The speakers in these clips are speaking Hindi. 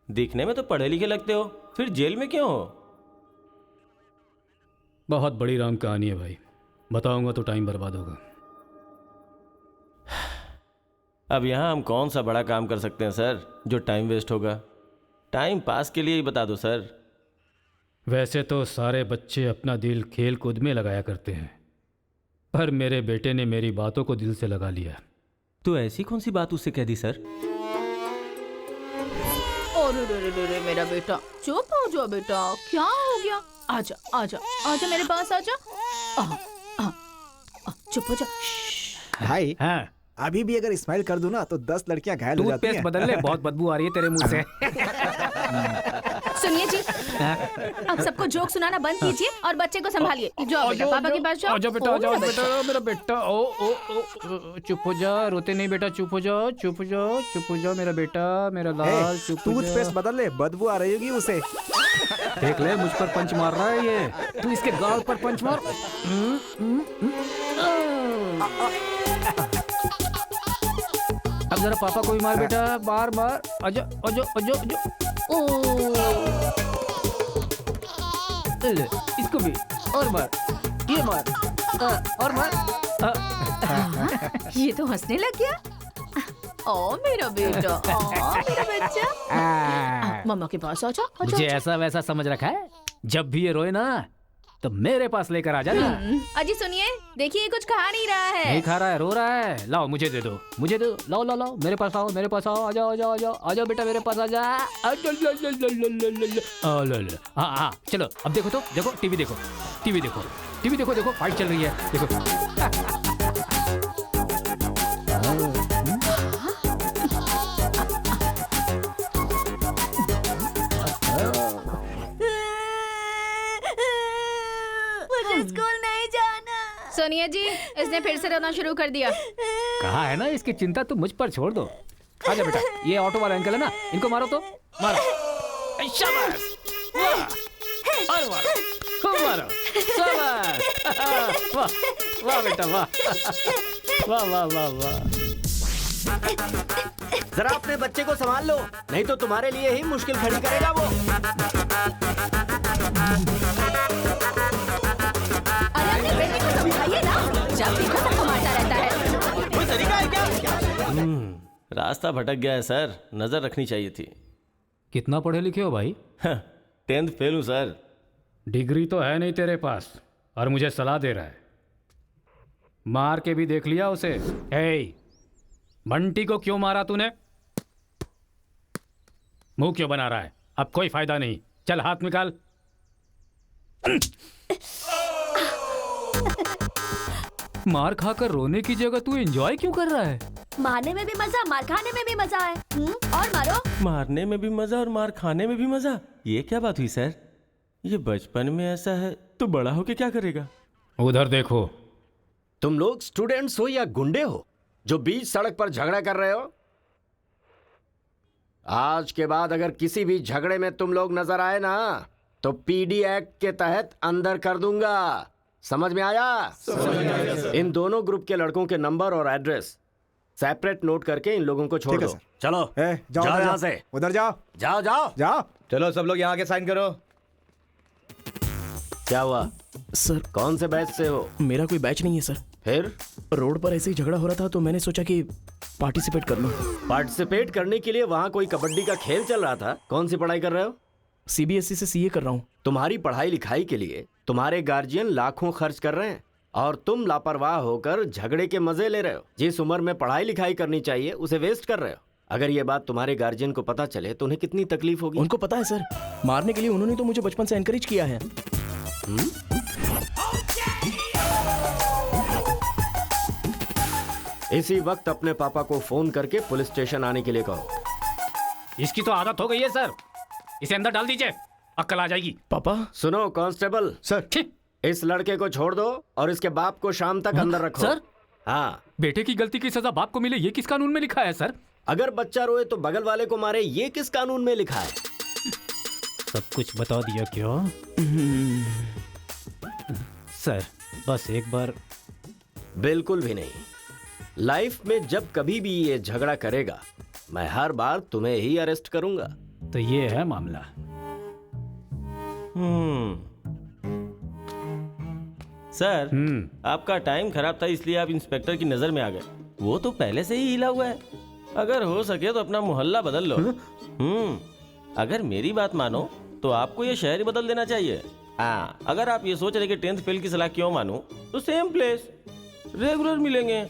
दिखने में तो पढ़े लिखे लगते हो, फिर जेल में क्यों हो? बहुत बड़ी राम कहानी है भाई, बताऊंगा तो टाइम बर्बाद होगा। अब यहाँ हम कौन सा बड़ा काम कर सकते हैं सर जो टाइम वेस्ट होगा? टाइम पास के लिए ही बता दो सर। वैसे तो सारे बच्चे अपना दिल खेल कूद में लगाया करते हैं, पर मेरे बेटे ने मेरी बातों को दिल से लगा लिया। तो ऐसी कौन सी बात उससे कह दी सर? अरे मेरा बेटा, चुप हो जाओ बेटा, क्या हो गया? आजा आजा आजा मेरे पास आजा। चुप हो जा। भाई हाँ, अभी भी अगर स्माइल कर दूं ना तो 10 लड़कियां घायल हो जाती हैं। टूथपेस्ट बदल ले, बहुत बदबू आ रही है तेरे मुंह से। सुनिए जी, अब सबको जोक सुनाना बंद कीजिए और बच्चे को संभालिए। जाओ बेटा, पापा के पास जाओ। आजा बेटा, ओ, आजा मेरा बेटा, मेरा बेटा। ओ ओ ओ, चुप हो जा, रोते नहीं बेटा, चुप हो जाओ, चुप हो जाओ, चुप हो जाओ मेरा बेटा, मेरा लाल, चुप हो टूथपेस्ट जा। बदल ले, बदबू आ रही होगी उसे। देख ले, मुझ पर पंच मार रहा है ये, तू इसके गाल पर पंच मार। अब जरा पापा को भी मार बेटा, बार बार। आजा आजा आजा आजा। ले, इसको भी और मार, ये मार, और मार। ये तो हंसने लग गया। ओ मेरा बेटा, ओ मेरा बच्चा, मम्मा के पास आजा आजा। मुझे ऐसा वैसा समझ रखा है? जब भी ये रोए ना तो मेरे पास लेकर आ जाना। अजी सुनिए, देखिए कुछ खा नहीं रहा है। नहीं खा रहा है, रो रहा है। लाओ मुझे दे दो, मुझे दो, लाओ लाओ लाओ, मेरे पास आओ, मेरे पास आओ, आ जाओ आ जाओ आ जाओ आ जाओ बेटा, मेरे पास आ जा। हाँ हाँ, चलो अब देखो, तो देखो, टीवी देखो, टीवी देखो, टीवी देखो, देखो फाइट चल रही है, देखो। मुझे स्कूल नहीं जाना। सोनिया जी, इसने फिर से रोना शुरू कर दिया। कहा है ना, इसकी चिंता तुम मुझ पर छोड़ दो। आजा बेटा, ये ऑटो वाला अंकल है ना, इनको मारो तो मारो। शाबाश, वाह, और मारो, खूब मारो, शाबाश। वाह वाह बेटा, वाह वाह वाह वाह वाह। जरा अपने बच्चे को संभाल लो, नहीं तो तुम्हारे लिए ही मुश्किल खड़ी करेगा वो। अरे अपने बेटे को समझाइए ना, जब देखो सबको मारता रहता है। कोई तरीका है क्या? रास्ता भटक गया है सर, नजर रखनी चाहिए थी। कितना पढ़े लिखे हो भाई? 10th फेल हूँ सर। डिग्री तो है नहीं तेरे पास और मुझे सलाह दे रहा है। मार के भी देख लिया उसे। हे, बंटी को क्यों मारा तूने? मुंह क्यों बना रहा है? अब कोई फायदा नहीं, चल हाथ निकाल। मार खाकर रोने की जगह तू एंजॉय क्यों कर रहा है? मारने में भी मजा, मार खाने में भी मजा है। और मारो। मारने में भी मजा और मार खाने में भी मजा, ये क्या बात हुई सर? ये बचपन में ऐसा है तो बड़ा होके क्या करेगा? उधर देखो। तुम लोग स्टूडेंट्स हो या गुंडे हो जो बीच सड़क पर झगड़ा कर रहे हो? आज के बाद अगर किसी भी झगड़े में तुम लोग नजर आए ना तो पीडी एक्ट के तहत अंदर कर दूंगा। समझ में आया? इन दोनों ग्रुप के लड़कों के नंबर और एड्रेस सेपरेट नोट करके इन लोगों को छोड़ ठीक है, दो। सर। चलो जाओ जाओ उधर यहाँ जाओ, से, उधर जाओ जाओ जाओ। जाओ। चलो सब लोग यहाँ आके साइन करो। क्या हुआ? सर, कौन से बैच से हो? मेरा कोई बैच नहीं है सर। फिर रोड पर ऐसे ही झगड़ा हो रहा था तो मैंने सोचा कि पार्टिसिपेट कर लूं। पार्टिसिपेट करने के लिए वहाँ कोई कबड्डी का खेल चल रहा था? कौन सी पढ़ाई कर रहे हो? सीबीएसई से सीए कर रहा हूँ। तुम्हारी पढ़ाई लिखाई के लिए तुम्हारे गार्जियन लाखों खर्च कर रहे हैं और तुम लापरवाह होकर झगड़े के मजे ले रहे हो। जिस उम्र में पढ़ाई लिखाई करनी चाहिए उसे वेस्ट कर रहे हो। अगर ये बात तुम्हारे गार्जियन को पता चले तो उन्हें कितनी तकलीफ होगी। उनको पता है सर, मारने के लिए उन्होंने तो मुझे बचपन से एनकरेज किया है। इसी वक्त अपने पापा को फोन करके पुलिस स्टेशन आने के लिए कहो। इसकी तो आदत हो गई है सर, इसे अंदर डाल दीजिए, अक्ल आ जाएगी। पापा। सुनो कांस्टेबल, सर। इस लड़के को छोड़ दो और इसके बाप को शाम तक अंदर रखो। सर? हाँ। बेटे की गलती की सजा बाप को मिले, ये किस कानून में लिखा है सर? अगर बच्चा रोए तो बगल वाले को मारे, ये किस कानून में लिखा है? सब कुछ बता दिया क्या? सर बस एक बार। बिल्कुल भी नहीं। लाइफ में जब कभी भी ये झगड़ा करेगा मैं हर बार तुम्हें ही अरेस्ट करूंगा। तो ये है मामला। सर, आपका टाइम खराब था इसलिए आप इंस्पेक्टर की नजर में आ गए। वो तो पहले से ही हिला हुआ है। अगर हो सके तो अपना मोहल्ला बदल लो। अगर मेरी बात मानो तो आपको ये शहर ही बदल देना चाहिए। हाँ, अगर आप ये सोच रहे कि 10th फेल की सलाह क्यों मानूं, तो सेम प्लेस रेगुलर मिलेंगे।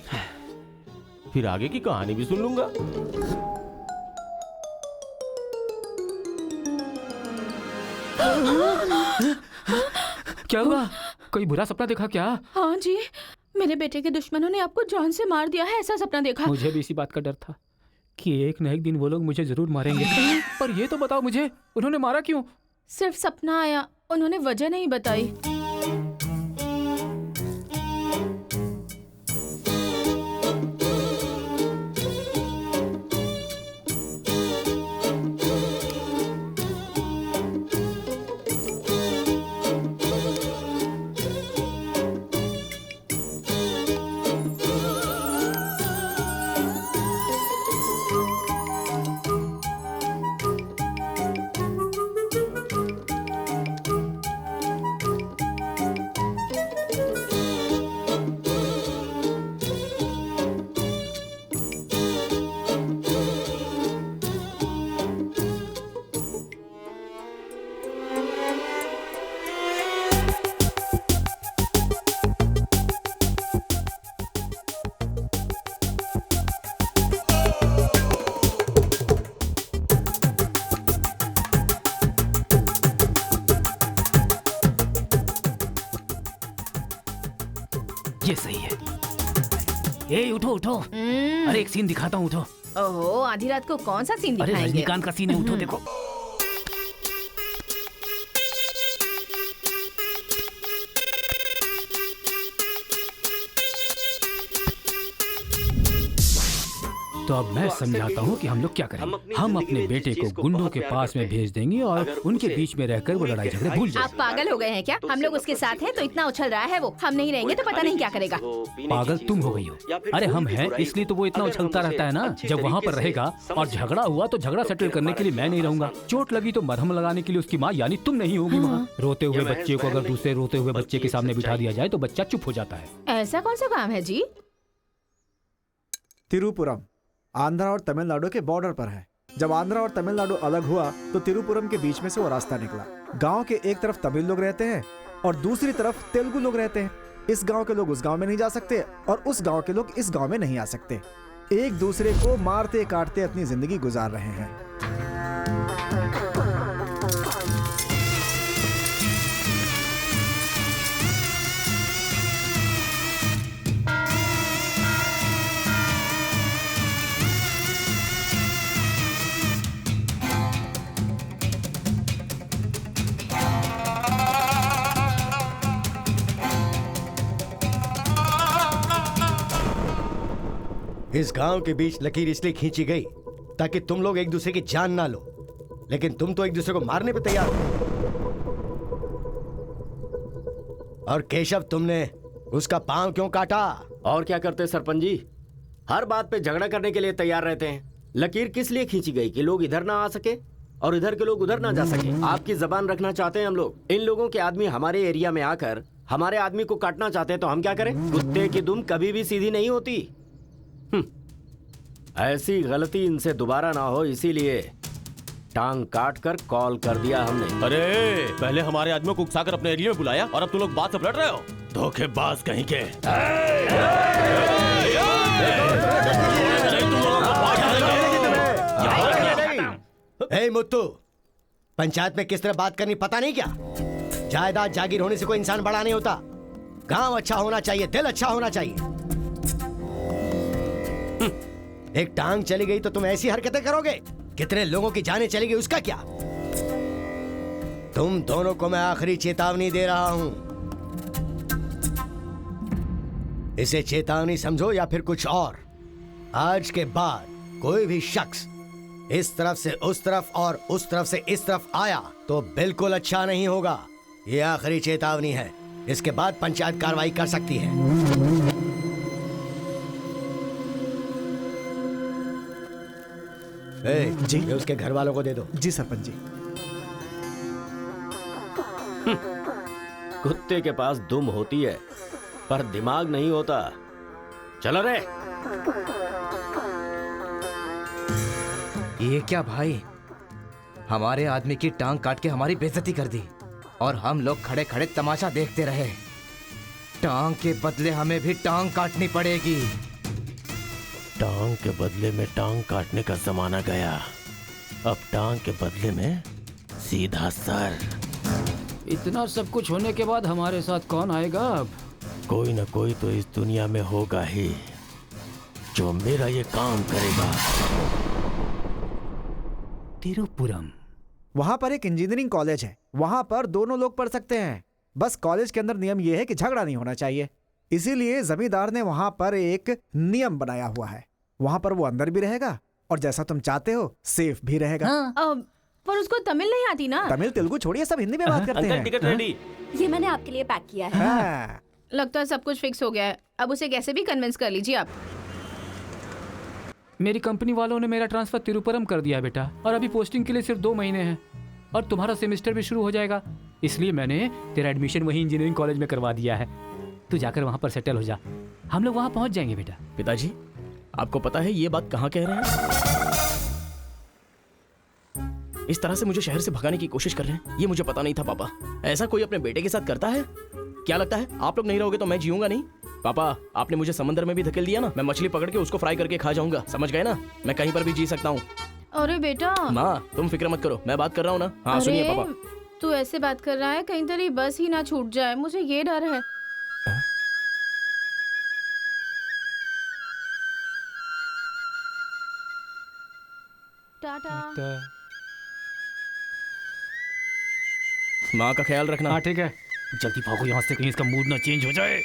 फिर आगे की कहानी भी सुन लूंगा। क्या हुआ? कोई बुरा सपना देखा क्या? हाँ जी, मेरे बेटे के दुश्मनों ने आपको जान से मार दिया है, ऐसा सपना देखा। मुझे भी इसी बात का डर था कि एक न एक दिन वो लोग मुझे जरूर मारेंगे। पर ये तो बताओ मुझे, उन्होंने मारा क्यों? सिर्फ सपना आया, उन्होंने वजह नहीं बताई। ये सही है। ए उठो उठो, अरे एक सीन दिखाता हूँ, उठो। ओहो, आधी रात को कौन सा सीन अरे दिखाएंगे? रजनीकांत का सीन है, उठो देखो। तो अब मैं समझाता हूँ कि हम लोग क्या करेंगे। हम अपने बेटे को गुंडों के पास में भेज देंगे और उनके बीच में रहकर वो लड़ाई झगड़े भूल आप जाएंगे। पागल हो गए हैं क्या? हम लोग उसके साथ हैं तो इतना उछल रहा है वो। हम नहीं रहेंगे तो पता नहीं क्या करेगा। पागल तुम हो गई हो। अरे हम हैं इसलिए तो वो इतना उछलता रहता है ना। जब वहाँ पर रहेगा और झगड़ा हुआ तो झगड़ा सेटल करने के लिए मैं नहीं रहूंगा। चोट लगी तो मरहम लगाने के लिए उसकी माँ यानी तुम नहीं होगी वहाँ। रोते हुए बच्चे को अगर दूसरे रोते हुए बच्चे के सामने बिठा दिया जाए तो बच्चा चुप हो जाता है। ऐसा कौन सा काम है जी? तिरुपुरम आंध्रा और तमिलनाडु के बॉर्डर पर है। जब आंध्रा और तमिलनाडु अलग हुआ तो तिरुपुरम के बीच में से वो रास्ता निकला। गांव के एक तरफ तमिल लोग रहते हैं और दूसरी तरफ तेलुगु लोग रहते हैं। इस गांव के लोग उस गांव में नहीं जा सकते और उस गांव के लोग इस गांव में नहीं आ सकते। एक दूसरे को मारते काटते अपनी जिंदगी गुजार रहे हैं। इस गांव के बीच लकीर इसलिए खींची गई ताकि तुम लोग एक दूसरे की जान ना लो, लेकिन तुम तो एक दूसरे को मारने पे तैयार हो। और केशव, तुमने उसका पांव क्यों काटा? और क्या करते सरपंच जी, हर बात पे झगड़ा करने के लिए तैयार रहते हैं। लकीर किस लिए खींची गई कि लोग इधर ना आ सके और इधर के लोग उधर ना जा सके। आपकी जबान रखना चाहते हैं हम लोग। इन लोगों के आदमी हमारे एरिया में आकर हमारे आदमी को काटना चाहते हैं तो हम क्या करें? कुत्ते की दुम कभी भी सीधी नहीं होती। ऐसी गलती इनसे दोबारा ना हो इसीलिए टांग काट कर कॉल कर दिया हमने। अरे पहले हमारे आदमियों को उकसाकर अपने एरिया में बुलाया और अब तुम लोग बात से पलट रहे हो। धोखेबाज कहीं के। हे मुत्तू, पंचायत में किस तरह बात करनी पता नहीं क्या? जायदाद जागीर होने से कोई इंसान बड़ा नहीं होता। गांव अच्छा होना चाहिए, दिल अच्छा होना चाहिए। एक टांग चली गई तो तुम ऐसी हरकतें करोगे? कितने लोगों की जानें चली गई उसका क्या? तुम दोनों को मैं आखिरी चेतावनी दे रहा हूं। इसे चेतावनी समझो या फिर कुछ और। आज के बाद कोई भी शख्स इस तरफ से उस तरफ और उस तरफ से इस तरफ आया तो बिल्कुल अच्छा नहीं होगा। ये आखिरी चेतावनी है। इसके बाद पंचायत कार्रवाई कर सकती है। जी। ये उसके घर वालों को दे दो। जी सरपंच जी। कुत्ते के पास दुम होती है पर दिमाग नहीं होता। चलो रे। ये क्या भाई, हमारे आदमी की टांग काट के हमारी बेइज्जती कर दी और हम लोग खड़े खड़े तमाशा देखते रहे। टांग के बदले हमें भी टांग काटनी पड़ेगी। टांग के बदले में टांग काटने का जमाना गया। अब टांग के बदले में सीधा सर। इतना सब कुछ होने के बाद हमारे साथ कौन आएगा अब? कोई ना कोई तो इस दुनिया में होगा ही जो मेरा ये काम करेगा। तिरुपुरम। वहां पर एक इंजीनियरिंग कॉलेज है, वहां पर दोनों लोग पढ़ सकते हैं। बस कॉलेज के अंदर नियम यह है कि झगड़ा नहीं होना चाहिए। इसीलिए जमींदार ने वहां पर एक नियम बनाया हुआ है। वहां पर वो अंदर भी रहेगा और जैसा तुम चाहते हो सेफ भी रहेगा। पर उसको तमिल नहीं आती ना। तमिल तेलुगु छोड़िए, सब हिंदी में बात करते अंकल हैं। Ticket ready. ये मैंने आपके लिए पैक किया है। हाँ। लगता है सब कुछ फिक्स हो गया है। अब उसे कैसे भी कन्विंस कर लीजिए आप। मेरी कंपनी वालों ने मेरा ट्रांसफर तिरुपुरम कर दिया बेटा, और अभी पोस्टिंग के लिए सिर्फ 2 महीने हैं और तुम्हारा सेमेस्टर भी शुरू हो जाएगा। इसलिए मैंने तेरा एडमिशन वही इंजीनियरिंग कॉलेज में करवा दिया है। तू जाकर वहाँ पर सेटल हो जा, हम लोग वहाँ पहुँच जाएंगे बेटा। पिताजी, आपको पता है ये बात कहाँ कह रहे हैं? इस तरह से मुझे शहर से भगाने की कोशिश कर रहे हैं, ये मुझे पता नहीं था पापा। ऐसा कोई अपने बेटे के साथ करता है? क्या लगता है आप लोग नहीं रहोगे तो मैं जीऊंगा नहीं? पापा, आपने मुझे समंदर में भी धकेल दिया ना, मैं मछली पकड़ के उसको फ्राई करके खा जाऊंगा, समझ गए ना? मैं कहीं पर भी जी सकता हूँ। अरे बेटा। माँ, तुम फिक्र मत करो, मैं बात कर रहा हूँ ना। हाँ सुनिए अरे, पापा। तू ऐसे बात कर रहा है कहीं तेरी बस ही ना छूट जाए, मुझे ये डर है। टाटा। माँ का ख्याल रखना। हाँ ठीक है, जल्दी भागो यहाँ से, कहीं इसका मूड ना चेंज हो जाए।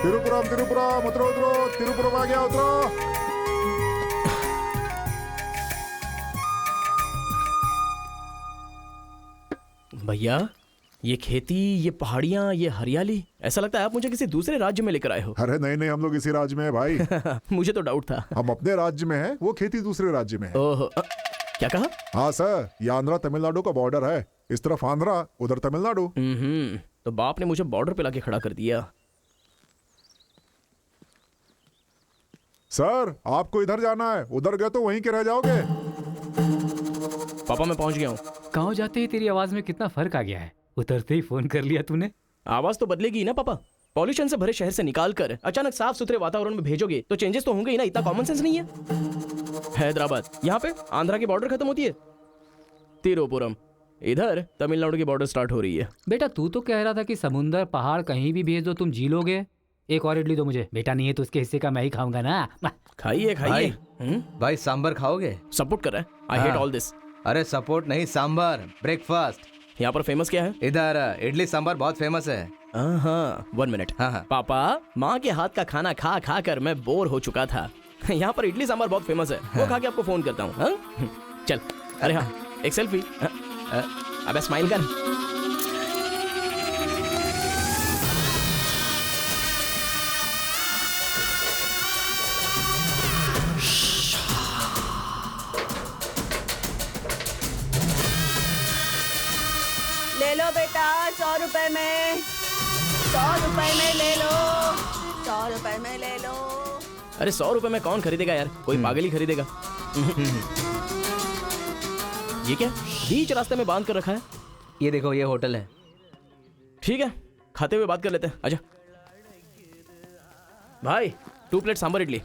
तिरुपुरम तिरुपुरम, उतरो उतरो, तिरुपुरम आ गया, उतरो। भैया, ये खेती, ये पहाड़ियाँ, ये हरियाली, ऐसा लगता है आप मुझे किसी दूसरे राज्य में लेकर आए हो। अरे नहीं नहीं, हम लोग इसी राज्य में है भाई। मुझे तो डाउट था। हम अपने राज्य में है, वो खेती दूसरे राज्य में है। ओहो, क्या कहा? हाँ सर, ये आंध्रा तमिलनाडु का बॉर्डर है। इस तरफ आंध्रा, उधर तमिलनाडु। तो बाप ने मुझे बॉर्डर पे लाके खड़ा कर दिया। सर, आपको इधर जाना है, उधर गए तो वहीं के रह जाओगे। पापा मैं पहुंच गया हूँ। गाँव जाते ही तेरी आवाज में कितना फर्क आ गया है। उतरते ही फोन कर लिया तूने। आवाज तो बदलेगी ना पापा। पॉल्यूशन से भरे शहर से निकाल कर अचानक साफ सुथरे वातावरण में भेजोगे तो चेंजेस तो होंगे ही ना। इतना कॉमन सेंस नहीं है? हैदराबाद, यहाँ पे आंध्रा की बॉर्डर खत्म होती है। तिरुपुरम, इधर तमिलनाडु की बॉर्डर स्टार्ट हो रही है। बेटा तू तो कह रहा था कि समुंदर पहाड़ कहीं भी भेज दो तुम जी लोगे। एक और इडली दो मुझे। बेटा नहीं है तो उसके हिस्से का मैं ही खाऊंगा ना। खाइए खाइए। भाई सांबर खाओगे? सपोर्ट कर रहा है। I hate all this. अरे सपोर्ट नहीं, सांबर, ब्रेकफास्ट। यहाँ पर फेमस क्या है? इधर इडली सांबर बहुत फेमस है। हाँ, 1 मिनट। हाँ। पापा, माँ के हाथ का खाना खा खा कर मैं बोर हो चुका था। यहाँ पर इडली सांबर बहुत फेमस है, वो खा के आपको फोन करता हूँ। चल। अरे हाँ, एक सेल्फी। अबे स्माइल कर। ले लो बेटा, 100 रुपए में, 100 रुपए में ले लो, 100 रुपए में ले लो। अरे 100 रुपए में कौन खरीदेगा यार, कोई पागल ही खरीदेगा। ये क्या बीच रास्ते में बांध कर रखा है? ये देखो, ये होटल है। ठीक है, खाते हुए बात कर लेते हैं। आजा भाई, 2 प्लेट सांबर इडली।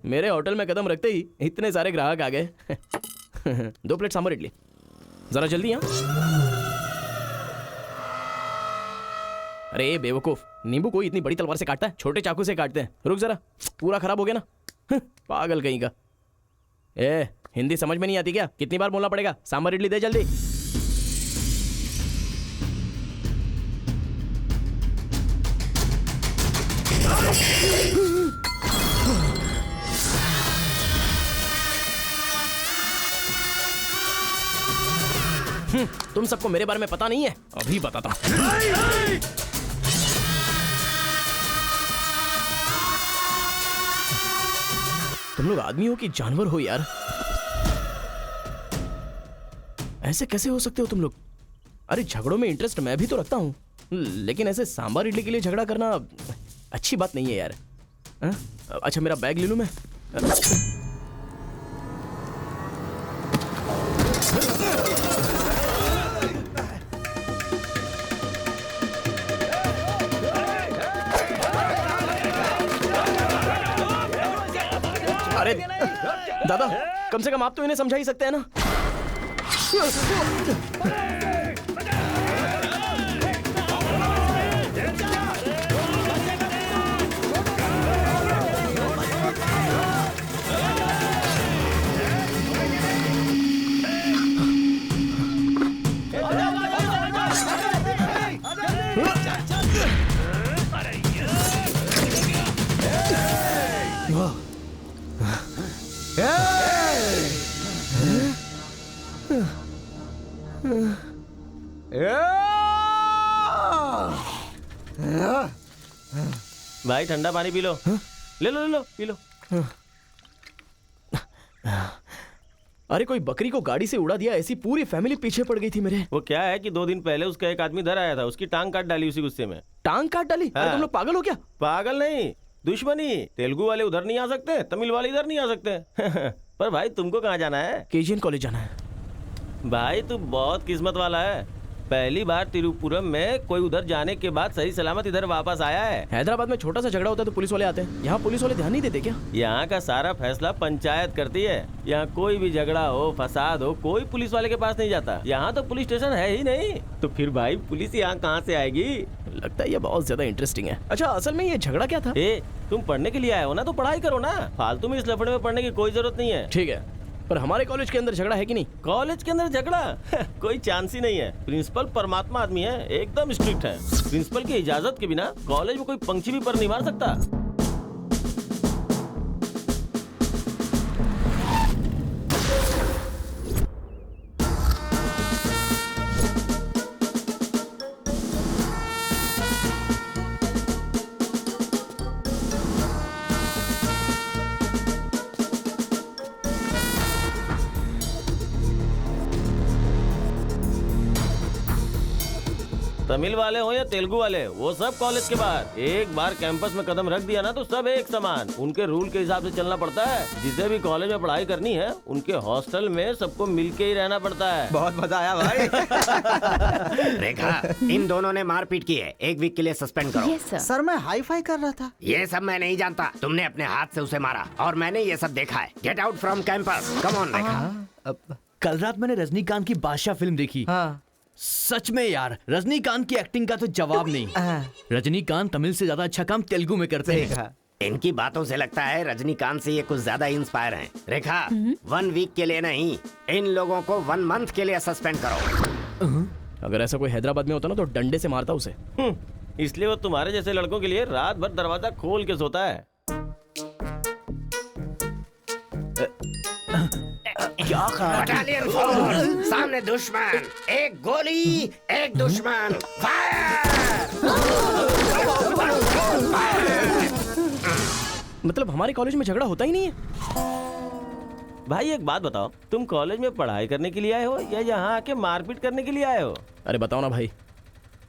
मेरे होटल में कदम रखते ही इतने सारे ग्राहक आ गए। 2 प्लेट सांबर इडली। जरा जल्दी यहाँ। अरे बेवकूफ, नींबू कोई इतनी बड़ी तलवार से काटता है? छोटे चाकू से काटते हैं। रुक जरा, पूरा खराब हो गया ना। पागल कहीं का। ए, हिंदी समझ में नहीं आती क्या? कितनी बार बोलना पड़ेगा? सांभर इडली दे जल्दी। तुम सबको मेरे बारे में पता नहीं है? अभी बताता हूं। तुम लोग आदमी हो कि जानवर हो यार? ऐसे कैसे हो सकते हो तुम लोग? अरे झगड़ों में इंटरेस्ट मैं भी तो रखता हूं, लेकिन ऐसे सांभर इडली के लिए झगड़ा करना अच्छी बात नहीं है यार। अच्छा मेरा बैग ले लूं मैं? अरे दादा, कम से कम आप तो इन्हें समझा ही सकते हैं ना। भाई ठंडा पानी पी लो। ले लो ले लो, पी लो। अरे कोई बकरी को गाड़ी से उड़ा दिया, ऐसी पूरी फैमिली पीछे पड़ गई थी मेरे। वो क्या है कि 2 दिन पहले उसका एक आदमी इधर आया था, उसकी टांग काट डाली उसी गुस्से में। टांग काट डाली? अरे तुम लोग पागल हो क्या? पागल नहीं, दुश्मनी। तेलुगु वाले उधर नहीं आ सकते, तमिल वाले इधर नहीं आ सकते। पर भाई तुमको कहाँ जाना है? केजीएन कॉलेज जाना है। भाई तू बहुत किस्मत वाला है, पहली बार तिरुपुरम में कोई उधर जाने के बाद सही सलामत इधर वापस आया है। हैदराबाद में छोटा सा झगड़ा होता है तो पुलिस वाले आते हैं, यहाँ पुलिस वाले ध्यान नहीं देते क्या? यहाँ का सारा फैसला पंचायत करती है। यहाँ कोई भी झगड़ा हो, फसाद हो, कोई पुलिस वाले के पास नहीं जाता। यहाँ तो पुलिस स्टेशन है ही नहीं, तो फिर भाई पुलिस यहाँ कहाँ से आएगी? लगता है ये बहुत ज्यादा इंटरेस्टिंग है। अच्छा असल में ये झगड़ा क्या था? तुम पढ़ने के लिए आए हो ना, तो पढ़ाई करो ना, फालतू में इस लफड़े में पढ़ने की कोई जरूरत नहीं है। ठीक है, पर हमारे कॉलेज के अंदर झगड़ा है कि नहीं? कॉलेज के अंदर झगड़ा? कोई चांस ही नहीं है। प्रिंसिपल परमात्मा आदमी है, एकदम स्ट्रिक्ट है। प्रिंसिपल की इजाजत के बिना कॉलेज में कोई पंछी भी पर नहीं मार सकता। तमिल वाले हो या तेलुगु वाले, वो सब कॉलेज के बाहर। एक बार कैंपस में कदम रख दिया ना तो सब एक समान। उनके रूल के हिसाब से चलना पड़ता है। जिसे भी कॉलेज में पढ़ाई करनी है, उनके हॉस्टल में सबको मिलके ही रहना पड़ता है। बहुत मजा आया भाई। रेखा, इन दोनों ने मारपीट की है, 1 वीक के लिए सस्पेंड करो। Yes sir. सर मैं हाई फाई कर रहा था। ये सब मैं नहीं जानता, तुमने अपने हाथ से उसे मारा और मैंने ये सब देखा है। Get out from campus, come on Rekha. कल रात मैंने रजनीकांत की बादशाह फिल्म देखी। हाँ। सच में यार, रजनीकांत की एक्टिंग का तो जवाब नहीं। रजनीकांत तमिल से ज्यादा अच्छा काम तेलुगु में करते हैं। इनकी बातों से लगता है रजनीकांत से ये कुछ ज्यादा इंस्पायर हैं। रेखा, 1 वीक के लिए नहीं, इन लोगों को 1 मंथ के लिए सस्पेंड करो। अगर ऐसा कोई हैदराबाद में होता ना तो डंडे से मारता उसे। इसलिए वो तुम्हारे जैसे लड़कों के लिए रात भर दरवाजा खोल के सोता है। क्या बटालियन फॉरवर्ड, सामने दुश्मन, एक गोली, एक दुश्मन, मतलब हमारे कॉलेज में झगड़ा होता ही नहीं है? भाई एक बात बताओ, तुम कॉलेज में पढ़ाई करने के लिए आए हो या यहाँ आके मारपीट करने के लिए आए हो? अरे बताओ ना भाई।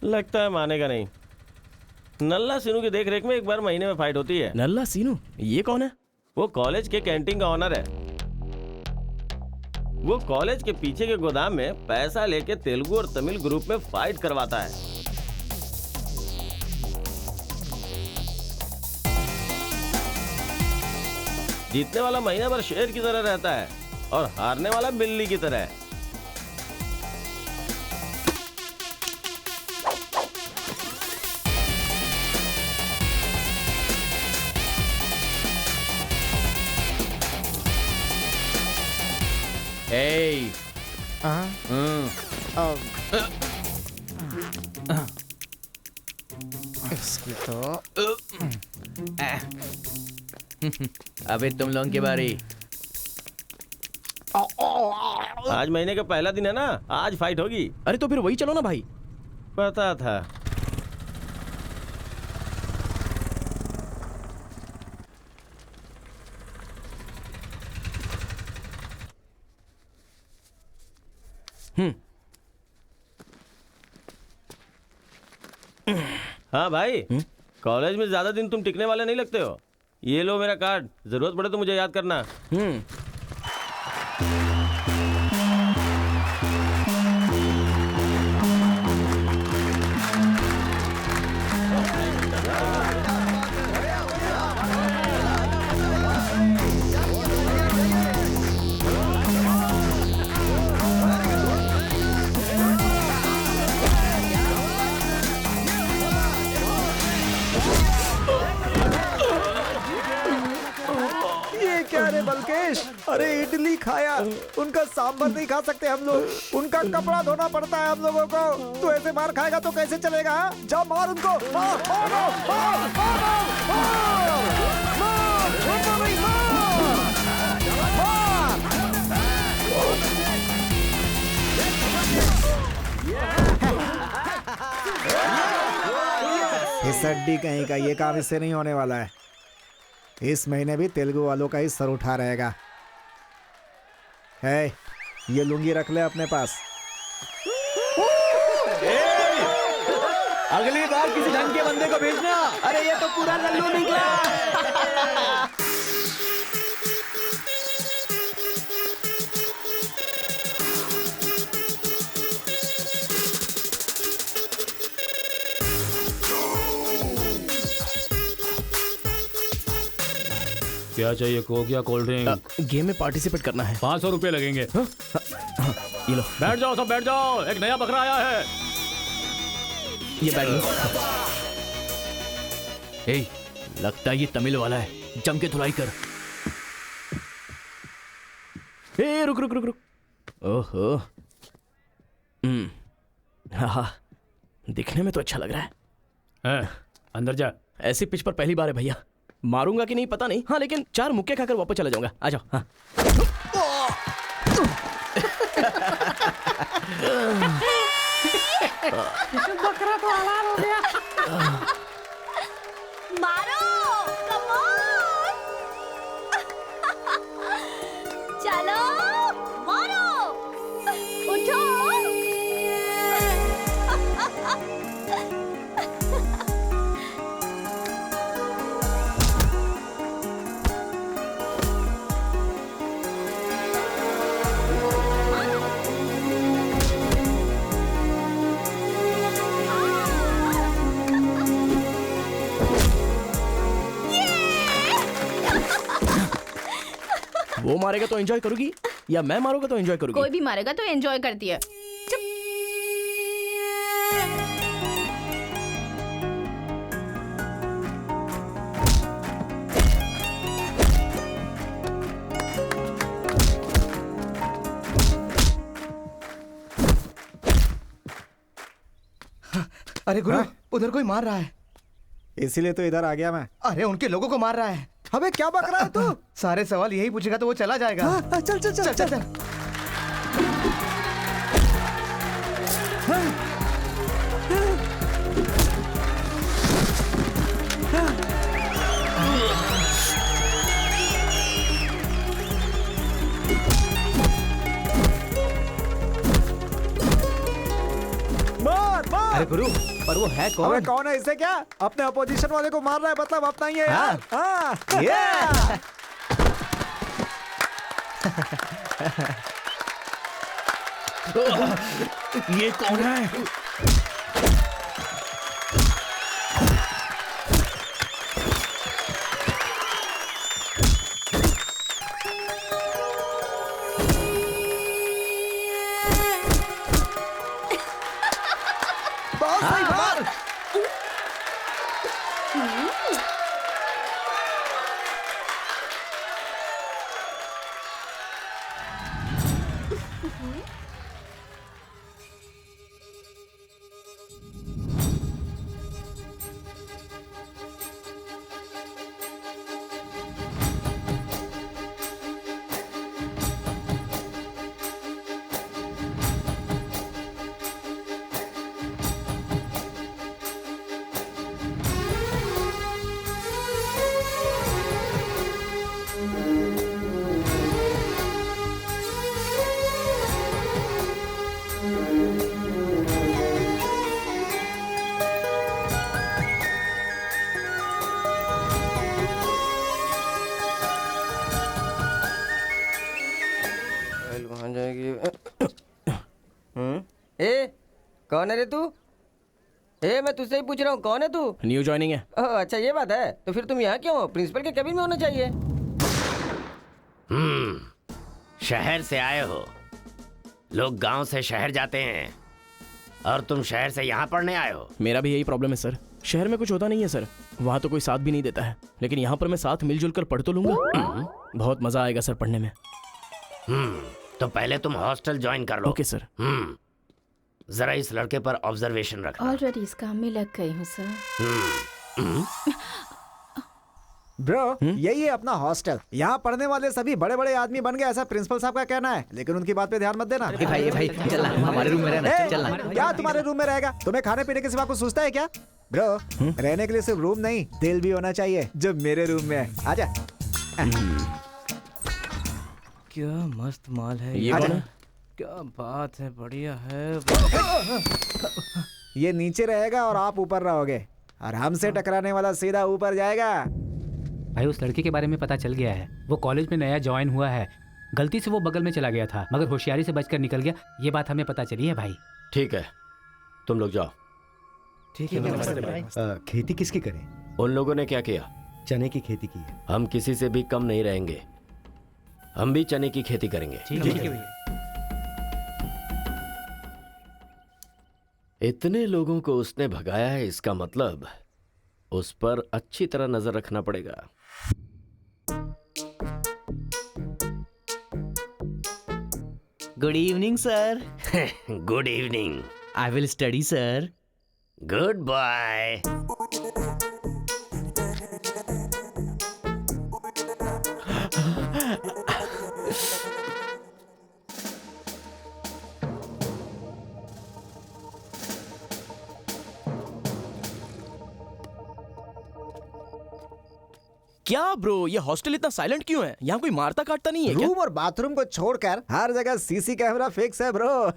लगता है मानेगा नहीं। नल्ला सीनू की देख रेख में एक बार महीने में फाइट होती है। नल्ला सीनू? ये कौन है? वो कॉलेज के कैंटीन का ऑनर है। वो कॉलेज के पीछे के गोदाम में पैसा लेके तेलुगु और तमिल ग्रुप में फाइट करवाता है। जीतने वाला महीना भर शेर की तरह रहता है और हारने वाला बिल्ली की तरह। ए इसकी तो अबे तुम लोगों की बारी। आज महीने का पहला दिन है ना, आज फाइट होगी। अरे तो फिर वही चलो ना भाई। पता था। हाँ भाई, कॉलेज में ज्यादा दिन तुम टिकने वाले नहीं लगते हो। ये लो मेरा कार्ड, जरूरत पड़े तो मुझे याद करना। ये क्या रे बलकेश, अरे इडली खाया, उनका सांभर नहीं खा सकते हम लोग, उनका कपड़ा धोना पड़ता है हम लोगों को। तू ऐसे मार खाएगा तो कैसे चलेगा? जा मार उनको, मार, मारो, मार, मारो, मार, मार, छोड़ो नहीं, मार। इस हड्डी कहीं का ये काम इससे नहीं होने वाला है। इस महीने भी तेलुगु वालों का ही सर उठा रहेगा। है, ये लुंगी रख ले अपने पास। अगली बार किसी ढंग के बंदे को भेजना। अरे ये तो पूरा लल्लू निकला। क्या चाहिए? कोक या कोल्ड ड्रिंक? गेम में पार्टिसिपेट करना है। 500 रुपए लगेंगे। ये लो। बैठ जाओ, सब बैठ जाओ, एक नया बकरा आया है। ये बैठ लो। ए, लगता है ये तमिल वाला है, जम के धुलाई कर। ए रुक रुक रुक रुक। ओहो, हाँ, दिखने में तो अच्छा लग रहा है। अंदर जा। ऐसी पिच पर पहली बार है भैया, मारूंगा कि नहीं पता नहीं। हाँ लेकिन 4 मुक्के खाकर वापस चला जाऊंगा। आ जाओ। हाँ। बकरा तो हलाल हो गया। मारो, कम ऑन। चलो, मारो, उठो। वो मारेगा तो एंजॉय करोगी या मैं मारूंगा तो एंजॉय करोगी? कोई भी मारेगा तो एंजॉय करती है। अरे गुरु, उधर कोई मार रहा है। इसीलिए तो इधर आ गया मैं। अरे उनके लोगों को मार रहा है। अबे क्या बक रहा है तू? सारे सवाल यही पूछेगा तो वो चला जाएगा। हाँ, चल चल चल चल, चल। मार मार। अरे गुरु, पर वो है कौन? अबे कौन है? इससे क्या? अपने अपोजिशन वाले को मार रहा है, मतलब अपना ही है यार। हाँ। ये कौन है? कौन है रे तू? मैं तुझसे ही पूछ रहा हूँ, कौन है तू? न्यू ज्वाइनिंग है। ओह अच्छा ये बात है, तो फिर तुम यहाँ क्यों हो? प्रिंसिपल के केबिन में होना चाहिए। शहर से आए हो। लोग गांव से शहर जाते हैं और तुम शहर से यहाँ पढ़ने आए हो। मेरा भी यही प्रॉब्लम है सर, शहर में कुछ होता नहीं है सर, वहाँ तो कोई साथ भी नहीं देता है, लेकिन यहाँ पर मैं साथ मिलजुल कर पढ़ तो लूंगा। बहुत मजा आएगा सर पढ़ने में। तो पहले तुम हॉस्टल ज्वाइन कर लो। Okay sir. जरा इस लड़के पर ऑब्जर्वेशन रखना। ऑलरेडी इस काम में लग गई हूँ सर। ब्रो यही है अपना हॉस्टल। यहाँ पढ़ने वाले सभी बड़े बड़े आदमी बन गए, ऐसा प्रिंसिपल साहब का कहना है, लेकिन उनकी बात पे ध्यान मत देना। भाई चल हमारे रूम में रहना, चल क्या तुम्हारे रूम में रहेगा? तुम्हें खाने पीने के सिवा कुछ सोचता है क्या? ब्रो रहने के लिए सिर्फ रूम नहीं, दिल भी होना चाहिए, जो मेरे रूम में है। आजा। क्या मस्त माल है ये कौन है? क्या बात है, बढ़िया है। ये नीचे रहेगा और आप ऊपर रहोगे, और हमसे टकराने वाला सीधा ऊपर जाएगा। भाई उस लड़के के बारे में पता चल गया है, वो कॉलेज में नया ज्वाइन हुआ है। गलती से वो बगल में चला गया था, मगर होशियारी से बचकर निकल गया। ये बात हमें पता चली है भाई। ठीक है, तुम लोग जाओ। ठीक है। खेती किसकी करें? उन लोगों ने क्या किया? चने की खेती की है। हम किसी से भी कम नहीं रहेंगे, हम भी चने की खेती करेंगे। ठीक है। इतने लोगों को उसने भगाया है, इसका मतलब उस पर अच्छी तरह नजर रखना पड़ेगा। Good evening sir. Good evening. I will study sir. Goodbye. क्या ब्रो, ये हॉस्टल इतना साइलेंट क्यों है? यहाँ कोई मारता काटता नहीं है क्या? रूम और बाथरूम को छोड़कर हर जगह सीसी कैमरा फिक्स है ब्रो।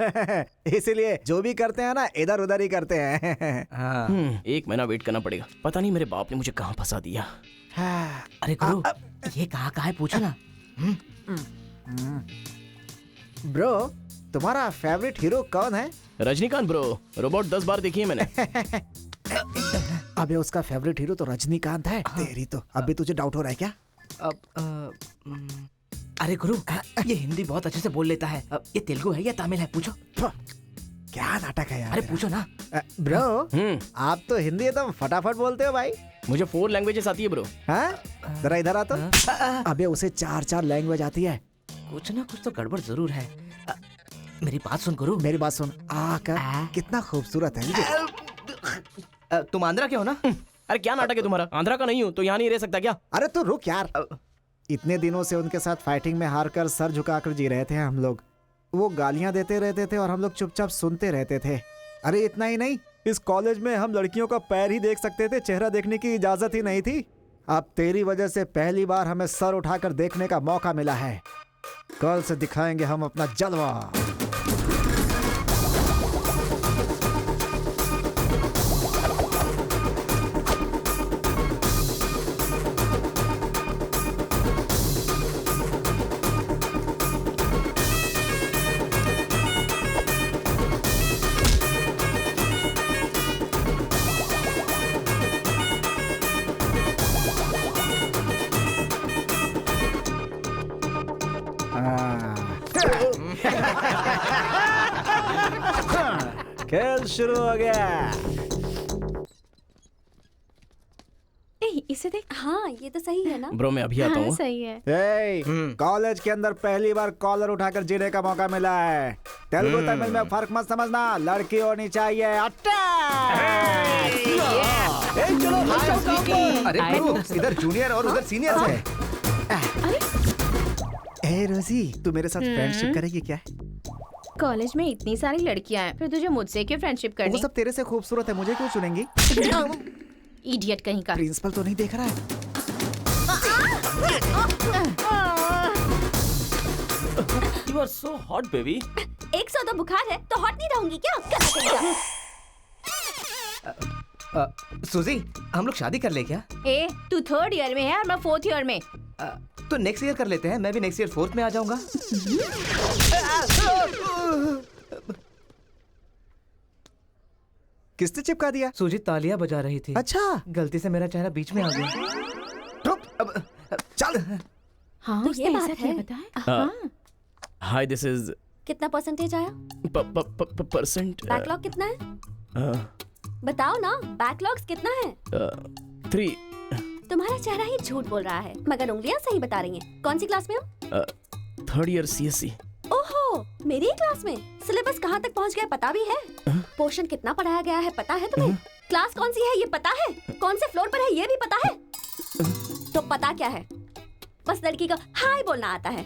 इसीलिए जो भी करते हैं ना, इधर उधर ही करते हैं। एक महीना वेट करना पड़ेगा, पता नहीं मेरे बाप ने मुझे कहाँ फंसा दिया। अरे गुरु, ये कहाँ है पूछो ना। ब्रो तुम्हारा फेवरेट हीरो कौन है? रजनीकांत ब्रो, रोबोट 10 बार देखी है मैंने। अबे उसका फेवरेट हीरो तो रजनीकांत है। तेरी तो अब भी तुझे डाउट हो रहा है क्या? अरे गुरु, ये हिंदी बहुत अच्छे से बोल लेता है। ये तेलुगु है या तमिल है? पूछो। क्या नाटक है यार। अरे पूछो ना। ब्रो आप तो हिंदी एकदम फटाफट बोलते हो भाई। मुझे 4 लैंग्वेजेस आती है ब्रो। हाँ जरा इधर आ तो। अबे उसे 4 लैंग्वेज आती है। कुछ ना कुछ तो गड़बड़ जरूर है। मेरी बात सुन गुरु। मेरी बात सुन। कितना खूबसूरत है। तुम आंध्रा के हो ना? अरे क्या नाटक है तुम्हारा? आंध्रा का नहीं हूँ तो यहाँ नहीं रह सकता क्या? अरे तू रुक यार। इतने दिनों से उनके साथ फाइटिंग में हारकर सर झुकाकर जी रहे थे हम लोग। वो गालियां देते रहते थे और हम लोग चुपचाप सुनते रहते थे। अरे इतना ही नहीं, इस कॉलेज में हम लड़कियों का पैर ही देख सकते थे, चेहरा देखने की इजाजत ही नहीं थी। अब तेरी वजह से पहली बार हमें सर उठाकर देखने का मौका मिला है। कल से दिखाएंगे हम अपना जलवा। खेल शुरू हो गया। इसे देख। हाँ ये तो सही है ना ब्रो मैं अभी आता हूँ। सही है। कॉलेज के अंदर पहली बार कॉलर उठाकर जीने का मौका मिला है। तेलुगु तमिल में फर्क मत समझना, लड़की होनी चाहिए। अरे इधर जूनियर और उधर सीनियर है। ए रोजी, तू मेरे साथ फ्रेंडशिप करेगी क्या? कॉलेज में इतनी सारी लड़कियां हैं, फिर तुझे मुझसे क्यों फ्रेंडशिप करनी? वो सब तेरे से खूबसूरत है, मुझे क्यों चुनेंगी? इडियट कहीं का। प्रिंसिपल तो नहीं देख रहा है? You are so hot, baby. 102 बुखार है तो हॉट नहीं रहूंगी क्या? सुजी, हम लोग शादी कर ले क्या? ए, तू 3rd ईयर में है और मैं 4th ईयर में। तो नेक्स्ट ईयर कर लेते हैं, मैं भी नेक्स्ट ईयर 4th में आ जाऊंगा। किसने चिपका दिया? सुजीत तालियां बजा रही थी। अच्छा, गलती से मेरा चेहरा बीच में आ गया। चल। हाँ, तो ये बात है। हाँ। हाय, दिस इज कितना परसेंटेज आया? परसेंट। बैकलॉग कितना है? बताओ ना, बैकलॉग्स कितना है? 3। तुम्हारा चेहरा ही झूठ बोल रहा है, मगर उंगलियां सही बता रही हैं। कौन सी क्लास में हो? 3rd year CSE। ओहो, मेरी क्लास में। सिलेबस कहाँ तक पहुँच गया पता भी है? पोर्शन कितना पढ़ाया गया है पता है तुम्हें? क्लास कौन सी है ये पता है? कौन से फ्लोर पर है ये भी पता है? तो पता क्या है? बस लड़की को हाय बोलना आता है।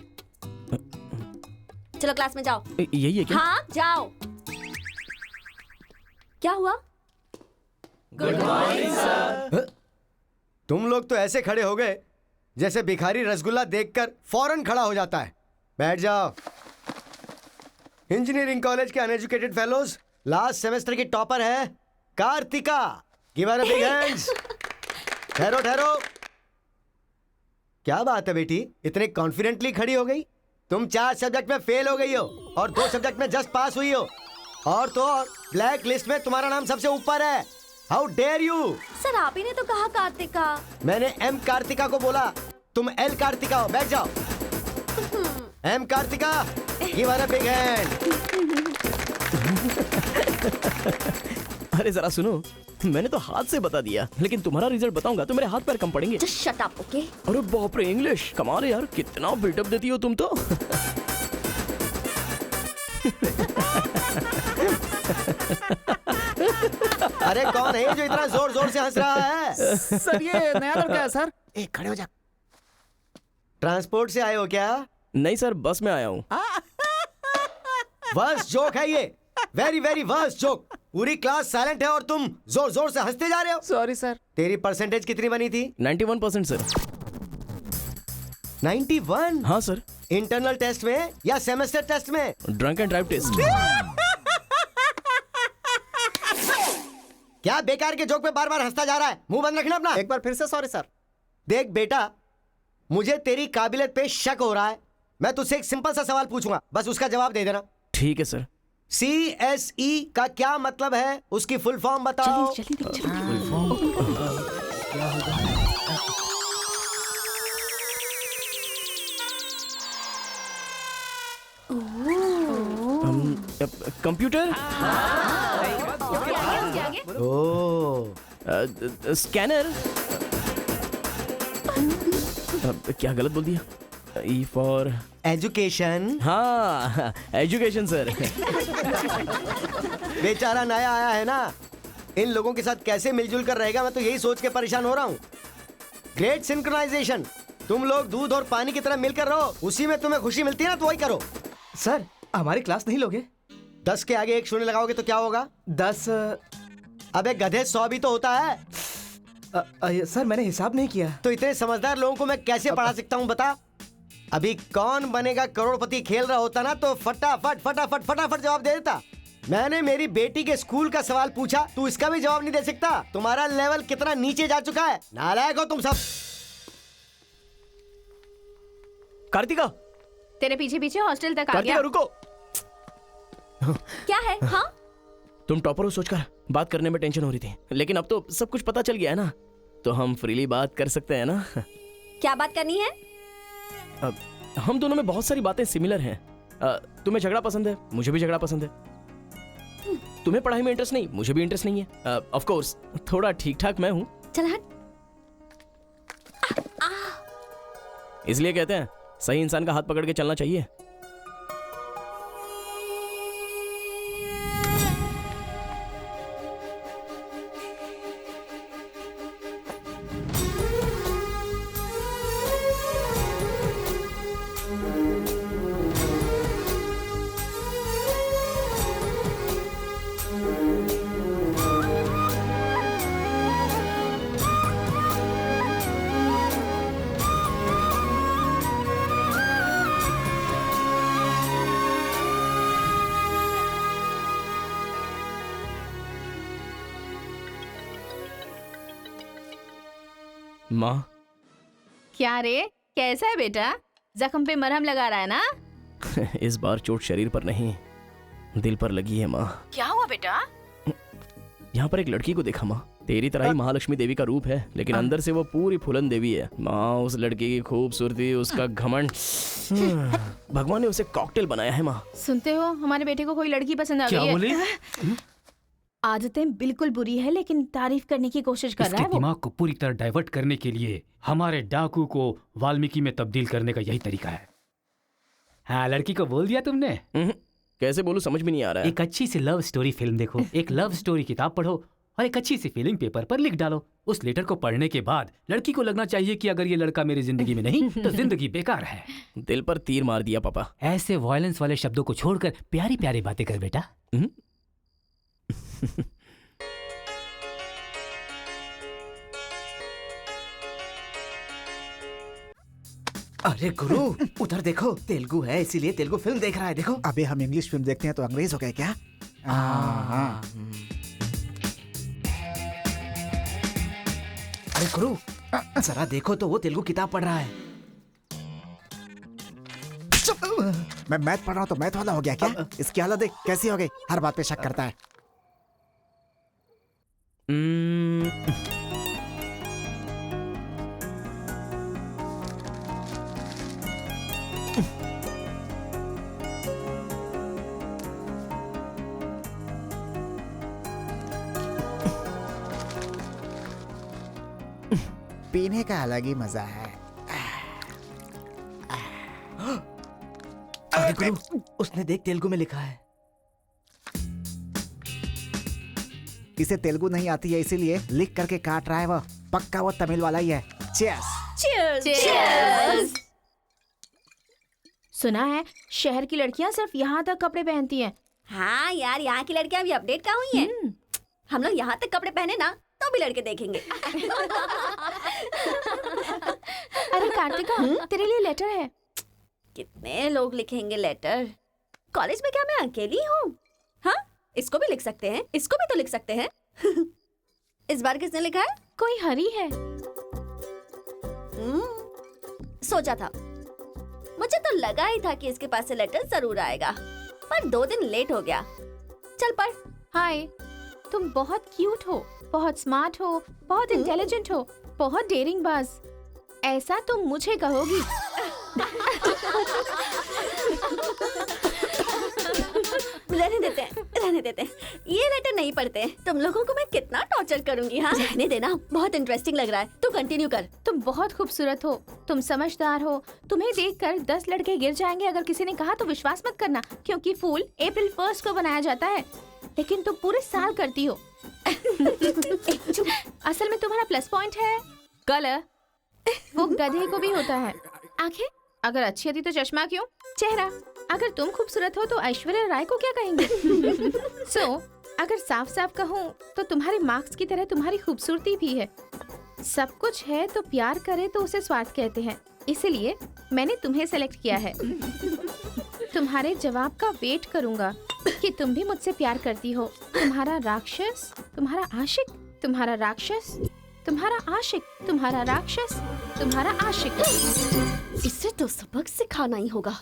चलो क्लास में जाओ। यही है क्या? हाँ, जाओ। क्या हुआ? Good morning sir. तुम लोग तो ऐसे खड़े हो गए जैसे भिखारी रसगुल्ला देखकर फौरन खड़ा हो जाता है। बैठ जाओ। इंजीनियरिंग कॉलेज के अनएजुकेटेड फेलोज, लास्ट सेमेस्टर की टॉपर है Kartika. Give her a big hands. ठहरो ठहरो। क्या बात है बेटी, इतने कॉन्फिडेंटली खड़ी हो गई? तुम 4 सब्जेक्ट में फेल हो गई हो और 2 सब्जेक्ट में जस्ट पास हुई हो, और तो और ब्लैक लिस्ट में तुम्हारा नाम सबसे ऊपर है। How dare you! सर, आप ही ने तो कहा कार्तिका। मैंने एम कार्तिका को बोला, तुम एल कार्तिका हो। बैठ जाओ। Am Kartika, give her a big hand. अरे जरा सुनो, मैंने तो हाथ से बता दिया, लेकिन तुम्हारा रिजल्ट बताऊंगा तो मेरे हाथ पैर कम पड़ेंगे। Just shut up, okay? अरे बाप रे, इंग्लिश कमाल है यार, कितना बिल्डअप देती हो तुम तो। अरे कौन है जो इतना जोर जोर से हंस रहा है? सर ये नया लड़का है सर। एक खड़े हो जा। ट्रांसपोर्ट से आए हो क्या? नहीं सर, बस में आया हूँ। वर्स्ट जोक है ये, वेरी वेरी वर्स्ट जोक। पूरी क्लास साइलेंट है और तुम जोर जोर से हंसते जा रहे हो। Sorry sir. तेरी परसेंटेज कितनी बनी थी? 91% सर। 91? हाँ सर। इंटरनल टेस्ट में या सेमेस्टर टेस्ट में? Drunk and drive test. क्या बेकार के जोक पे बार बार हंसता जा रहा है? मुंह बंद रखना अपना। एक बार फिर से सॉरी सर। देख बेटा, मुझे तेरी काबिलियत पे शक हो रहा है। मैं तुझसे एक सिंपल सा सवाल पूछूंगा, बस उसका जवाब दे देना। ठीक है सर। CSE का क्या मतलब है? उसकी फुल फॉर्म बताओ। Computer, scanner. क्या गलत बोल दिया? E for education. हाँ, एजुकेशन सर। बेचारा नया आया है ना, इन लोगों के साथ कैसे मिलजुल कर रहेगा, मैं तो यही सोच के परेशान हो रहा हूँ। Great synchronisation. तुम लोग दूध और पानी की तरह मिलकर रहो, उसी में तुम्हें खुशी मिलती है ना, तो वही करो। सर, हमारी क्लास नहीं लोगे? 10 के आगे 1 शून्य लगाओगे तो क्या होगा? 10। अबे गधे, 100 भी तो होता है। सर, मैंने हिसाब नहीं किया। तो इतने समझदार लोगों को मैं कैसे पढ़ा सकता हूँ बता? अभी कौन बनेगा करोड़पति खेल रहा होता ना, तो फटाफट फटाफट फटाफट जवाब दे देता। मैंने मेरी बेटी के स्कूल का सवाल पूछा, तू इसका भी जवाब नहीं दे सकता? तुम्हारा लेवल कितना नीचे जा चुका है। नालायक हो तुम सब। कार्तिका, तेरे पीछे पीछे हॉस्टल तक आ कार्तिका गया। रुको। क्या है? हाँ, तुम टॉपर हो सोचकर बात करने में टेंशन हो रही थी, लेकिन अब तो सब कुछ पता चल गया है ना, तो हम फ्रीली बात कर सकते हैं ना। क्या बात करनी है? अब हम दोनों में बहुत सारी बातें सिमिलर हैं। तुम्हें झगड़ा पसंद है, मुझे भी झगड़ा पसंद है। तुम्हें पढ़ाई में इंटरेस्ट नहीं, मुझे भी इंटरेस्ट नहीं है। ऑफ कोर्स थोड़ा ठीक ठाक मैं हूँ। चल हट। इसलिए कहते हैं सही इंसान का हाथ पकड़ के चलना चाहिए। माँ, क्या रे, कैसा है बेटा? जख्म पे मरहम लगा रहा है ना? इस बार चोट शरीर पर नहीं, दिल पर लगी है माँ। क्या हुआ बेटा? यहाँ पर एक लड़की को देखा माँ, तेरी तरह ही महालक्ष्मी देवी का रूप है, लेकिन अंदर से वो पूरी फूलन देवी है। माँ उस लड़की की खूबसूरती, उसका घमंड, भगवान ने उसे कॉकटेल बनाया है माँ। सुनते हो, हमारे बेटे को कोई लड़की पसंद आ गई है। क्या बोली? आदतें बिल्कुल बुरी है, लेकिन तारीफ करने की कोशिश कर रहा है वो। दिमाग को पूरी तरह डाइवर्ट करने के लिए हमारे डाकू को वाल्मीकि में तब्दील करने का यही तरीका है। हाँ, लड़की को बोल दिया तुमने? कैसे बोलूं, समझ में नहीं आ रहा है। एक अच्छी सी लव स्टोरी फिल्म देखो, एक लव स्टोरी किताब पढ़ो और एक अच्छी सी फीलिंग पेपर पर लिख डालो। उस लेटर को पढ़ने के बाद लड़की को लगना चाहिए कि अगर ये लड़का मेरी जिंदगी में नहीं तो जिंदगी बेकार है। दिल पर तीर मार दिया पापा। ऐसे वायलेंस वाले शब्दों को छोड़कर प्यारी प्यारी बातें कर बेटा। अरे गुरु, उधर देखो, तेलुगु है इसीलिए तेलुगु फिल्म देख रहा है। देखो। अबे हम इंग्लिश फिल्म देखते हैं तो अंग्रेज हो गए क्या? अरे गुरु, जरा देखो तो वो तेलुगु किताब पढ़ रहा है। मैं मैथ पढ़ रहा हूँ तो मैथ वाला हो गया क्या? इसकी हालत देख कैसी हो गई, हर बात पे शक करता है। पीने का अलग ही मजा है। अरे गुरु, उसने देख तेलुगु में लिखा है। इसे तेलुगु नहीं आती है इसीलिए लिख करके काट रहा है वो। पक्का वो तमिल वाला ही है। चीयर्स। Cheers! Cheers! सुना है शहर की लड़कियां सिर्फ यहाँ तक कपड़े पहनती हैं। हाँ यार, यहाँ की लड़कियां भी अपडेट कहाँ हुई हैं? हम लोग यहाँ तक कपड़े पहने ना तो भी लड़के देखेंगे। अरे कार्तिका, तेरे लिए लेटर है। कितने लोग लिखेंगे लेटर? कॉलेज में क्या मैं अकेली हूँ? हाँ, इसको भी लिख सकते हैं, इसको भी तो लिख सकते हैं। इस बार किसने लिखा है? कोई हरी है। सोचा था, मुझे तो लगा ही था कि इसके पास से लेटर जरूर आएगा, पर 2 दिन लेट हो गया। चल पढ़। हाय, तुम बहुत क्यूट हो, बहुत स्मार्ट हो, बहुत इंटेलिजेंट हो, बहुत डेयरिंग बाज। ऐसा तुम मुझे कहोगी? रहने देते हैं। ये लेटर नहीं पढ़ते। तुम लोगों को मैं कितना टॉर्चर करूंगी। हाँ, रहने देना, बहुत इंटरेस्टिंग लग रहा है। तू कंटिन्यू कर। तुम बहुत खूबसूरत हो, तुम समझदार हो। तुम्हें देखकर 10 लड़के गिर जाएंगे। अगर किसी ने कहा तो विश्वास मत करना, क्योंकि फूल अप्रैल 1 को बनाया जाता है, लेकिन तुम पूरे साल करती हो। असल में तुम्हारा प्लस पॉइंट है कलर। वो गधे को भी होता है। आंखें अगर अच्छी होती तो चश्मा क्यों? चेहरा अगर तुम खूबसूरत हो तो ऐश्वर्या राय को क्या कहेंगे? अगर साफ साफ कहूँ तो तुम्हारे मार्क्स की तरह तुम्हारी खूबसूरती भी है। सब कुछ है तो प्यार करे तो उसे स्वार्थ कहते हैं, इसलिए मैंने तुम्हें सेलेक्ट किया है। तुम्हारे जवाब का वेट करूंगा कि तुम भी मुझसे प्यार करती हो। तुम्हारा राक्षस, तुम्हारा आशिक, तुम्हारा राक्षस, तुम्हारा आशिक, तुम्हारा राक्षस, तुम्हारा आशिक। इससे तो सबक सिखाना ही होगा।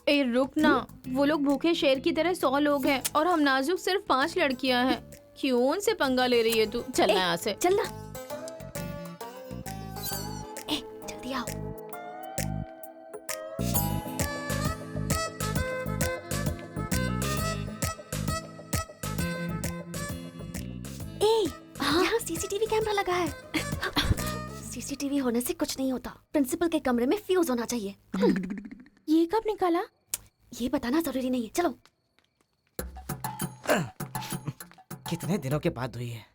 ए रुक ना, वो लोग भूखे शेर की तरह 100 लोग हैं और हम नाजुक सिर्फ 5 लड़कियां हैं। क्यों उनसे पंगा ले रही है तू? चलना यहाँ से। चलना। जल्दी आओ। यहाँ सीसीटीवी कैमरा लगा है। सीसीटीवी होने से कुछ नहीं होता। प्रिंसिपल के कमरे में फ्यूज होना चाहिए। ये कब निकाला? ये बताना जरूरी नहीं है। चलो। कितने दिनों के बाद हुई है?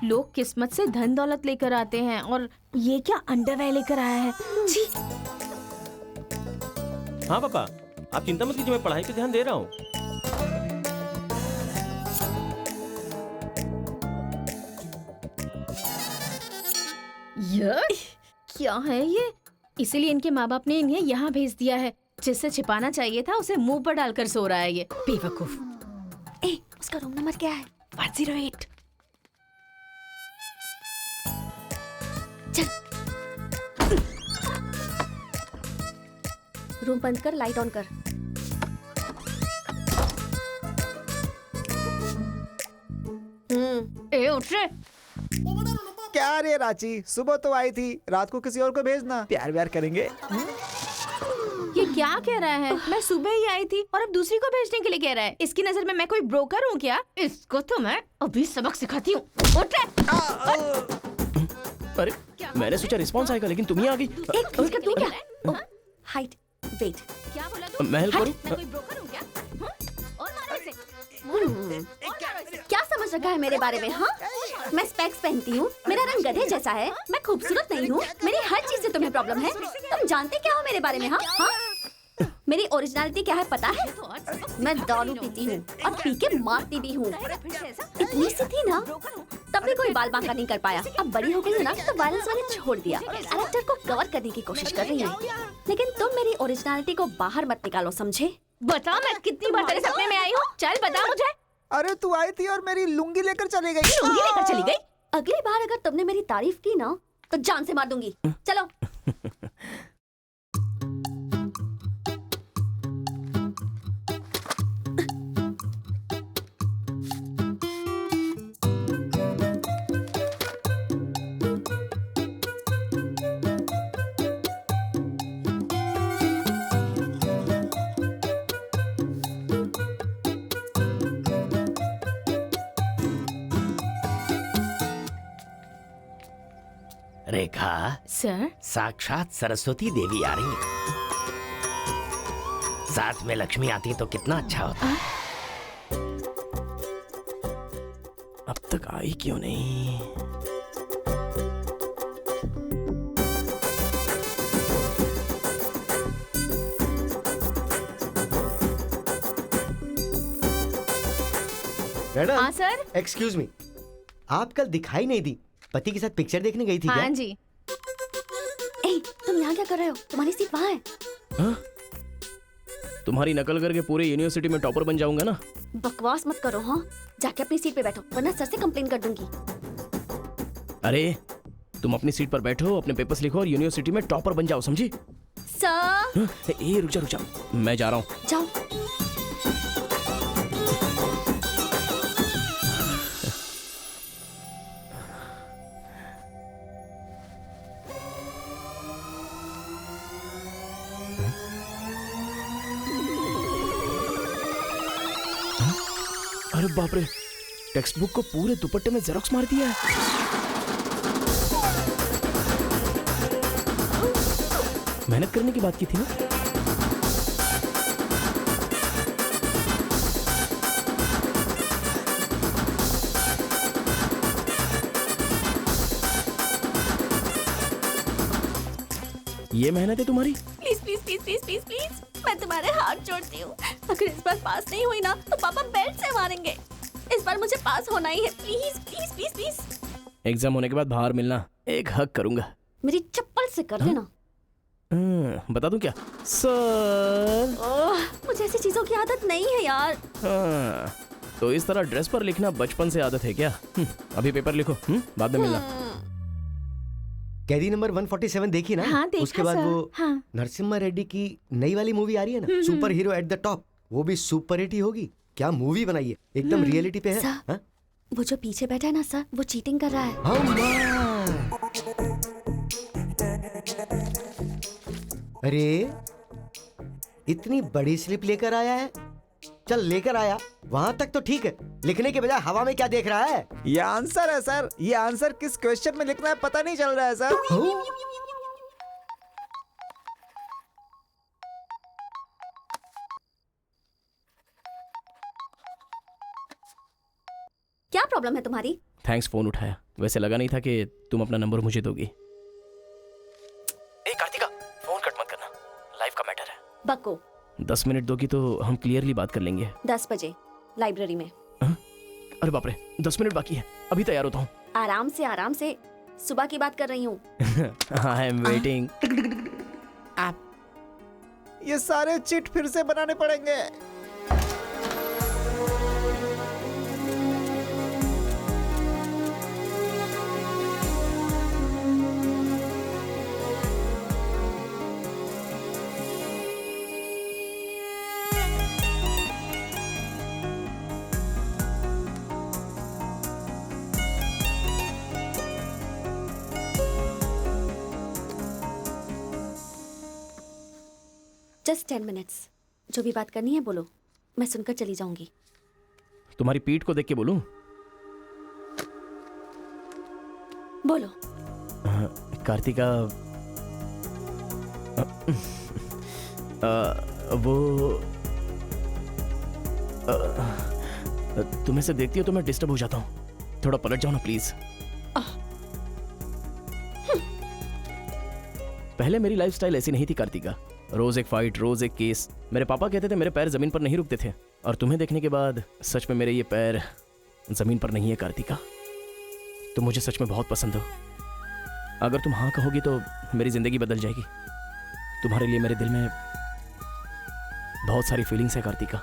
लोग किस्मत से धन दौलत लेकर आते हैं और ये क्या अंडरवेयर लेकर आया है? छी। हाँ पापा, आप चिंता मत कीजिए, मैं पढ़ाई पे ध्यान दे रहा हूँ। क्या है ये? इसीलिए इनके माँ बाप ने इन्हें यहाँ भेज दिया है। जिससे छिपाना चाहिए था उसे मुंह पर डालकर सो रहा है ये बेवकूफ। उसका रूम नंबर क्या है? 108। रूम बंद कर, लाइट ऑन कर। ए उठ रे। क्या रे रांची, सुबह तो आई थी, रात को किसी और को भेजना, प्यार व्यार करेंगे। ये क्या कह रहा है? मैं सुबह ही आई थी और अब दूसरी को भेजने के लिए कह रहा है। इसकी नजर में मैं कोई ब्रोकर हूँ क्या? इसको तो मैं अभी सबक सिखाती हूँ। उठ रे। अरे मैंने सोचा रिस्पॉन्स आएगा, लेकिन तुम ही आ गई। एक मिनट, तू क्या? Height, weight. क्या बोला तू? मैं हेल्प करूं? मैं कोई ब्रोकर हूँ क्या? और मारो इसे। क्या समझ रखा है मेरे बारे में? हाँ, मैं स्पेक्स पहनती हूँ, मेरा रंग गधे जैसा है, मैं खूबसूरत नहीं हूँ, मेरी हर चीज से तुम्हें प्रॉब्लम है। तुम जानते क्या हो मेरे बारे में? हाँ हाँ, मेरी ओरिजिनलिटी क्या है पता है? मैं दारू पीती हूँ और पी के मारती भी हूँ। इतनी सी थी ना, तब भी कोई बाल बांका नहीं कर पाया। अब बड़ी हो गई है ना, तो वायलेंस मैंने छोड़ दिया। कैरेक्टर को कवर करने की कोशिश कर रही हूँ, लेकिन तुम मेरी ओरिजिनलिटी को बाहर मत निकालो, समझे? बता, मैं कितनी बार तेरे सपने में आई हूँ? चल बता मुझे। अरे तू आई थी और मेरी लुंगी लेकर चली गई। लुंगी लेकर चली गई? अगली बार अगर तुमने मेरी तारीफ की ना, तो जान से मार दूंगी। चलो। रेखा, सर, साक्षात सरस्वती देवी आ रही है। साथ में लक्ष्मी आती तो कितना अच्छा होता। अब तक आई क्यों नहीं? मैडम, हाँ सर। एक्सक्यूज मी, आप कल दिखाई नहीं दी। पति के साथ पिक्चर देखने गई थी क्या? हाँ जी। ए, तुम यहाँ क्या कर रहे हो? तुम्हारी सीट वहाँ है। हाँ? तुम्हारी नकल करके पूरे यूनिवर्सिटी में टॉपर बन जाऊंगा ना। बकवास मत करो। हाँ, जाके अपनी सीट पे बैठो, वरना सर से कंप्लेन कर दूंगी। अरे तुम अपनी सीट पर बैठो, अपने पेपर्स लिखो और यूनिवर्सिटी में टॉपर बन जाओ, समझी? सर। हाँ? ए रुक जा, मैं जा रहा हूँ। जाओ। अरे बाप रे, टेक्स्ट बुक को पूरे दुपट्टे में जेरोक्स मार दिया है। मेहनत करने की बात की थी ना। ये मेहनत है तुम्हारी? Please please please please please please, मैं तुम्हारे हाथ जोड़ती हूँ। अगर इस बार पास नहीं हुई ना, तो पापा बेल्ट से मारेंगे। इस बार मुझे पास होना ही है। Please please please please. Exam होने के बाद बाहर मिलना, एक हक करूंगा। मेरी चप्पल से कर देना। बता दूं क्या? सर, मुझे ऐसी चीजों की आदत नहीं है यार। तो इस तरह ड्रेस पर लिखना बचपन से आदत है क्या? अभी पेपर लिखो, बाद में मिलना। कैदी नंबर 147 देखी ना? हाँ, देखा उसके बाद सर। वो हाँ। नरसिम्हा रेड्डी की नई वाली मूवी आ रही है ना, super hero at the top, वो भी सुपर हिट ही होगी। क्या मूवी बनाई है, एकदम रियलिटी पे है। सर, हाँ? वो जो पीछे बैठा है ना सर, वो चीटिंग कर रहा है। Oh अरे इतनी बड़ी स्लिप लेकर आया है। चल लेकर आया, वहां तक तो ठीक है, लिखने के बजाय हवा में क्या देख रहा है? ये आंसर है सर। ये आंसर किस क्वेश्चन में लिखना है पता नहीं चल रहा है सर। क्या प्रॉब्लम है तुम्हारी? थैंक्स फोन उठाया, वैसे लगा नहीं था कि तुम अपना नंबर मुझे दोगी। ए कार्तिका, फोन कट मत करना, लाइफ का मैटर है। बको। 10 मिनट दोगी तो हम क्लियरली बात कर लेंगे। 10 बजे लाइब्रेरी में। अरे बाप रे, 10 मिनट बाकी है, अभी तैयार होता हूँ। आराम से, सुबह की बात कर रही हूँ। I am waiting. ये सारे चिट फिर से बनाने पड़ेंगे। Just 10 minutes. जो भी बात करनी है बोलो, मैं सुनकर चली जाऊंगी। तुम्हारी पीठ को देख के बोलूं? बोलो। कार्तिका, वो तुम्हें से देखती हो तो मैं डिस्टर्ब हो जाता हूँ। थोड़ा पलट जाओ ना प्लीज। पहले मेरी लाइफस्टाइल ऐसी नहीं थी कार्तिका। रोज एक फाइट, रोज एक केस। मेरे पापा कहते थे मेरे पैर जमीन पर नहीं रुकते थे, और तुम्हें देखने के बाद सच में मेरे ये पैर जमीन पर नहीं है कार्तिका। तुम मुझे सच में बहुत पसंद हो। अगर तुम हाँ कहोगी तो मेरी जिंदगी बदल जाएगी। तुम्हारे लिए मेरे दिल में बहुत सारी फीलिंग्स है कार्तिका।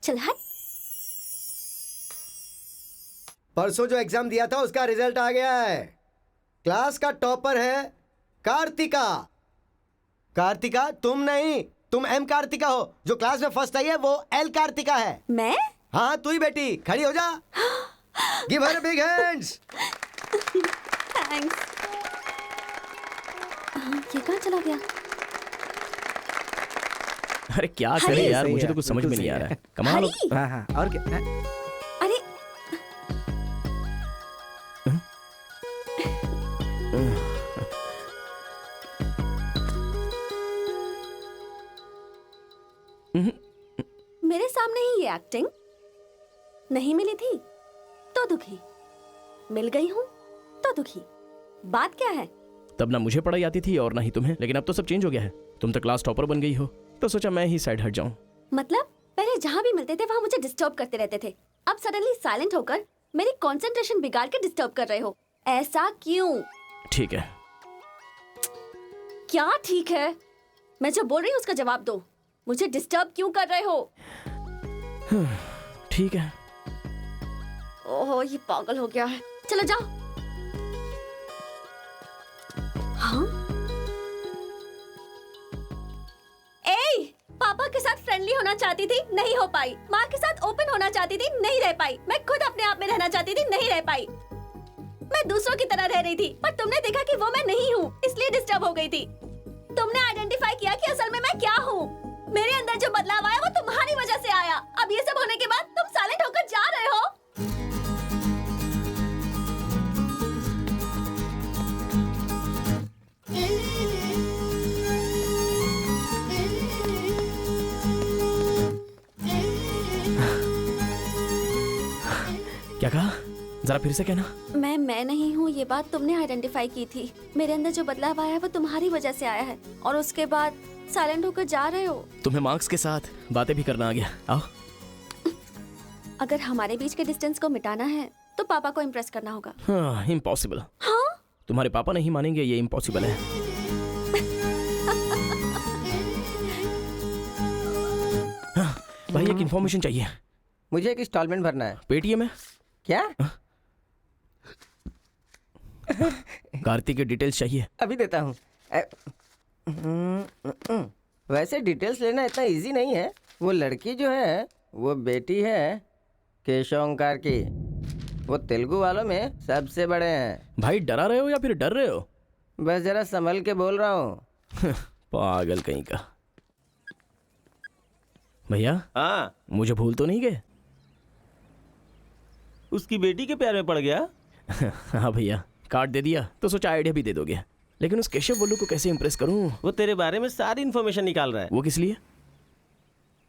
चल हट। परसों जो एग्जाम दिया था उसका रिजल्ट आ गया है। क्लास का टॉपर है कार्तिका। कार्तिका तुम नहीं, तुम एम कार्तिका हो। जो क्लास में फर्स्ट आई है वो एल कार्तिका है। मैं? हाँ तू ही बेटी, खड़ी हो जा। Give her big hands. Thanks. ये कहाँ चला गया? अरे क्या करे यार, मुझे तो कुछ समझ में नहीं आ रहा है। कमाल। हाँ हाँ, और क्या? अरे मेरे सामने ही ये एक्टिंग नहीं मिली थी तो दुखी, मिल गई हूँ तो दुखी। बात क्या है? तब ना मुझे पढ़ाई आती थी और ना ही तुम्हें, लेकिन अब तो सब चेंज हो गया है। तुम तो क्लास टॉपर बन गई हो, तो सोचा मैं ही साइड हट जाऊं। मतलब पहले जहाँ भी मिलते थे वहाँ मुझे डिस्टर्ब करते रहते थे, अब सडनली साइलेंट होकर मेरी कंसंट्रेशन बिगाड़ के डिस्टर्ब कर रहे हो। ऐसा क्यों? ठीक है। क्या ठीक है? मैं जो बोल रही हूँ उसका जवाब दो। मुझे डिस्टर्ब क्यों कर रहे हो? ठीक है। ओहो ये पागल हो गया है। चलो जाओ। हाँ? ए, पापा के साथ फ्रेंडली होना चाहती थी, नहीं हो पाई। माँ के साथ ओपन होना चाहती थी, नहीं रह पाई। मैं खुद अपने आप में रहना चाहती थी, नहीं रह पाई। मैं दूसरों की तरह रह रही थी, पर तुमने देखा कि वो मैं नहीं हूँ, इसलिए डिस्टर्ब हो गई थी। तुमने आइडेंटिफाई किया कि असल में मैं क्या हूँ। मेरे अंदर जो बदलाव आया वो तुम्हारी वजह से आया। अब ये सब होने के बाद तुम साइलेंट होकर जा रहे हो। क्या कहा? जरा फिर से कहना। मैं नहीं हूँ, ये बात तुमने आइडेंटिफाई की थी। मेरे अंदर जो बदलाव आया है वो तुम्हारी वजह से आया है, और उसके बाद साइलेंट होकर जा रहे हो। तुम्हें मार्क्स के साथ बातें भी करना आ गया। आओ। अगर हमारे बीच के डिस्टेंस को मिटाना है तो पापा को इम्प्रेस करना होगा। हाँ, इम्पॉसिबल। हाँ? तुम्हारे पापा नहीं मानेंगे, ये इम्पॉसिबल है। हाँ, भाई एक इन्फॉर्मेशन चाहिए। मुझे एक इंस्टॉलमेंट भरना है। पेटीएम है क्या? कार्तिक की डिटेल्स चाहिए। अभी देता हूँ। वैसे डिटेल्स लेना इतना इजी नहीं है। वो लड़की जो है वो बेटी है केशवंकार की। वो तेलुगु वालों में सबसे बड़े हैं। भाई डरा रहे हो या फिर डर रहे हो? बस जरा संभल के बोल रहा हूँ। पागल कहीं का। भैया हाँ, मुझे भूल तो नहीं गए? उसकी बेटी के प्यार में पड़ गया। हाँ भैया, कार्ड दे दिया तो सोचा आइडिया भी दे दोगे। लेकिन उस केशव बोलू को कैसे इंप्रेस करूं? वो तेरे बारे में सारी इन्फॉर्मेशन निकाल रहा है। वो किस लिए?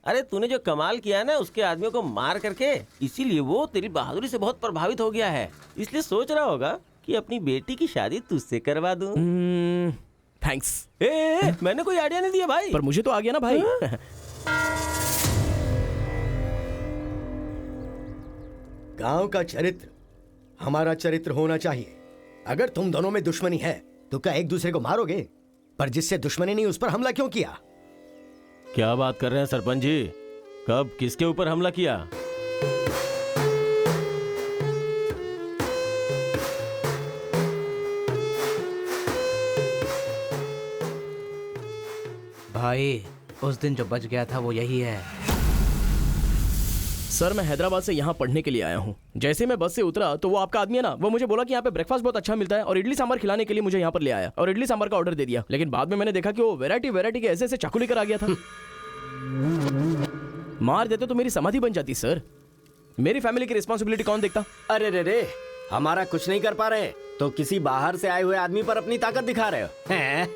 अरे तूने जो कमाल किया ना उसके आदमियों को मार करके, इसीलिए वो तेरी बहादुरी से बहुत प्रभावित हो गया है। इसलिए सोच रहा होगा कि अपनी बेटी की शादी तुझसे करवा दूं। थैंक्स। मैंने कोई आइडिया नहीं दिया भाई। पर मुझे तो आ गया ना भाई। गांव का चरित्र हमारा चरित्र होना चाहिए। अगर तुम दोनों में दुश्मनी है तो क्या एक दूसरे को मारोगे? पर जिससे दुश्मनी नहीं उस पर हमला क्यों किया? क्या बात कर रहे हैं सरपंच जी? कब किसके ऊपर हमला किया? भाई उस दिन जो बच गया था वो यही है। सर मैं हैदराबाद से यहाँ पढ़ने के लिए आया हूँ। जैसे मैं बस से उतरा तो वो आपका आदमी है ना, वो मुझे बोला कि यहाँ पे ब्रेकफास्ट बहुत अच्छा मिलता है और इडली सांभर खिलाने के लिए मुझे यहाँ पर ले आया और इडली सांभर का ऑर्डर दे दिया। लेकिन बाद में मैंने देखा कि वो वैरायटी के ऐसे चाकू लेकर आ गया था। मार देते तो मेरी समाधि बन जाती सर। मेरी फैमिली की रिस्पॉन्सिबिलिटी कौन देखता? अरे रे रे, हमारा कुछ नहीं कर पा रहे तो किसी बाहर से आए हुए आदमी पर अपनी ताकत दिखा रहे हो हैं?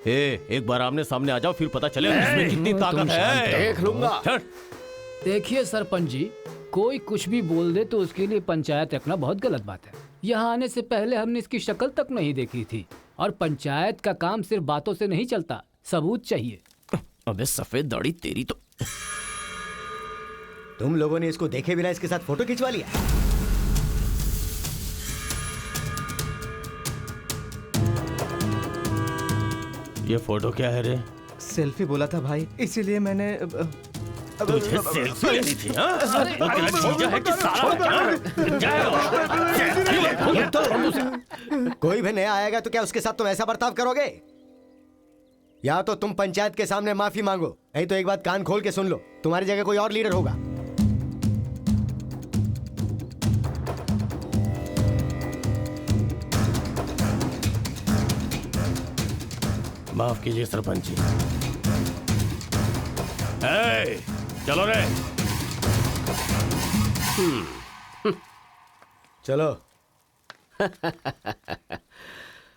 एक बार आमने सामने आ जाओ, फिर पता चले इसमें कितनी ताकत है। देख लूंगा। देखिए सरपंच जी, कोई कुछ भी बोल दे तो उसके लिए पंचायत रखना बहुत गलत बात है। यहाँ आने से पहले हमने इसकी शक्ल तक नहीं देखी थी और पंचायत का काम सिर्फ बातों से नहीं चलता, सबूत चाहिए। अबे सफेद दाढ़ी तेरी तो। तुम लोगों ने इसको देखे बिना इसके साथ फोटो खिंचवा लिया। ये फोटो क्या है रे? सेल्फी बोला था भाई, इसीलिए मैंने तुझे सेल्फी लेनी थी हाँ? वो तेरा जीजा है कि साला कोई भी नया आएगा तो क्या उसके साथ तुम ऐसा बर्ताव करोगे? या तो तुम पंचायत के सामने माफी मांगो, नहीं तो एक बात कान खोल के सुन लो, तुम्हारी जगह कोई और लीडर होगा। माफ कीजिए सरपंच जी। चलो रे। चलो।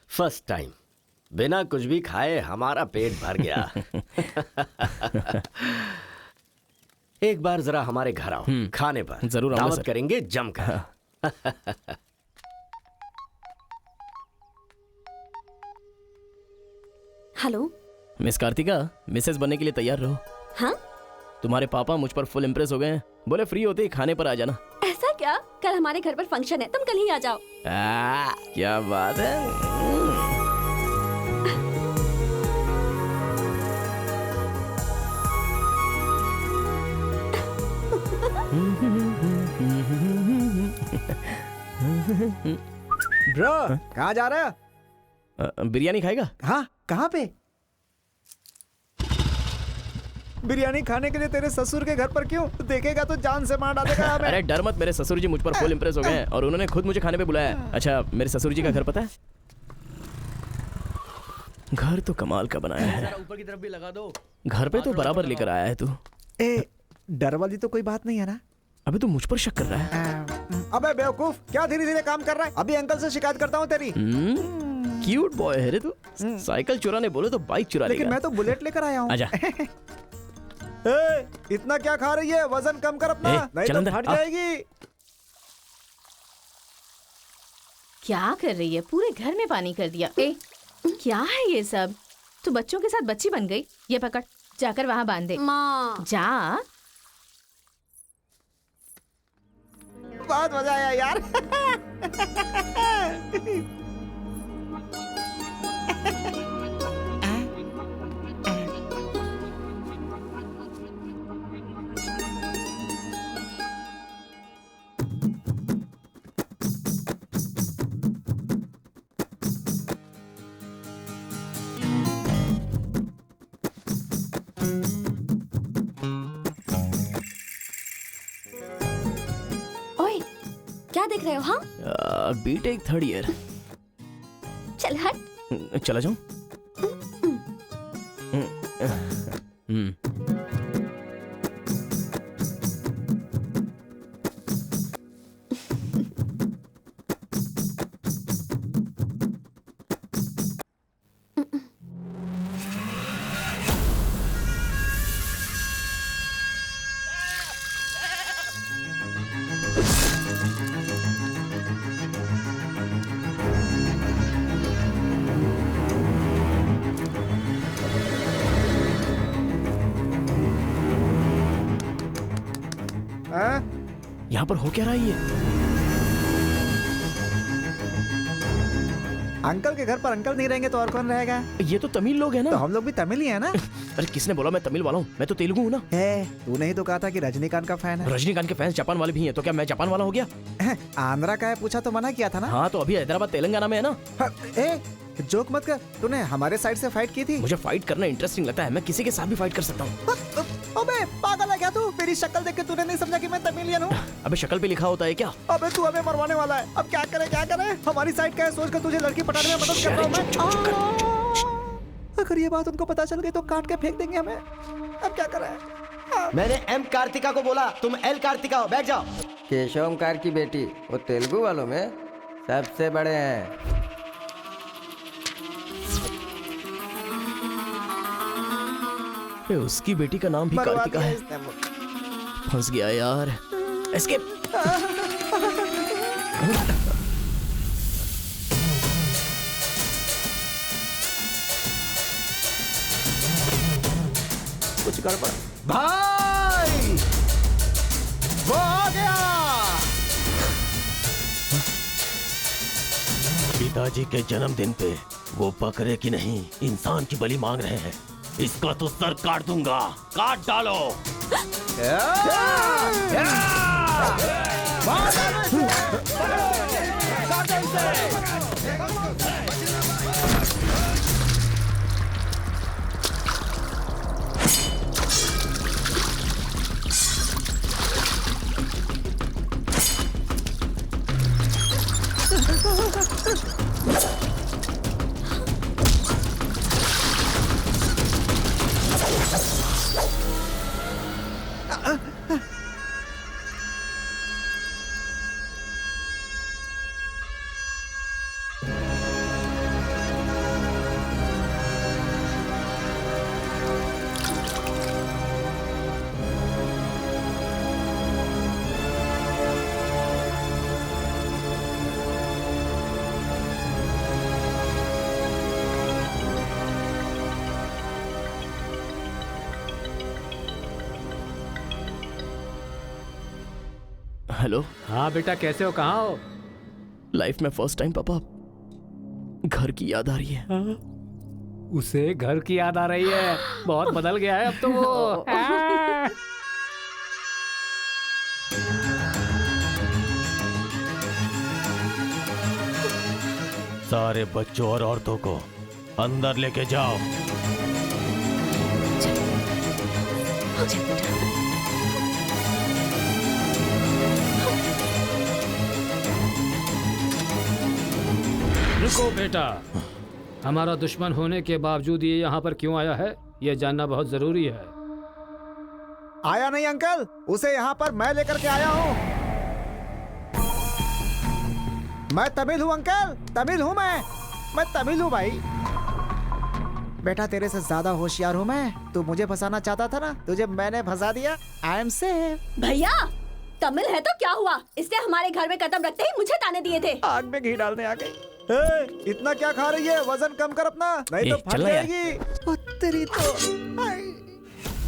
फर्स्ट टाइम बिना कुछ भी खाए हमारा पेट भर गया। एक बार जरा हमारे घर आओ, खाने पर जरूर आऊंगा दावत सर। करेंगे जमकर। हेलो। मिस कार्तिका, मिसेस बनने के लिए तैयार रहो। हाँ? तुम्हारे पापा मुझ पर फुल इम्प्रेस हो गए हैं, बोले फ्री होते ही खाने पर आ जाना। ऐसा क्या? कल हमारे घर पर फंक्शन है, तुम कल ही आ जाओ। क्या बात है। ब्रो, कहाँ जा रहा है? बिरयानी खाएगा? हाँ, कहाँ पे? बिरयानी खाने के लिए तेरे ससुर के घर पर क्यों? देखेगा तो जान से मार डालेगा हमें। अरे डर मत, मेरे ससुर जी मुझ पर फुल इम्प्रेस हो गए हैं और उन्होंने खुद मुझे खाने पे बुलाया है। अच्छा, मेरे ससुर जी का घर पता है? घर तो कमाल का बनाया है। ऊपर की तरफ भी लगा दो। घर पे तो बराबर लेकर आया है तू। ए, डर वाली तो कोई बात नहीं है ना? अबे तू मुझ पर शक कर रहा है? अबे बेवकूफ, क्या धीरे धीरे काम कर रहा है? अभी अंकल से शिकायत करता हूँ तेरी। क्यूट बॉय है रे तू। साइकिल चुराने बोले तो बाइक चुरा लेगा। लेकिन मैं तो बुलेट लेकर आया हूँ। आजा। इतना क्या खा रही है? वजन कम कर अपना, नहीं तो फट जाएगी। क्या कर रही है? पूरे घर में पानी कर दिया। क्या है ये सब? तू बच्चों के साथ बच्ची बन गई। ये पकड़, जाकर वहाँ बांध दे। माँ। जा। बहुत मजा आया यार। क्या देख रहे हो? हाँ, बीटेक थर्ड ईयर। चल हट। चला जाऊं? यहाँ पर हो क्या रहा है ये? अंकल के घर पर अंकल नहीं रहेंगे तो और कौन रहेगा? ये तो तमिल लोग हैं ना? तो हम लोग भी तमिल ही है ना? अरे किसने बोला मैं तमिल वाला हूँ? मैं तो तेलुगु हूँ ना। तूने ही तो कहा था कि रजनीकांत का फैन है। रजनीकांत के फैंस जापान वाले भी हैं, तो क्या मैं जापान वाला हो गया? आंध्रा का है पूछा तो मना किया था ना? हाँ, तो अभी हैदराबाद तेलंगाना में है ना। जोक मत कर, तूने हमारे साइड से फाइट की थी। मुझे फाइट करना इंटरेस्टिंग लगता है, मैं किसी के साथ भी फाइट कर सकता हूँ। अबे पागल है क्या तू? मेरी शक्ल देख के तूने नहीं समझा कि मैं तमिलियन हूँ? अबे शक्ल पे लिखा होता है क्या? अबे तू हमें मरवाने वाला है। अब क्या करे क्या करे? हमारी साइड का है, सोच कर तुझे लड़की पटाने में मदद कर रहा हूँ मैं। अगर ये बात उनको पता चल गई तो काट के फेंक देंगे हमें। अब क्या करें? मैंने एम कार्तिका को बोला, तुम एल कार्तिका हो, बैठ जाओ। केशव ओंकार की बेटी, वो तेलुगु वालों में सबसे बड़े हैं। उसकी बेटी का नाम भी कार्तिका है। फंस गया यार। एस्केप। कुछ गड़बड़। भाई वो आ गया। पिताजी के जन्मदिन पे वो बकरे की नहीं इंसान की बलि मांग रहे हैं। इसका तो सर काट दूंगा। काट डालो। हेलो। हाँ बेटा, कैसे हो? कहाँ हो? लाइफ में फर्स्ट टाइम पापा घर की याद आ रही है। उसे घर की याद आ रही है? बहुत बदल गया है अब तो वो। सारे बच्चों और औरतों को अंदर लेके जाओ। रुको बेटा, हमारा दुश्मन होने के बावजूद ये यहाँ पर क्यों आया है, ये जानना बहुत जरूरी है। आया नहीं अंकल, उसे यहाँ पर मैं लेकर के आया हूँ। मैं तमिल हूँ अंकल, तमिल हूँ मैं तमिल हूँ भाई। बेटा तेरे से ज्यादा होशियार हूँ मैं। तू मुझे फंसाना चाहता था ना, तुझे मैंने फंसा दिया। I am safe. भैया तमिल है तो क्या हुआ, इसने हमारे घर में कदम रखते ही मुझे ताने दिए थे। आग में घी डालने आ गई। इतना क्या खा रही है? वजन कम कर अपना, नहीं तो फट जाएगी। ओ तेरी तो।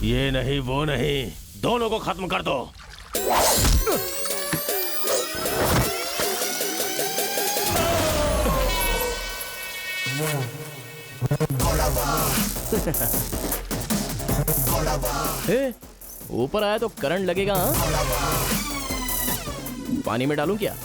ये नहीं वो नहीं, दोनों को खत्म कर दो। ऊपर आया तो करंट लगेगा। हाँ? पानी में डालूं क्या?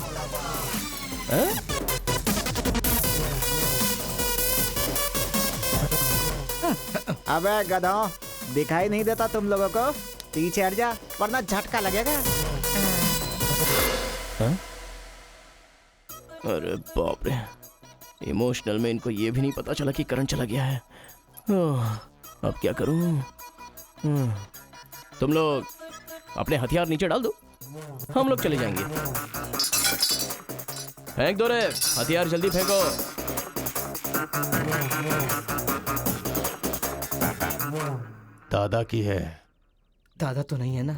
अबे गधों, दिखाई नहीं देता तुम लोगों को? पीछे हट जा वरना झटका लगेगा। अरे बाप रे, इमोशनल में इनको ये भी नहीं पता चला कि करंट चला गया है। अब क्या करूं? तुम लोग अपने हथियार नीचे डाल दो, हम लोग चले जाएंगे। फेंक दो रे हथियार, जल्दी फेंको। दादा की है। दादा तो नहीं है ना?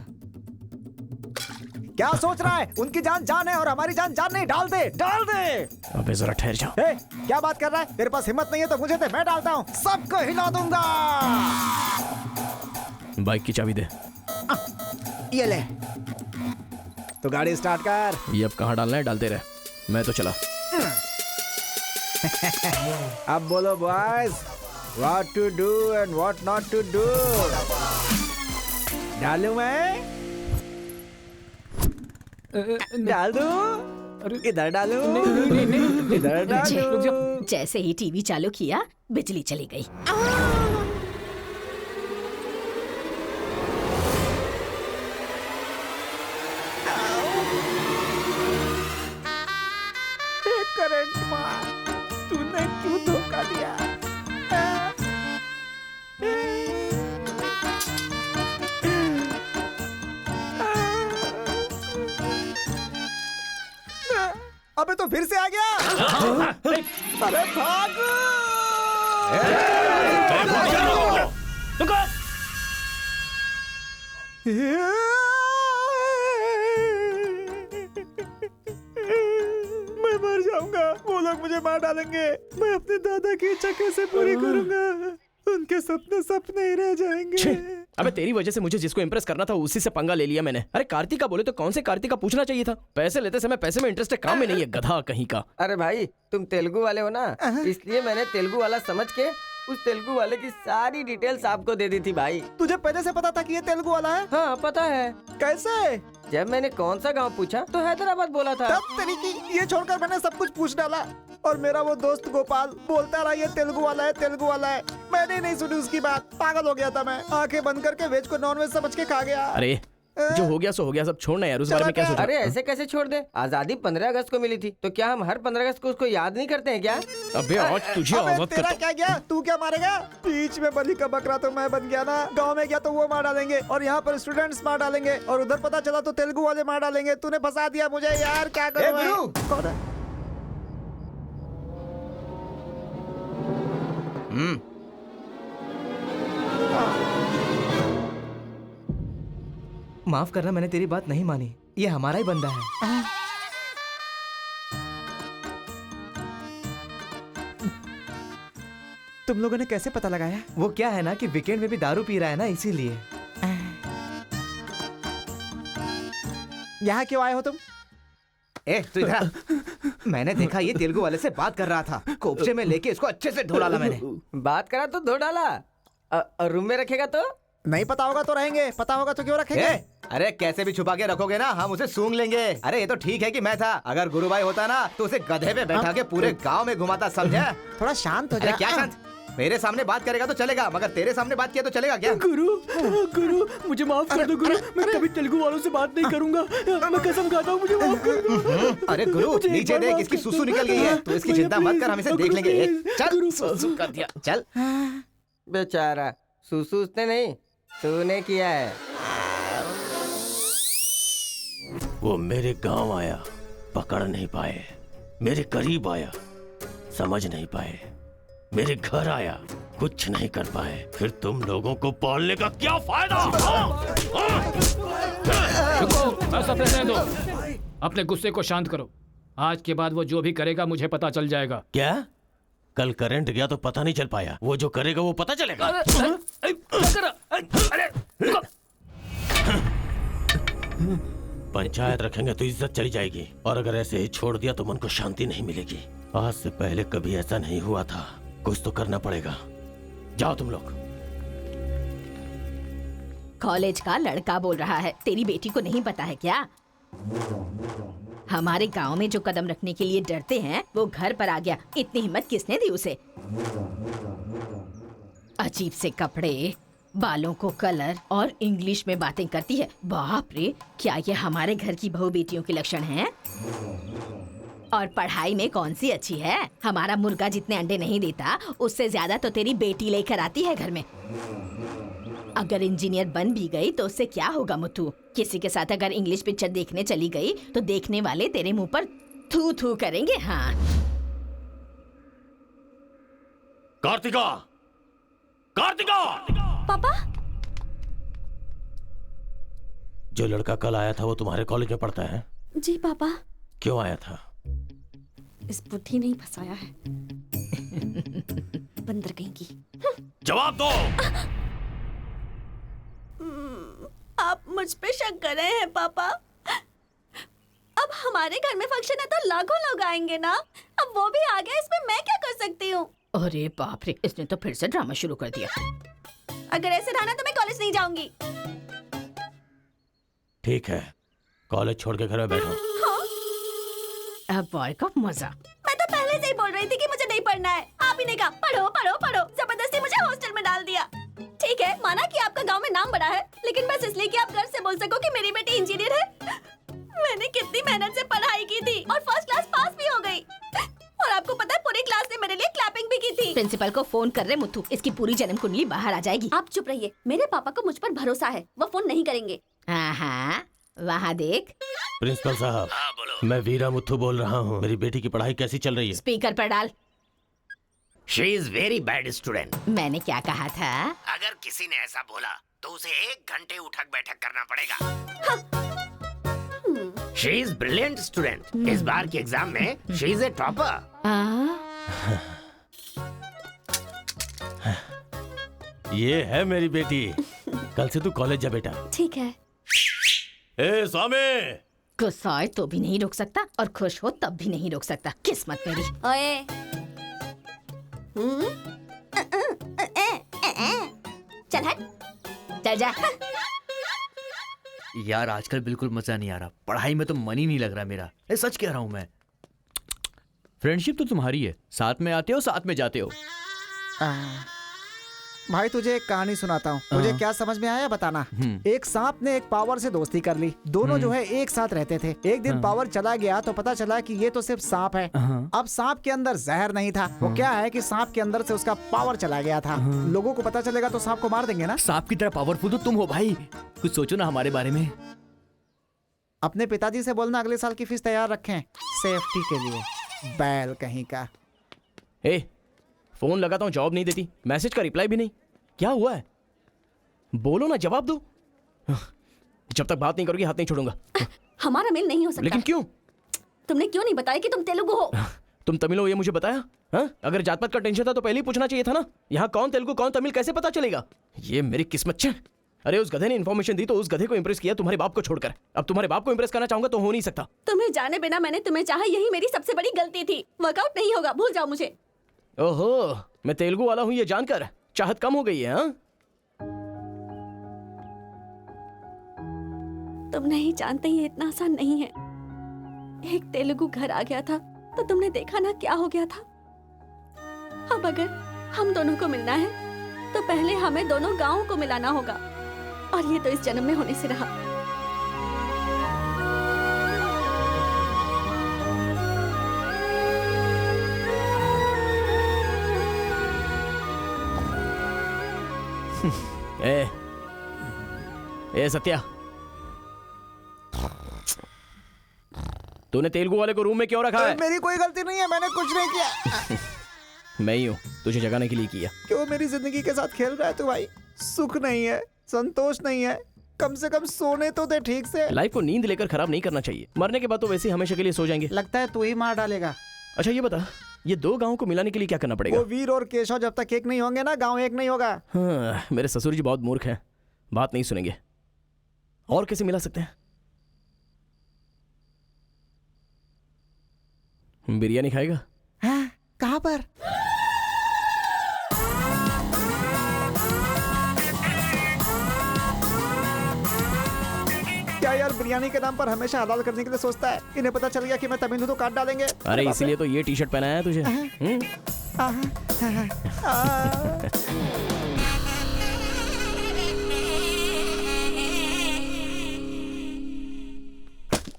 क्या सोच रहा है? उनकी जान जान है और हमारी जान जान नहीं। डाल दे, डाल दे। अबे जरा ठहर जाओ। क्या बात कर रहा है? तेरे पास हिम्मत नहीं है तो मुझे दे, मैं डालता हूँ, सबको हिला दूंगा। बाइक की चाबी दे। ये ले, तो गाड़ी स्टार्ट कर। ये अब कहाँ डालना है डालते रहे, मैं तो चला। अब बोलो boys, what to do and what not to do. डालूं मैं? डाल दूं? इधर डालूं? इधर डालूं? जैसे ही टीवी चालू किया बिजली चली गई। अबे तो फिर से आ गया। अरे भागो। मैं मर जाऊंगा, वो लोग मुझे मार डालेंगे। मैं अपने दादा की इच्छा कैसे पूरी करूंगा? उनके सपने सपने ही रह जाएंगे। अबे तेरी वजह से मुझे जिसको इम्प्रेस करना था उसी से पंगा ले लिया मैंने। अरे कार्तिका बोले तो कौन से कार्तिका पूछना चाहिए था। पैसे लेते समय पैसे में इंटरेस्ट है, काम में नहीं है, गधा कहीं का। अरे भाई तुम तेलुगु वाले हो ना, इसलिए मैंने तेलुगु वाला समझ के उस तेलुगु वाले की सारी डिटेल्स आपको दे दी थी भाई। तुझे पहले से पता था कि ये तेलुगु वाला है? हाँ पता है। कैसे? जब मैंने कौन सा गांव पूछा तो हैदराबाद बोला था। तब तरीकी ये छोड़कर मैंने सब कुछ पूछ डाला और मेरा वो दोस्त गोपाल बोलता रहा ये तेलुगु वाला है, तेलुगु वाला है। मैंने नहीं सुनी उसकी बात, पागल हो गया था मैं। आंखें बंद करके वेज को नॉन वेज समझ के खा गया। अरे जो हो गया सो हो गया, सब छोड़ना यार, उस बारे में क्या सोचा? अरे ऐसे कैसे छोड़ दे? आजादी 15 अगस्त को मिली थी, तो क्या हम हर 15 अगस्त को उसको याद नहीं करते हैं क्या? अबे आज तुझे आजाद तेरा करता। क्या गया? तू क्या मारेगा? बीच में बलि का बकरा तो मैं बन गया ना। गांव में गया तो वो मार डालेंगे और यहाँ पर स्टूडेंट्स मार डालेंगे और उधर पता चला तो तेलुगु वाले मार डालेंगे। तूने फंसा दिया मुझे यार, क्या करूं मैं? कौन है? माफ करना, मैंने तेरी बात नहीं मानी। ये हमारा ही बंदा है। तुम लोगों ने कैसे पता लगाया? वो क्या है ना कि वीकेंड में भी दारू पी रहा है ना, इसीलिए। यहाँ क्यों आए हो तुम? ए तू इधर आ। मैंने देखा ये तेलुगु वाले से बात कर रहा था, कोपचे में लेके इसको अच्छे से धो डाला मैंने। बात करा तो धो डाला, और रूम में रखेगा तो? नहीं पता होगा तो रहेंगे, पता होगा तो क्यों रखेंगे? अरे कैसे भी छुपा के रखोगे ना, हम उसे सूंघ लेंगे। अरे ये तो ठीक है कि मैं था, अगर गुरु भाई होता ना तो उसे गधे पे बैठा के पूरे गांव में घुमाता, समझा? थोड़ा शांत हो जा। अरे क्या शांत? मेरे सामने बात करेगा तो चलेगा, मगर तेरे सामने बात किया तो चलेगा क्या? गुरु मुझे माफ कर दो गुरु, मैं कभी तेलुगु वालों से बात नहीं करूंगा, मैं कसम खाता हूँ, मुझे माफ कर दो। अरे गुरु नीचे देख, इसकी सुसु निकल गई है, तो इसकी चिंता मत कर, हम इसे देख लेंगे। चल सुसु कर दिया, चल। बेचारा सुसु उसने नहीं, तूने किया है। वो मेरे गांव आया, पकड़ नहीं पाए। मेरे करीब आया, समझ नहीं पाए। मेरे घर आया, कुछ नहीं कर पाए। फिर तुम लोगों को पालने का क्या फायदा? रुको, ऐसा रहने दो। अपने गुस्से को शांत करो। आज के बाद वो जो भी करेगा मुझे पता चल जाएगा। क्या? कल करंट गया तो पता नहीं चल पाया, वो जो करेगा वो पता चलेगा। पंचायत रखेंगे तो इज्जत चली जाएगी, और अगर ऐसे ही छोड़ दिया तो मन को शांति नहीं मिलेगी। आज से पहले कभी ऐसा नहीं हुआ था, कुछ तो करना पड़ेगा। जाओ तुम लोग। कॉलेज का लड़का बोल रहा है, तेरी बेटी को नहीं पता है क्या? हमारे गांव में जो कदम रखने के लिए डरते हैं वो घर पर आ गया। इतनी हिम्मत किसने दी उसे? अजीब से कपड़े, बालों को कलर और इंग्लिश में बातें करती है। बाप रे, क्या ये हमारे घर की बहू बेटियों के लक्षण हैं? और पढ़ाई में कौन सी अच्छी है? हमारा मुर्गा जितने अंडे नहीं देता उससे ज्यादा तो तेरी बेटी लेकर आती है घर में। अगर इंजीनियर बन भी गई तो उससे क्या होगा मुथु? किसी के साथ अगर इंग्लिश पिक्चर देखने चली गई तो देखने वाले तेरे मुंह पर थू थू करेंगे। हाँ कार्तिका, कार्तिका! पापा, जो लड़का कल आया था वो तुम्हारे कॉलेज में पढ़ता है? जी पापा। क्यों आया था? इस बुद्धि नहीं फंसाया है। बंदर कहीं की। जवाब दो। आप मुझ पे शक कर रहे हैं पापा? अब हमारे घर में फंक्शन है तो लाखों लोग आएंगे ना। अब वो भी आ गया, इसमें मैं क्या कर सकती हूँ? अरे बाप रे, इसने तो फिर से ड्रामा शुरू कर दिया। अगर ऐसे रहना तो मैं कॉलेज नहीं जाऊंगी। ठीक है, कॉलेज छोड़ के घर में बैठो। हाँ? अब बॉय का मजा। मैं तो पहले से ही बोल रही थी कि मुझे नहीं पढ़ना है। आप ही ने कहा पढ़ो पढ़ो पढ़ो, जबरदस्ती मुझे हॉस्टल में डाल दिया। ठीक है, माना कि आपका गांव में नाम बड़ा है, लेकिन बस इसलिए कि आप गर्व से बोल सको कि मेरी बेटी इंजीनियर है। मैंने कितनी मेहनत से पढ़ाई की थी और फर्स्ट क्लास पास भी हो गई। और आपको पता है पूरी क्लास ने मेरे लिए क्लैपिंग भी की थी। प्रिंसिपल को फोन कर रहे मुथु, इसकी पूरी जन्म कुंडली बाहर आ जाएगी। आप चुप रहिए, मेरे पापा को मुझ पर भरोसा है, वो फोन नहीं करेंगे। हाँ, वहाँ देख, प्रिंसिपल साहब, मैं वीरा मुथु बोल रहा हूँ। मेरी बेटी की पढ़ाई कैसी चल रही है? स्पीकर पर डाल। She is very bad student. मैंने क्या कहा था? अगर किसी ने ऐसा बोला तो उसे 1 घंटे उठक बैठक करना पड़ेगा। She is brilliant student. इस बार के एग्जाम में शी इज ए टॉपर। ये है मेरी बेटी। कल से तू कॉलेज जा बेटा। ठीक है। ए स्वामी, गुस्सा आए तो भी नहीं रोक सकता और खुश हो तब भी नहीं रोक सकता। किस्मत मेरी। ओए। चल हट। चल जा। यार आजकल बिल्कुल मजा नहीं आ रहा, पढ़ाई में तो मन ही नहीं लग रहा मेरा। सच कह रहा हूँ मैं। फ्रेंडशिप तो तुम्हारी है, साथ में आते हो साथ में जाते हो। भाई तुझे एक कहानी सुनाता हूँ, मुझे क्या समझ में आया बताना। एक सांप ने एक पावर से दोस्ती कर ली। दोनों जो है एक साथ रहते थे। एक दिन पावर चला गया तो पता चला कि ये तो सिर्फ सांप है। अब सांप के अंदर जहर नहीं था। वो क्या है कि सांप के अंदर से उसका पावर चला गया था। लोगों को पता चलेगा तो सांप को मार देंगे ना। सांप की तरह पावरफुल तो तुम हो भाई, कुछ सोचो ना हमारे बारे में। अपने पिताजी से बोलना अगले साल की फीस तैयार रखें, सेफ्टी के लिए। बैल कहीं का। फोन लगाता हूँ, जवाब नहीं देती। मैसेज का रिप्लाई भी नहीं। क्या हुआ है? बोलो ना, जवाब दो। जब तक बात नहीं करोगी हाथ नहीं छोड़ूंगा। हमारा मेल नहीं हो सकता। लेकिन क्यों? तुमने क्यों नहीं बताया कि तुम तेलुगु हो? तुम तमिल हो ये मुझे बताया? हाँ? अगर जात पात का टेंशन था तो पहले ही पूछना चाहिए था ना। यहाँ कौन तेलुगु कौन तमिल कैसे पता चलेगा? ये मेरी किस्मत छे। अरे उस गधे ने इन्फॉर्मेशन दी तो उस गधे को इंप्रेस किया, तुम्हारे बाप को छोड़कर। अब तुम्हारे बाप को इंप्रेस करना चाहूंगा तो हो नहीं सकता। तुम्हें जाने बिना मैंने तुम्हें चाहा, यही मेरी सबसे बड़ी गलती थी। वर्कआउट नहीं होगा, भूल जाओ मुझे। ओहो, मैं तेलुगु वाला हूँ ये जानकर चाहत कम हो गई है। हाँ? तुम नहीं जानते ये इतना आसान नहीं है। एक तेलुगु घर आ गया था तो तुमने देखा ना क्या हो गया था। अब अगर हम दोनों को मिलना है तो पहले हमें दोनों गांवों को मिलाना होगा, और ये तो इस जन्म में होने से रहा। ए सत्या, तूने तेलुगु वाले को रूम में क्यों रखा है? मेरी कोई गलती नहीं है, मैंने कुछ नहीं किया। मैं ही हूँ तुझे जगाने के लिए किया। क्यों मेरी जिंदगी के साथ खेल रहा है तू भाई? सुख नहीं है, संतोष नहीं है, कम से कम सोने तो दे ठीक से। लाइफ को नींद लेकर खराब नहीं करना चाहिए। मरने के बाद तो वैसे ही हमेशा के लिए सो जाएंगे। लगता है तू ही मार डालेगा। अच्छा ये बता, ये 2 गांवों को मिलाने के लिए क्या करना पड़ेगा? वो वीर और केशव जब तक एक नहीं होंगे ना, गांव एक नहीं होगा। हाँ, मेरे ससुर जी बहुत मूर्ख हैं, बात नहीं सुनेंगे। और कैसे मिला सकते हैं? बिरयानी खाएगा? हाँ, कहाँ पर? क्या यार बिरयानी के नाम पर हमेशा हलाल करने के लिए सोचता है। इन्हें पता चल गया कि मैं तमिल हूं तो काट डालेंगे। अरे इसीलिए तो ये टी शर्ट पहनाया है तुझे।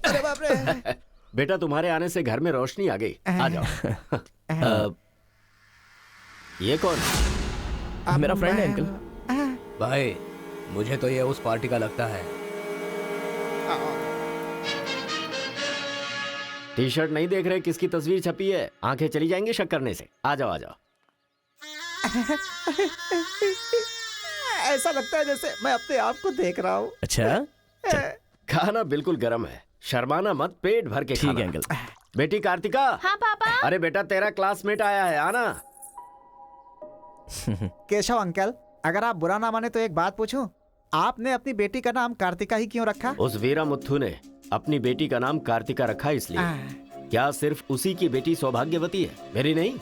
अरे बाप रे। बेटा तुम्हारे आने से घर में रोशनी आ गई। आ जाओ। ये कौन? मेरा फ्रेंड है अंकल। भाई मुझे तो ये उस पार्टी का लगता है। टी शर्ट नहीं देख रहे किसकी तस्वीर छपी है? आंखें चली जाएंगी शक करने से। आ जाओ आ जाओ। ऐसा लगता है जैसे मैं अपने आप को देख रहा हूँ। अच्छा खाना बिल्कुल गर्म है, शर्माना मत, पेट भर के खाना। ठीक है अंकल। बेटी कार्तिका। हाँ पापा। अरे बेटा तेरा क्लासमेट आया है, आना। केशव अंकल, अगर आप बुरा ना माने तो एक बात पूछूं? आपने अपनी बेटी का नाम कार्तिका ही क्यों रखा? उस वीरा मुथु ने अपनी बेटी का नाम कार्तिका रखा इसलिए। क्या सिर्फ उसी की बेटी सौभाग्यवती है? मेरी नहीं,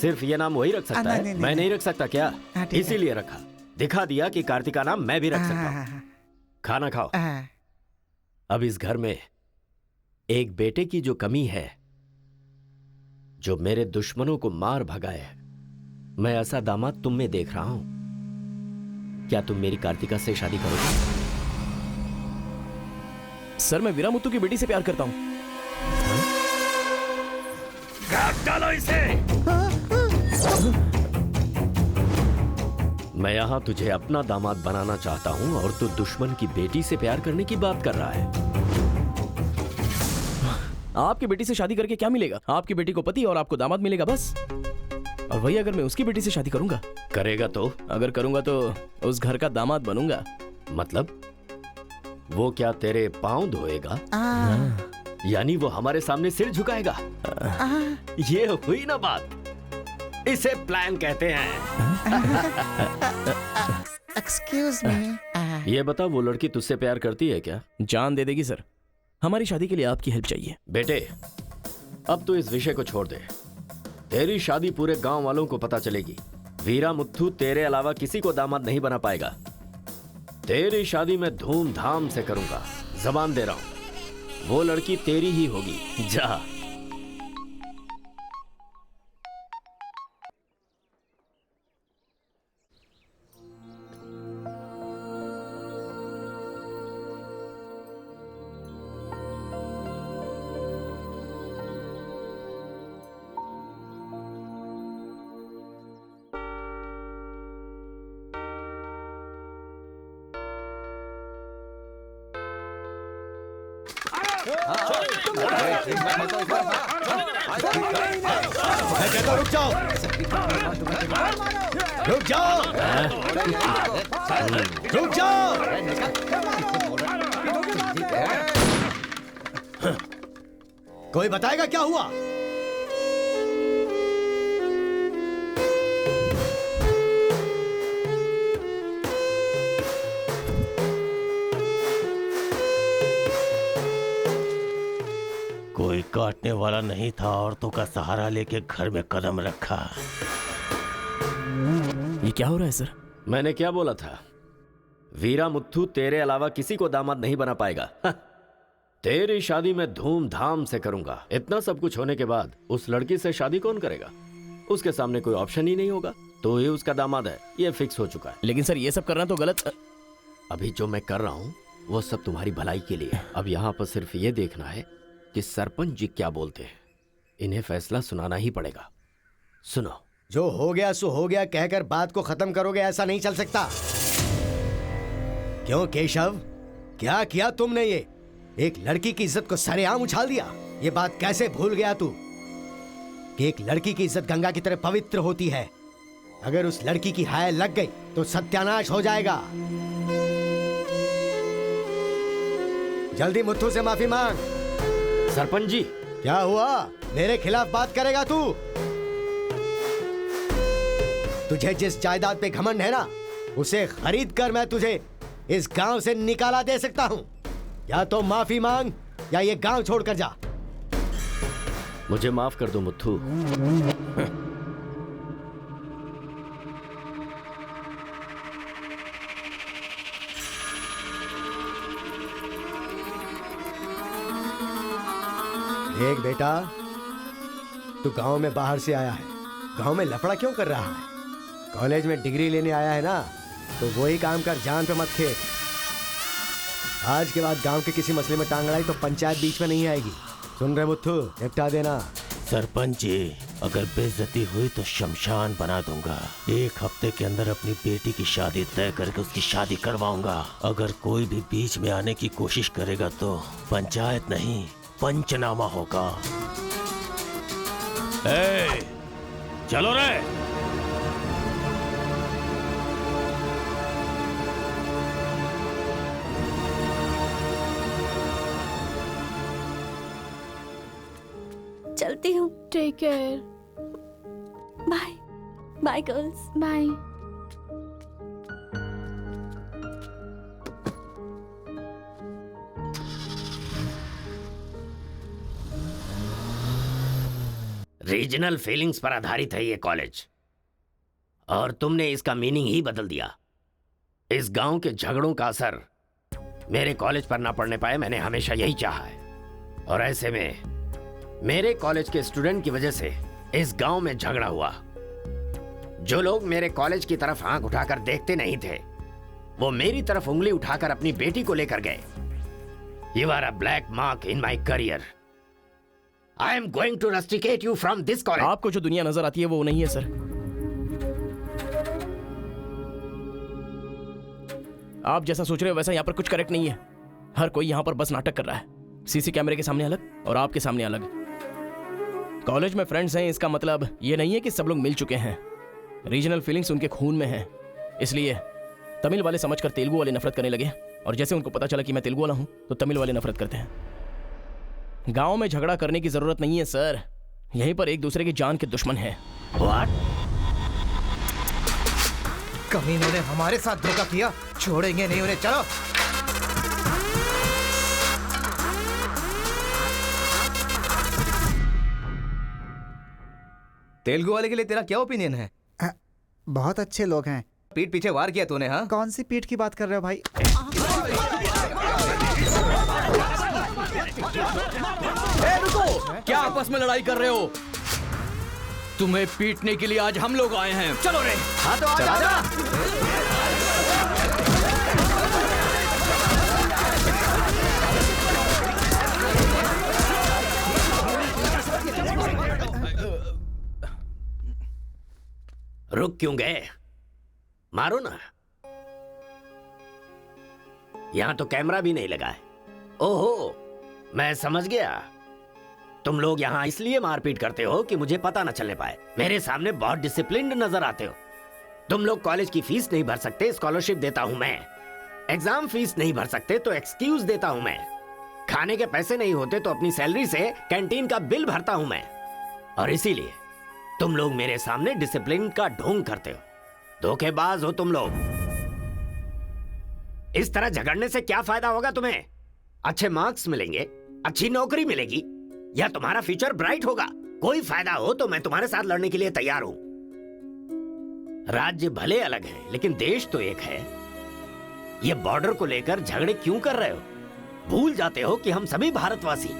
सिर्फ ये नाम वही रख सकता है। मैं नहीं रख सकता क्या? इसीलिए रखा, दिखा दिया कि कार्तिका नाम मैं भी रख सकता हूँ। खाना खाओ। अब इस घर में एक बेटे की जो कमी है, जो मेरे दुश्मनों को मार भगाए, मैं ऐसा दामाद तुम में देख रहा हूं। क्या तुम मेरी कार्तिका से शादी करोगे? सर मैं वीरा मुथु की बेटी से प्यार करता हूं। काट डालो इसे। मैं यहां तुझे अपना दामाद बनाना चाहता हूं और तू दुश्मन की बेटी से प्यार करने की बात कर रहा है। आपकी बेटी से शादी करके क्या मिलेगा? आपकी बेटी को पति और आपको दामाद मिलेगा बस। और वही अगर मैं उसकी बेटी से शादी करूंगा, करेगा तो? अगर करूंगा तो उस घर का दामाद बनूंगा। मतलब वो क्या तेरे पाँव धोएगा? यानी वो हमारे सामने सिर झुकाएगा? ये हुई ना बात। इसे प्लान कहते हैं। Excuse me. ये बता, वो लड़की तुझसे प्यार करती है क्या? जान दे देगी सर। हमारी शादी के लिए आपकी हेल्प चाहिए। बेटे, अब तो इस विषय को छोड़ दे। तेरी शादी पूरे गांव वालों को पता चलेगी। वीरा मुत्थू तेरे अलावा किसी को दामाद नहीं बना पाएगा। तेरी शादी में धूमधाम से करूंगा, जबान दे रहा हूं। वो लड़की तेरी ही होगी। जा। मैं कहता हूं, रुक जाओ। रुक जाओ। रुक जाओ। कोई बताएगा क्या हुआ? कोई काटने वाला नहीं था, औरतों का सहारा लेके घर में कदम रखा। ये क्या हो रहा है सर? मैंने क्या बोला था? वीरा मुत्थू तेरे अलावा किसी को दामाद नहीं बना पाएगा। तेरी शादी में धूमधाम से करूंगा। इतना सब कुछ होने के बाद उस लड़की से शादी कौन करेगा? उसके सामने कोई ऑप्शन ही नहीं होगा। तो ये उसका दामाद है, ये फिक्स हो चुका है। लेकिन सर, ये सब करना तो गलत। अभी जो मैं कर रहा हूं वो सब तुम्हारी भलाई के लिए। अब यहाँ पर सिर्फ ये देखना है कि सरपंच जी क्या बोलते हैं। इन्हें फैसला सुनाना ही पड़ेगा। सुनो। जो हो गया सो हो गया कहकर बात को खत्म करोगे, ऐसा नहीं चल सकता। क्यों केशव, क्या किया तुमने? ये एक लड़की की इज्जत को सरेआम उछाल दिया। ये बात कैसे भूल गया तू कि एक लड़की की इज्जत गंगा की तरह पवित्र होती है। अगर उस लड़की की हाय लग गई तो सत्यानाश हो जाएगा। जल्दी मुत्थू से माफी मांग। सरपंच जी। क्या हुआ? मेरे खिलाफ बात करेगा तू? तुझे जिस जायदाद पे घमंड है ना, उसे खरीद कर मैं तुझे इस गांव से निकाला दे सकता हूं। या तो माफी मांग या ये गांव छोड़कर जा। मुझे माफ कर दो मुत्थू। देख बेटा, तू गांव में बाहर से आया है, गांव में लफड़ा क्यों कर रहा है? कॉलेज में डिग्री लेने आया है ना, तो वही काम कर, जान पे मत खेल। आज के बाद गांव के किसी मसले में टांग अड़ाई तो पंचायत बीच में नहीं आएगी। सुन रहे मुत्थू, निपटा देना। सरपंच जी, अगर बेइज्जती हुई तो शमशान बना दूंगा। 1 हफ्ते के अंदर अपनी बेटी की शादी तय करके उसकी शादी करवाऊंगा। अगर कोई भी बीच में आने की कोशिश करेगा तो पंचायत नहीं, पंचनामा होगा। चलो रे। चलती हूँ। Take care. Bye bye girls. Bye. Regional feelings पर आधारित है ये कॉलेज, और तुमने इसका मीनिंग ही बदल दिया। इस गांव के झगड़ों का असर मेरे कॉलेज पर ना पड़ने पाए, मैंने हमेशा यही चाहा है। और ऐसे में मेरे कॉलेज के स्टूडेंट की वजह से इस गांव में झगड़ा हुआ। जो लोग मेरे कॉलेज की तरफ आंख उठाकर देखते नहीं थे, वो मेरी तरफ उंगली उठाकर अपनी बेटी को लेकर गए। You are a black mark in my career. I am going to rusticate you from this college. आपको जो दुनिया नजर आती है वो नहीं है सर। आप जैसा सोच रहे हो वैसा यहाँ पर कुछ करेक्ट नहीं है। हर कोई यहाँ पर बस नाटक कर रहा है। सीसी कैमरे के सामने अलग और आपके सामने अलग। कॉलेज में फ्रेंड्स हैं, इसका मतलब ये नहीं है कि सब लोग मिल चुके हैं। रीजनल फीलिंग्स उनके खून में हैं, इसलिए तमिल वाले समझकर तेलुगु वाले नफरत करने लगे, और जैसे उनको पता चला कि मैं तेलुगु वाला हूं तो तमिल वाले नफरत करते हैं। गांव में झगड़ा करने की जरूरत नहीं है सर, यहीं पर एक दूसरे की जान के दुश्मन हैं। कमीनों ने हमारे साथ धोखा किया, छोड़ेंगे नहीं उन्हें। चलो तेलुगु वाले के लिए तेरा क्या ओपिनियन है? बहुत अच्छे लोग हैं। पीठ पीछे वार किया तूने? हाँ, कौन सी पीठ की बात कर रहे हो भाई? रुको, क्या आपस में लड़ाई कर रहे हो? तुम्हें पीटने के लिए आज हम लोग आए हैं। चलो रे। हाँ तो आजा। रुक क्यों गए? मारो ना। यहां तो कैमरा भी नहीं लगा है। ओहो, मैं समझ गया। तुम लोग यहाँ इसलिए मारपीट करते हो कि मुझे पता न चलने पाए। मेरे सामने बहुत डिसिप्लिन्ड नजर आते हो। तुम लोग कॉलेज की फीस नहीं भर सकते, स्कॉलरशिप देता हूं मैं। एग्जाम फीस नहीं भर सकते तो एक्सक्यूज देता हूं मैं। खाने के पैसे नहीं होते तो अपनी सैलरी से कैंटीन का बिल भरता हूं मैं। और इसीलिए तुम लोग मेरे सामने डिसिप्लिन का ढोंग करते हो। धोखेबाज हो तुम लोग। इस तरह झगड़ने से क्या फायदा होगा तुम्हें? अच्छे मार्क्स मिलेंगे, अच्छी नौकरी मिलेगी, या तुम्हारा फ्यूचर ब्राइट होगा। कोई फायदा हो तो मैं तुम्हारे साथ लड़ने के लिए तैयार हूं। राज्य भले अलग है लेकिन देश तो एक है। ये बॉर्डर को लेकर झगड़े क्यों कर रहे हो? भूल जाते हो कि हम सभी भारतवासी।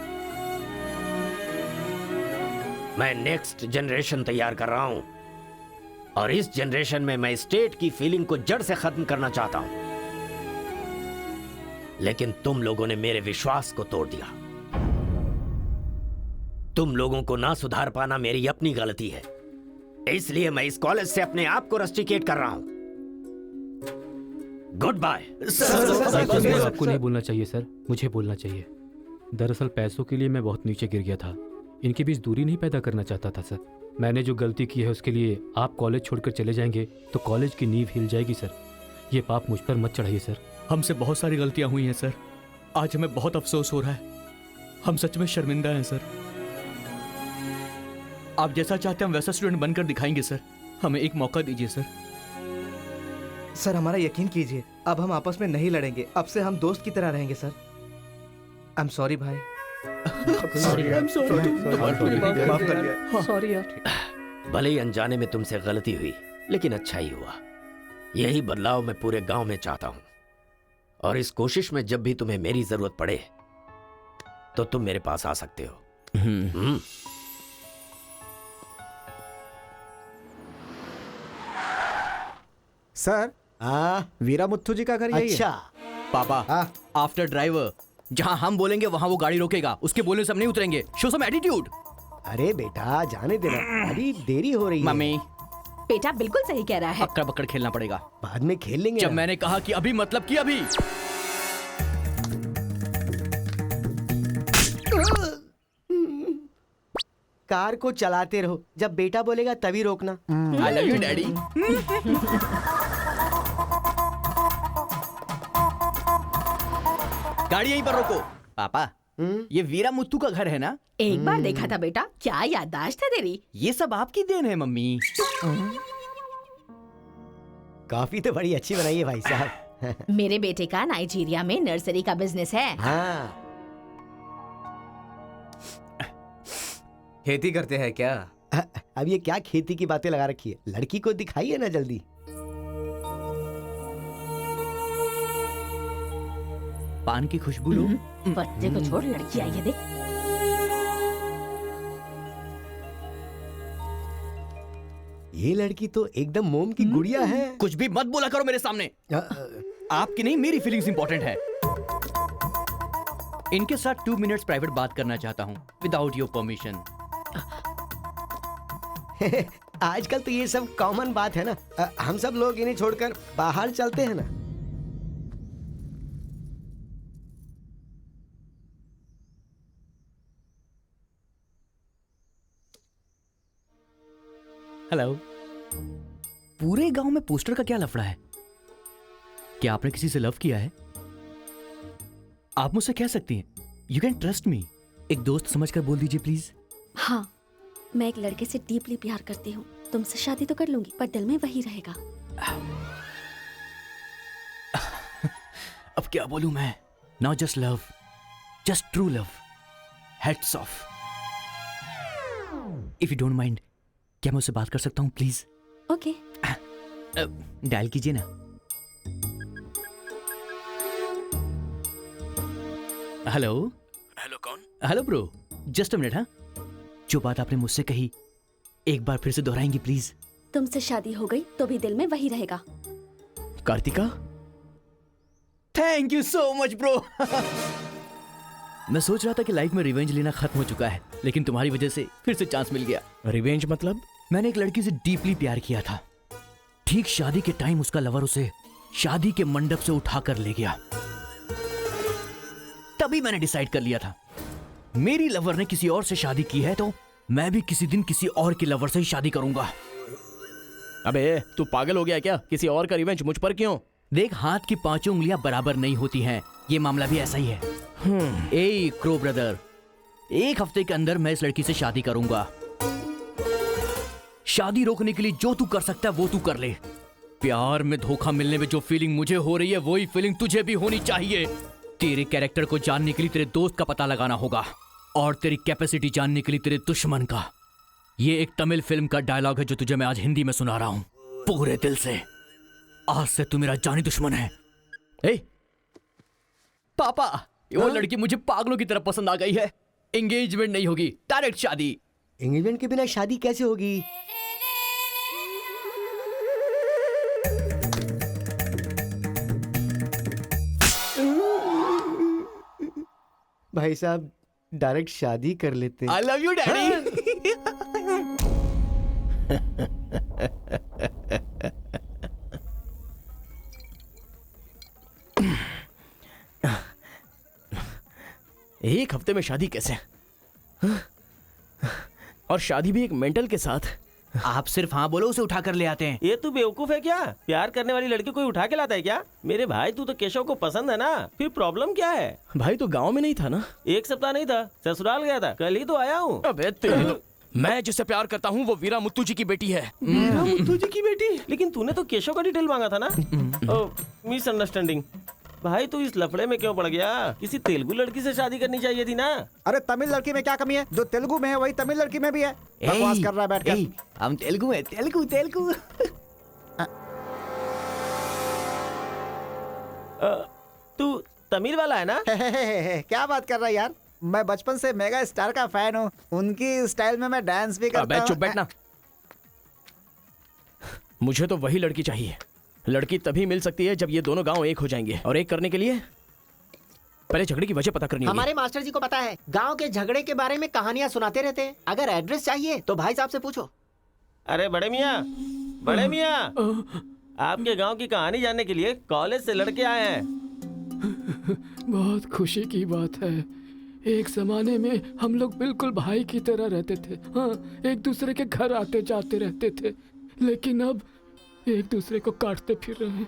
मैं नेक्स्ट जनरेशन तैयार कर रहा हूं, और इस जनरेशन में मैं स्टेट की फीलिंग को जड़ से खत्म करना चाहता हूं। लेकिन तुम लोगों ने मेरे विश्वास को तोड़ दिया। तुम लोगों को ना सुधार पाना मेरी अपनी गलती है, इसलिए मैं इस कॉलेज से अपने आप को रस्टिकेट कर रहा हूं। Goodbye. आपको नहीं बोलना चाहिए सर, मुझे बोलना चाहिए। दरअसल पैसों के लिए मैं बहुत नीचे गिर गया था। इनके बीच दूरी नहीं पैदा करना चाहता था सर। मैंने जो गलती की है उसके लिए आप कॉलेज छोड़कर चले जाएंगे तो कॉलेज की नींव हिल जाएगी सर। ये पाप मुझ पर मत चढ़ाइए सर। हमसे बहुत सारी गलतियां हुई हैं सर। आज हमें बहुत अफसोस हो रहा है। हम सच में शर्मिंदा हैं सर। आप जैसा चाहते हैं हम वैसा स्टूडेंट बनकर दिखाएंगे सर। हमें एक मौका दीजिए सर। सर हमारा यकीन कीजिए, अब हम आपस में नहीं लड़ेंगे। अब से हम दोस्त की तरह रहेंगे सर। आई एम सॉरी भाई। सॉरी यार। भले ही अनजाने में तुमसे गलती हुई, लेकिन अच्छा ही हुआ। यही बदलाव मैं पूरे गांव में चाहता हूं, और इस कोशिश में जब भी तुम्हें मेरी जरूरत पड़े तो तुम मेरे पास आ सकते हो। सर, वीरा मुत्थु जी का घर यही है। अच्छा पापा, आफ्टर ड्राइवर जहां हम बोलेंगे वहां वो गाड़ी रोकेगा। उसके बोलने से हम नहीं उतरेंगे। Show some attitude. अरे बेटा जाने देना, अभी देरी हो रही है। मम्मी, बेटा बिल्कुल सही कह रहा है। अक्कड़ बक्कड़ खेलना पड़ेगा। बाद में खेल लेंगे। जब मैंने कहा कि अभी मतलब कि अभी। कार को चलाते रहो, जब बेटा बोलेगा तभी रोकना। I love you daddy. गाड़ी यहीं पर रोको। पापा, ये वीरा मुत्तू का घर है ना? एक बार देखा था बेटा। क्या याददाश्त है तेरी। ये सब आपकी देन है मम्मी। कॉफी तो बड़ी अच्छी बनाई है भाई साहब। मेरे बेटे का नाइजीरिया में नर्सरी का बिजनेस है। हाँ। खेती करते हैं क्या? अब ये क्या खेती की बातें लगा रखी है? लड़की को दिखाइए ना जल्दी। पान की खुशबू लो। बच्चे को छोड़, लड़की आई है देख। ये लड़की तो एकदम मोम की गुड़िया है। कुछ भी मत बोला करो मेरे सामने। आपकी नहीं मेरी फीलिंग्स इंपॉर्टेंट है। इनके साथ 2 मिनट्स प्राइवेट बात करना चाहता हूँ विदाउट योर परमिशन। आजकल तो ये सब कॉमन बात है ना। हम सब लोग इन्हें छोड़कर बाहर चलते हैं ना। हेलो। पूरे गांव में पोस्टर का क्या लफड़ा है? क्या आपने किसी से लव किया है? आप मुझसे कह सकती हैं, यू कैन ट्रस्ट मी। एक दोस्त समझकर बोल दीजिए प्लीज। हाँ, मैं एक लड़के से डीपली प्यार करती हूँ। तुमसे शादी तो कर लूंगी, पर दिल में वही रहेगा। अब क्या बोलूं मैं? Not just love, just true love. Heads of. If you don't mind, क्या मैं उससे बात कर सकता हूं प्लीज? ओके। डायल कीजिए ना। हेलो। हेलो कौन? Hello bro, just a minute. हाँ, जो बात आपने मुझसे कही एक बार फिर से दोहराएंगी प्लीज? तुमसे शादी हो गई तो भी दिल में वही रहेगा। Kartika, thank you so much bro. मैं सोच रहा था कि लाइफ में रिवेंज लेना खत्म हो चुका है, लेकिन तुम्हारी वजह से फिर से चांस मिल गया। रिवेंज मतलब? मैंने एक लड़की से डीपली प्यार किया था। ठीक शादी के टाइम उसका लवर उसे शादी के मंडप से उठाकर ले गया। तभी मैंने डिसाइड कर लिया था, मेरी लवर ने किसी और से शादी की है तो मैं भी किसी दिन किसी और की लवर से ही शादी करूंगा। अबे तू पागल हो गया क्या? किसी और का रिवेंज मुझ पर क्यों? देख, हाथ की पांचों उंगलियां बराबर नहीं होती हैं। ये मामला भी ऐसा ही है। ए क्रो ब्रदर, एक हफ्ते के अंदर मैं इस लड़की से शादी करूंगा। शादी रोकने के लिए जो तू कर सकता है वो तू कर ले। प्यार में धोखा मिलने में जो फीलिंग मुझे हो रही है वही फीलिंग तुझे भी होनी चाहिए। तेरे कैरेक्टर को जानने के लिए तेरे दोस्त का पता लगाना होगा और तेरी कैपेसिटी जानने के लिए तेरे दुश्मन का। ये एक तमिल फिल्म का डायलॉग है जो तुझे मैं आज हिंदी में सुना रहा हूं पूरे दिल से। आज से तू मेरा जानी दुश्मन है। ए पापा, वो लड़की मुझे पागलों की तरह पसंद आ गई है। एंगेजमेंट नहीं होगी, डायरेक्ट शादी। एंगेजमेंट के बिना शादी कैसे होगी? भाई साहब, डायरेक्ट शादी कर लेते। I love you daddy. एक हफ्ते में शादी कैसे? और शादी भी एक मेंटल के साथ। आप सिर्फ हाँ बोलो, उसे उठा कर ले आते हैं। ये तू बेवकूफ है क्या? प्यार करने वाली लड़की कोई उठा के लाता है क्या? मेरे भाई, तू तो केशव को पसंद है ना, फिर प्रॉब्लम क्या है? भाई तो गांव में नहीं था ना? एक सप्ताह नहीं था, ससुराल गया था, कल ही तो आया हूँ। अबे तेरे, मैं जिससे प्यार करता हूँ वो वीरा मुत्तू जी की बेटी है। वीरा मुत्तू जी की बेटी? लेकिन तूने तो केशव का डिटेल मांगा था ना? मिसअंडरस्टैंडिंग। भाई तू इस लफड़े में क्यों पड़ गया? किसी तेलुगु लड़की से शादी करनी चाहिए थी ना। अरे तमिल लड़की में क्या कमी है? जो तेलुगु में है वही तमिल लड़की में भी है। बकवास कर रहा है बैठकर। हम तेलुगु है, तेलुगु तेलुगु। तू तमिल वाला है ना? क्या बात कर रहा है यार? मैं बचपन से मेगा स्टार का फैन हूँ। उनकी स्टाइल में मैं डांस भी करता हूँ। चुप बैठना। मुझे तो वही लड़की चाहिए। लड़की तभी मिल सकती है जब ये दोनों गांव एक हो जाएंगे, और एक करने के लिए पहले झगड़े की वजह पता करनी होगी। हमारे मास्टर जी को पता है, गांव के झगड़े के बारे में कहानियां सुनाते रहते हैं। अगर एड्रेस चाहिए तो भाई साहब से पूछो। अरे बड़े मियाँ, आपके गांव की कहानी जानने के लिए कॉलेज से लड़के आए हैं। बहुत खुशी की बात है। एक जमाने में हम लोग बिल्कुल भाई की तरह रहते थे। हाँ, एक दूसरे के घर आते जाते रहते थे, लेकिन अब एक दूसरे को काटते फिर रहे हैं।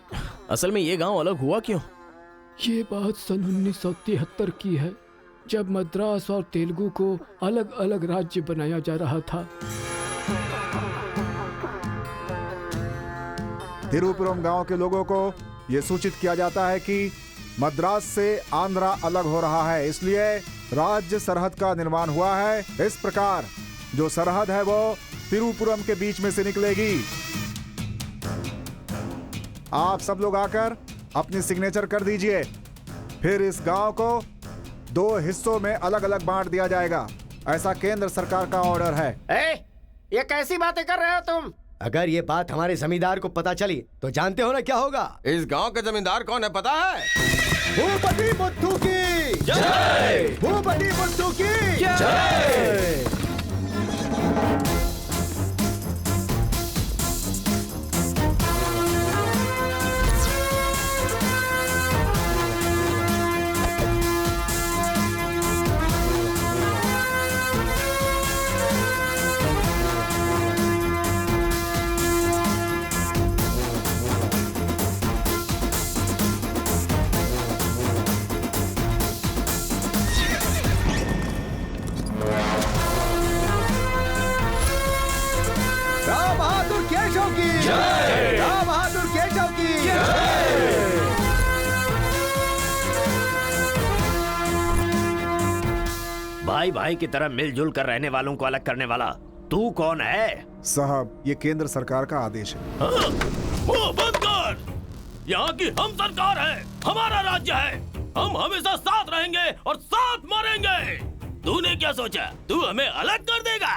असल में ये गांव अलग हुआ क्यों? ये बात सन 1973 की है, जब मद्रास और तेलुगु को अलग अलग राज्य बनाया जा रहा था। तिरुपुरम गांव के लोगों को ये सूचित किया जाता है कि मद्रास से आंध्रा अलग हो रहा है, इसलिए राज्य सरहद का निर्माण हुआ है। इस प्रकार जो सरहद है वो तिरुपुरम के बीच में से निकलेगी। आप सब लोग आकर अपनी सिग्नेचर कर दीजिए, फिर इस गांव को 2 हिस्सों में अलग अलग बांट दिया जाएगा। ऐसा केंद्र सरकार का ऑर्डर है। ये कैसी बातें कर रहे हो तुम? अगर ये बात हमारे जमींदार को पता चली तो जानते हो ना क्या होगा? इस गांव के जमींदार कौन है पता है? भूपति बुद्धू की जय! भूपति बुद्धू की जय! भाई भाई की तरह मिलजुल कर रहने वालों को अलग करने वाला तू कौन है? साहब, ये केंद्र सरकार का आदेश है। मुंह बंद कर। यहाँ की हम सरकार है, हमारा राज्य है। हम हमेशा साथ रहेंगे और साथ मरेंगे। तूने क्या सोचा तू हमें अलग कर देगा?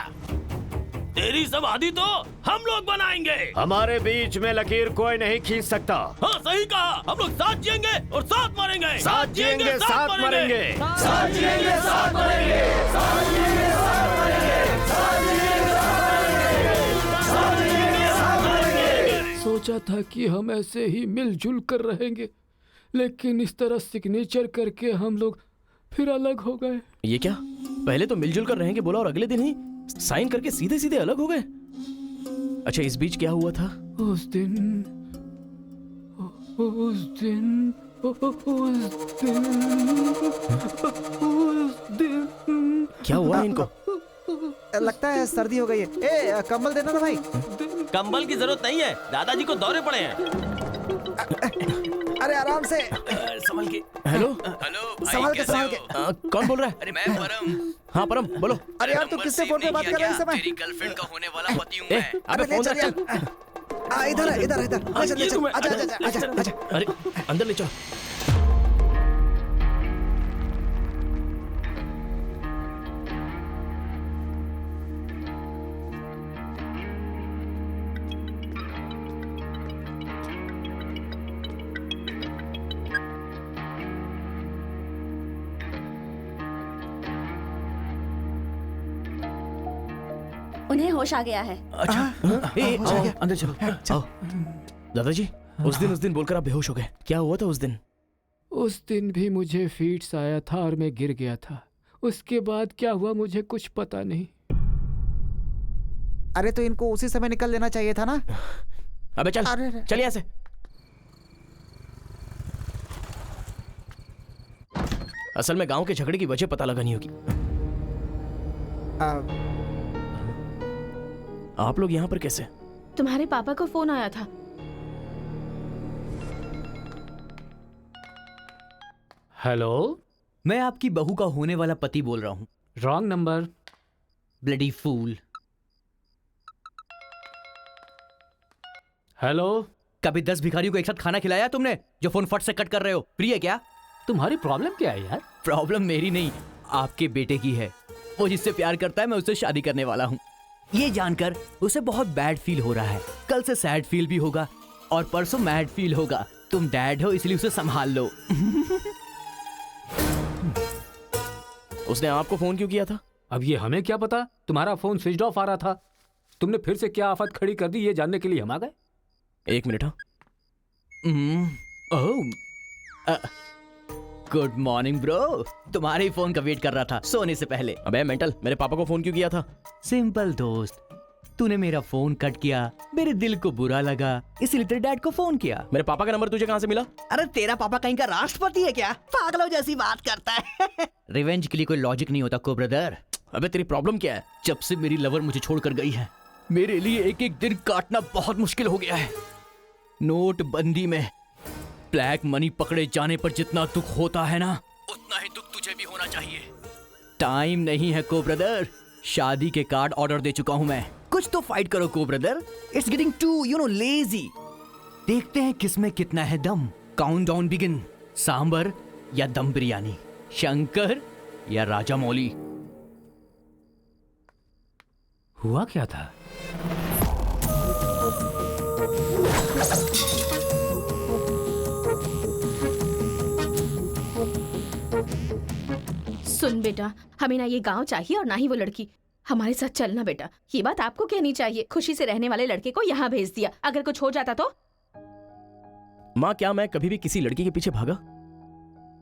तेरी समाधि तो हम लोग बनाएंगे। हमारे बीच में लकीर कोई नहीं खींच सकता। हाँ सही कहा, हम लोग साथ जिएंगे और साथ मरेंगे। साथ जिएंगे, साथ मरेंगे। साथ जिएंगे, साथ मरेंगे। साथ जिएंगे, साथ मरेंगे। साथ जिएंगे, साथ मरेंगे। साथ मरेंगे। सोचा था कि हम ऐसे ही मिलजुल कर रहेंगे, लेकिन इस तरह सिग्नेचर करके हम लोग फिर अलग हो गए। ये क्या? पहले तो मिलजुल कर रहेंगे बोला और अगले दिन ही साइन करके सीधे सीधे अलग हो गए। अच्छा, इस बीच क्या हुआ था? उस दिन क्या हुआ इनको? लगता है सर्दी हो गई है। ए, कंबल देना ना भाई। कंबल की जरूरत नहीं है, दादाजी को दौरे पड़े हैं। अरे आराम से संभल के। हेलो हेलो संभाल के संभाल के। कौन बोल रहा है? अरे मैं परम। हाँ परम बोलो। अरे यार, तू किससे फोन पे बात कर रहा है इस समय? तेरी गर्लफ्रेंड का होने वाला पति हूँ मैं। अबे ले फोन चल रख यार। चल। इधर है, इधर इधर। ले चल, ले चल। आजा आजा आजा आजा। अरे अंदर ले चलो। उन्हें होश आ गया है। अच्छा आओ, अंदर चलो। आओ। दादाजी, उस दिन बोलकर आप बेहोश हो गए। क्या हुआ था उस दिन? उस दिन भी मुझे फीट्स आया था और मैं गिर गया था। उसके बाद क्या हुआ मुझे कुछ पता नहीं। अरे तो इनको उसी समय निकल लेना चाहिए था ना। अबे चल, चल यहाँ से। असल में गांव के झगड़े की वजह पता लगानी होगी। आप लोग यहाँ पर कैसे? तुम्हारे पापा को फोन आया था। हेलो, मैं आपकी बहू का होने वाला पति बोल रहा हूँ। Wrong number. Bloody fool. Hello, कभी 10 भिखारियों को एक साथ खाना खिलाया तुमने जो फोन फट से कट कर रहे हो? प्रिय क्या? तुम्हारी प्रॉब्लम क्या है यार? प्रॉब्लम मेरी नहीं, आपके बेटे की है। वो जिससे प्यार करता है, मैं उससे शादी करने वाला हूँ। ये जानकर उसे बहुत बैड फील हो रहा है। कल से सैड फील भी होगा और परसों मैड फील होगा। तुम डैड हो इसलिए उसे संभाल लो। उसने आपको फोन क्यों किया था? अब ये हमें क्या पता? तुम्हारा फोन स्विच ऑफ आ रहा था। तुमने फिर से क्या आफत खड़ी कर दी ये जानने के लिए हम आ गए। एक मिनट। Good morning bro. तुम्हारे ही फोन का वेट कर रहा था सोने से पहले। अबे मेंटल, मेरे पापा को फोन क्यों किया था? सिंपल दोस्त, तूने मेरा फोन कट किया, मेरे दिल को बुरा लगा, इसलिए तेरे डैड को फोन किया। मेरे पापा का नंबर तुझे कहाँ से मिला? अरे तेरा पापा कहीं का राष्ट्रपति है क्या? पागलों जैसी बात करता है। रिवेंज के लिए कोई लॉजिक नहीं होता को ब्रदर। अबे तेरी प्रॉब्लम क्या है? जब से मेरी लवर मुझे छोड़कर गई है, मेरे लिए एक एक दिन काटना बहुत मुश्किल हो गया है। नोटबंदी में ब्लैक मनी पकड़े जाने पर जितना दुख होता है ना, उतना ही दुख तुझे भी होना चाहिए। टाइम नहीं है को ब्रदर। शादी के कार्ड ऑर्डर दे चुका हूं मैं। कुछ तो फाइट करो को brother. It's getting too lazy. देखते हैं किसमें कितना है दम। Countdown begin. सांबर या दम बिरयानी, शंकर या राजा मौली। हुआ क्या था? सुन बेटा, हमें ना ये गांव चाहिए और ना ही वो लड़की। हमारे साथ चलना बेटा। ये बात आपको कहनी चाहिए। खुशी से रहने वाले लड़के को यहाँ भेज दिया, अगर कुछ हो जाता तो? माँ, क्या मैं कभी भी किसी लड़की के पीछे भागा?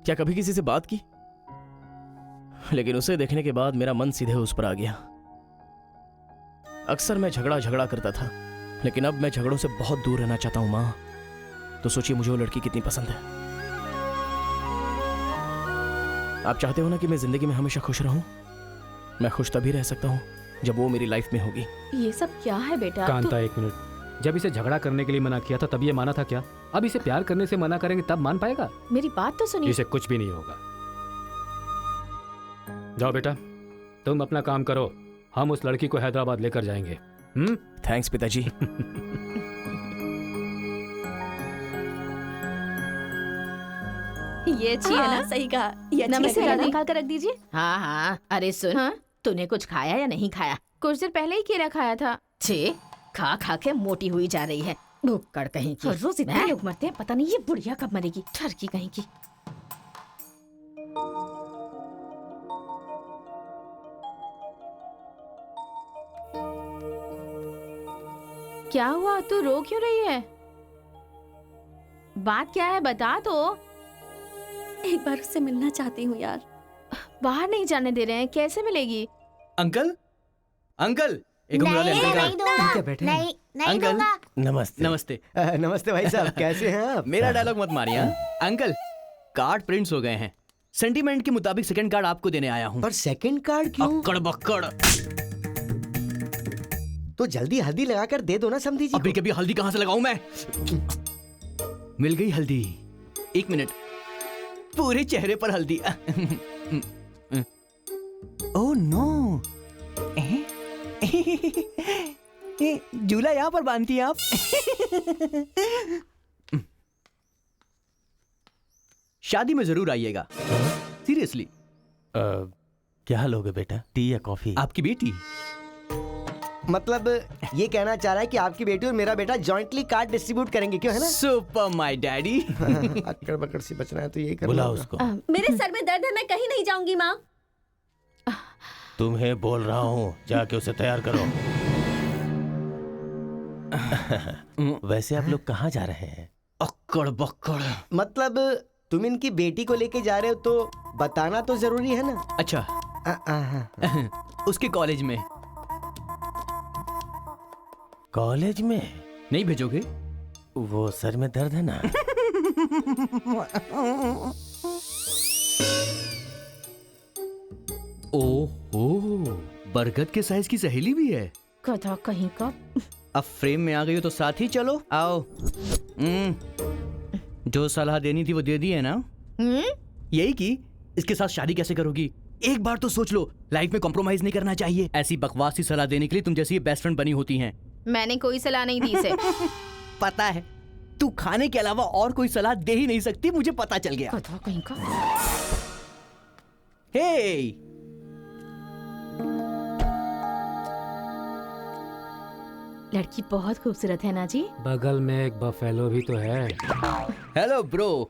क्या कभी किसी से बात की? लेकिन उसे देखने के बाद मेरा मन सीधे उस पर आ गया। अक्सर मैं झगड़ा करता था, लेकिन अब मैं झगड़ों से बहुत दूर रहना चाहता हूँ माँ। तो सोचिए मुझे वो लड़की कितनी पसंद है। आप चाहते हो ना कि मैं जिंदगी में हमेशा खुश रहूं? मैं खुश तभी रह सकता हूं जब वो मेरी लाइफ में होगी। ये सब क्या है बेटा? कांता, एक मिनट। जब इसे झगड़ा करने के लिए मना किया था तब ये माना था क्या? अब इसे प्यार करने से मना करेंगे तब मान पाएगा? मेरी बात तो सुनिए। इसे कुछ भी नहीं होगा। जाओ बेटा, तुम अपना काम करो, हम उस लड़की को हैदराबाद लेकर जाएंगे। थैंक्स पिताजी। ये अच्छी है ना? सही कहा। ये अच्छी नमस्ते लग रही है। दादी। निकाल कर रख दीजिए। हाँ हाँ, अरे सुन, हाँ? तूने कुछ खाया या नहीं खाया? कुछ देर पहले ही केला खाया था। छे, खा खा के मोटी हुई जा रही है, भुक्कड़ कहीं की। रोज इतने लोग मरते हैं, पता नहीं ये बुढ़िया कब मरेगी, ठरकी कहीं की। क्या हुआ, तू रो क्यों रही है? बात क्या है, बता तो। एक बार उससे मिलना चाहती हूँ यार। बाहर नहीं जाने दे रहे हैं, कैसे मिलेगी? अंकल, अंकल, एक घुंघराले अंकल का। क्या बैठे हैं? अंकल, नमस्ते। नमस्ते। नमस्ते भाई साहब, कैसे हैं आप? मेरा डायलॉग मत मारिए। हाँ? अंकल, कार्ड प्रिंट्स हो गए हैं। सेंटीमेंट के मुताबिक सेकंड कार्ड आपको देने आया हूँ। पर सेकंड कार्ड क्यों? अक्कड़ बक्कड़। तो जल्दी हल्दी लगाकर दे दो ना समधी जी। अभी कभी हल्दी कहाँ से लगाऊं मैं? मिल गई हल्दी। एक मिनट, पूरे चेहरे पर हल्दी। ओह नो, झूला यहाँ पर बांधती हैं आप? शादी में जरूर आइएगा, सीरियसली। क्या लोगे बेटा, टी या कॉफी? आपकी बेटी। मतलब ये कहना चाह रहा है कि आपकी बेटी और मेरा बेटा जॉइंटली कार्ड डिस्ट्रीब्यूट करेंगे, क्यों है ना? Super my daddy. अक्कड़ बकड़ से बचना है तो यही करना बुलाओ होगा। उसको। मेरे सर में दर्द है, मैं कहीं नहीं जाऊंगी माँ। तुम्हें बोल रहा हूँ, जाके उसे तैयार करो। वैसे आप लोग कहाँ जा रहे हैं? अक्कड़ बक्कड़। मतलब तुम इनकी बेटी को लेके जा रहे हो तो बताना तो जरूरी है ना? अच्छा, उसके कॉलेज में। कॉलेज में नहीं भेजोगे? वो सर में दर्द है ना। ओहो, बरगद के साइज की सहेली भी है। गधा कहीं का। अब फ्रेम में आ गई हो तो साथ ही चलो। आओ। जो सलाह देनी थी वो दे दी है ना? यही कि इसके साथ शादी कैसे करोगी? एक बार तो सोच लो, लाइफ में कॉम्प्रोमाइज नहीं करना चाहिए। ऐसी बकवास सी सलाह देने के लिए तुम जैसी बेस्ट फ्रेंड बनी होती हैं। मैंने कोई सलाह नहीं दी इसे। पता है, तू खाने के अलावा और कोई सलाह दे ही नहीं सकती, मुझे पता चल गया। गधा कहीं का। हे, लड़की बहुत खूबसूरत है ना जी। बगल में एक बफेलो भी तो है। हेलो ब्रो,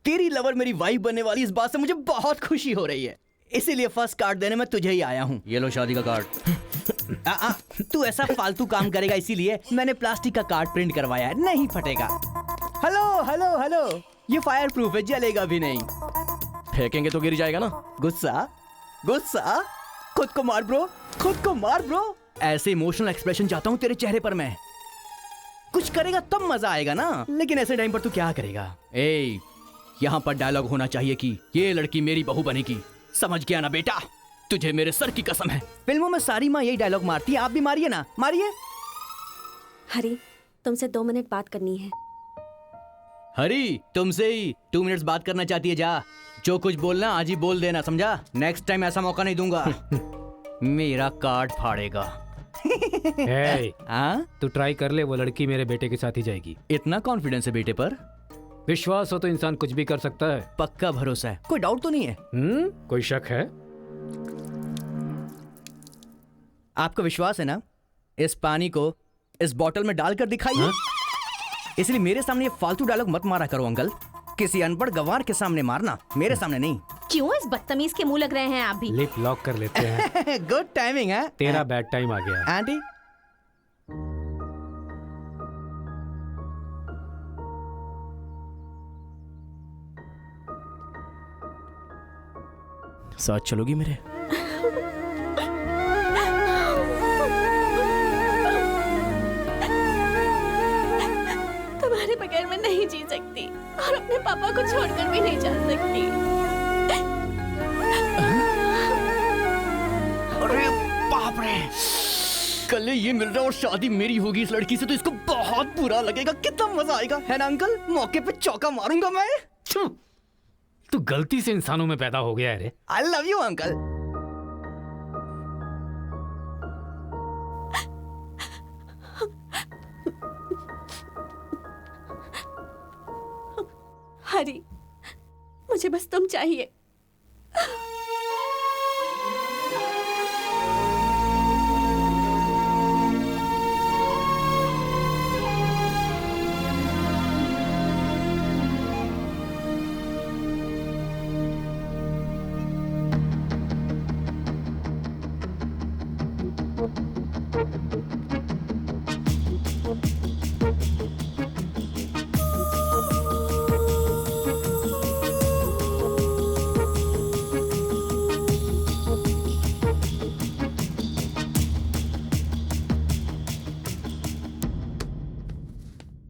तेरी लवर मेरी वाइफ बनने वाली इस बात से मुझे बहुत खुशी हो रही है, इसीलिए फर्स्ट कार्ड देने में तुझे ही आया हूँ। ये लो शादी का कार्ड। तू ऐसा फालतू काम करेगा इसीलिए मैंने प्लास्टिक का कार्ड प्रिंट करवाया है, नहीं फटेगा। हेलो हेलो हेलो, ये फायर प्रूफ है, जलेगा भी नहीं। फेंकेंगे तो गिर जाएगा ना। गुस्सा गुस्सा, खुद को मार ब्रो, खुद को मार ब्रो। ऐसे इमोशनल एक्सप्रेशन चाहता हूँ तेरे चेहरे पर मैं। कुछ करेगा तब मजा आएगा ना, लेकिन ऐसे टाइम पर तू क्या करेगा? ए, यहाँ पर डायलॉग होना चाहिए कि ये लड़की मेरी बहू बनेगी, समझ गया ना बेटा? तुझे मेरे सर की कसम है, फिल्मों में सारी माँ यही डायलॉग मारती है, आप भी मारिए ना, मारिए। हरी, तुमसे 2 मिनट बात करनी है। हरी, तुमसे ही 2 मिनट्स बात करना चाहती है? जा, जो कुछ बोलना आज ही बोल देना, समझा? नेक्स्ट टाइम ऐसा मौका नहीं दूंगा। मेरा कार्ड फाड़ेगा। तू ट्राई कर ले, वो लड़की मेरे बेटे के साथ ही जाएगी। इतना कॉन्फिडेंस है बेटे पर? विश्वास हो तो इंसान कुछ भी कर सकता है। पक्का भरोसा है, कोई डाउट तो नहीं है? कोई शक है? आपको विश्वास है ना? इस पानी को इस बोतल में डालकर दिखाइए। इसलिए मेरे सामने ये फालतू डायलॉग मत मारा करो अंकल, किसी अनपढ़ गवार के सामने मारना, मेरे सामने नहीं। क्यों इस बदतमीज के मुंह लग रहे हैं आप भी? लिप लॉक कर लेते हैं। गुड टाइमिंग है। तेरा बैड टाइम आ गया। आंटी, साथ चलोगी मेरे? तुम्हारे बगैर मैं नहीं जी सकती और अपने पापा को छोड़कर भी नहीं जा सकती। अरे बाप रे, कल ये मिल रहा और शादी मेरी होगी इस लड़की से तो इसको बहुत बुरा लगेगा। कितना मजा आएगा, है ना अंकल? मौके पे चौका मारूंगा मैं। तू गलती से इंसानों में पैदा हो गया है रे। I love you uncle. बस तुम चाहिए।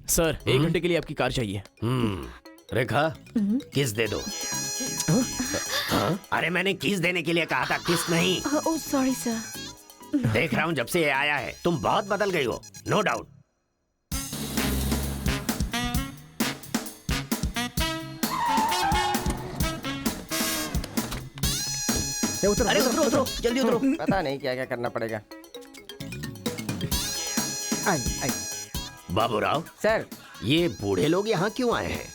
सर 1 घंटे के लिए आपकी कार चाहिए। रेखा किस दे दो। हाँ? अरे मैंने किस देने के लिए कहा था, किस नहीं। Oh sorry sir. देख रहा हूँ जब से ये आया है तुम बहुत बदल गई हो, नो डाउट। अरे उतरो जल्दी उतरो। पता नहीं क्या क्या करना पड़ेगा। बाबूराव सर, ये बूढ़े लोग यहाँ क्यों आए हैं?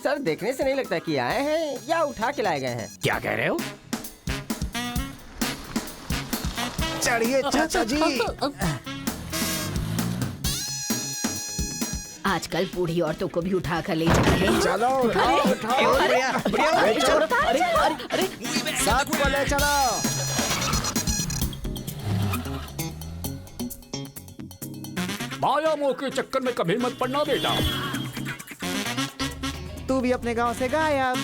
सर देखने से नहीं लगता कि आए हैं या उठा के लाए गए हैं। क्या कह रहे हो? चढ़िए चाचा जी। आजकल बूढ़ी औरतों को भी उठा कर ले जा रहे हैं। चलो अरे साथ को ले चलो। माया मोह के चक्कर में कभी मत पड़ना बेटा। तू भी अपने गांव से गायब।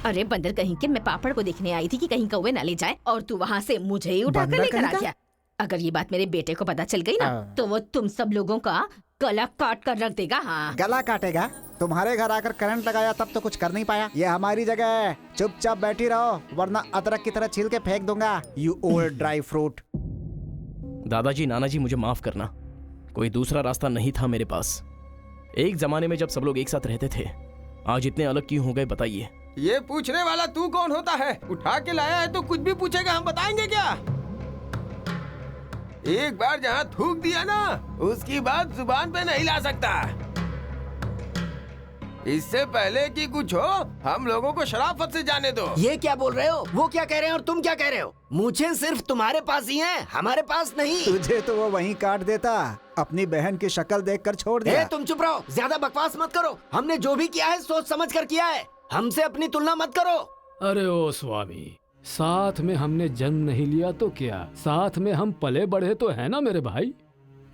अरे बंदर कहीं के, मैं पापड़ को देखने आई थी कि कहीं कौवे ना ले जाए और तू वहाँ से मुझे ही उठा कर बंदर लेकर आ कहीं गया। अगर ये बात मेरे बेटे को पता चल गई ना तो वो तुम सब लोगों का गला काट कर रख देगा। हाँ गला काटेगा? तुम्हारे घर आकर करंट लगाया तब तो कुछ कर नहीं पाया। ये हमारी जगह है, चुपचाप बैठी रहो वरना अदरक की तरह छील के फेंक दूंगा। You old dry fruit. दादाजी नानाजी मुझे माफ करना, कोई दूसरा रास्ता नहीं था मेरे पास। एक जमाने में जब सब लोग एक साथ रहते थे, आज इतने अलग क्यों हो गए बताइए। ये पूछने वाला तू कौन होता है? उठा के लाया है तो कुछ भी पूछेगा, हम बताएंगे क्या? एक बार जहाँ थूक दिया ना उसकी बात जुबान पे नहीं ला सकता। इससे पहले कि कुछ हो हम लोगों को शराफत से जाने दो। ये क्या बोल रहे हो? वो क्या कह रहे हैं और तुम क्या कह रहे हो? मुझे सिर्फ तुम्हारे पास ही है, हमारे पास नहीं। तुझे तो वो वहीं काट देता, अपनी बहन की शक्ल देखकर छोड़ दिया। तुम चुप रहो, ज्यादा बकवास मत करो। हमने जो भी किया है सोच समझ कर किया है, हमसे अपनी तुलना मत करो। अरे ओ स्वामी, साथ में हमने जन्म नहीं लिया तो क्या, साथ में हम पले बढ़े तो है ना मेरे भाई।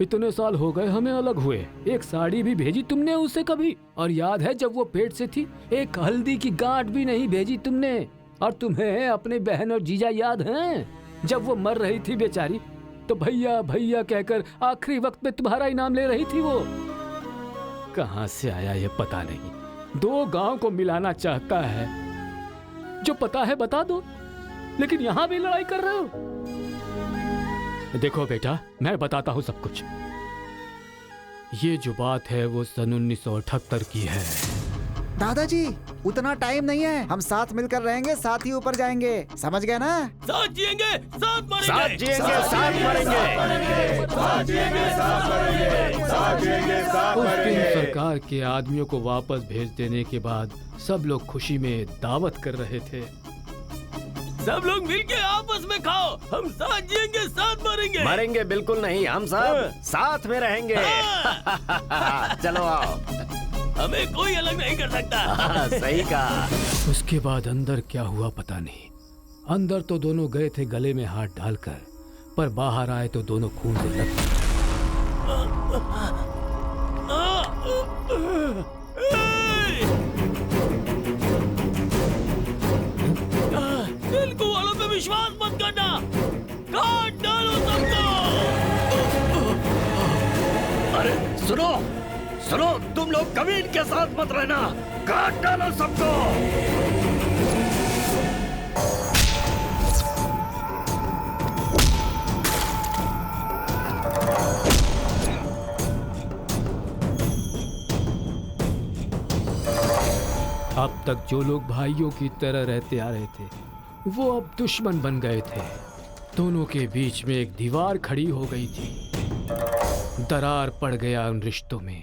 इतने साल हो गए हमें अलग हुए, एक साड़ी भी भेजी तुमने उसे कभी? और याद है जब वो पेट से थी, एक हल्दी की गांठ भी नहीं भेजी तुमने। और तुम्हें अपने बहन और जीजा याद हैं जब वो मर रही थी बेचारी, तो भैया भैया कहकर आखिरी वक्त में तुम्हारा ही नाम ले रही थी। वो कहाँ से आया ये पता नहीं। 2 गांव को मिलाना चाहता है, जो पता है बता दो, लेकिन यहाँ भी लड़ाई कर रहे हो। देखो बेटा, मैं बताता हूँ सब कुछ। ये जो बात है वो सन 1978 की है। दादाजी उतना टाइम नहीं है, हम साथ मिलकर रहेंगे, साथ ही ऊपर जाएंगे, समझ गए ना? साथ जिएंगे, साथ मरेंगे, साथ जिएंगे, साथ मरेंगे, साथ जिएंगे, साथ मरेंगे, साथ जिएंगे, साथ उस दिन मरेंगे। सरकार के आदमियों को वापस भेज देने के बाद सब लोग खुशी में दावत कर रहे थे। सब लोग मिलके आपस में खाओ, हम साथ जिएंगे, साथ मरेंगे। मरेंगे बिल्कुल नहीं, हम सब साथ में रहेंगे। चलो आओ, हमें कोई अलग नहीं कर सकता। सही कहा। उसके बाद अंदर क्या हुआ पता नहीं। अंदर तो दोनों गए थे गले में हाथ डालकर, पर बाहर आए तो दोनों खून से लथपथ। तेलुगु वालों पे विश्वास मत करना, काट डालो सबको। अरे सुनो सुनो, तुम लोग कभी इनके साथ मत रहना, काट डालो सबको। अब तक जो लोग भाइयों की तरह रहते आ रहे थे, वो अब दुश्मन बन गए थे। दोनों के बीच में एक दीवार खड़ी हो गई थी। दरार पड़ गया उन रिश्तों में।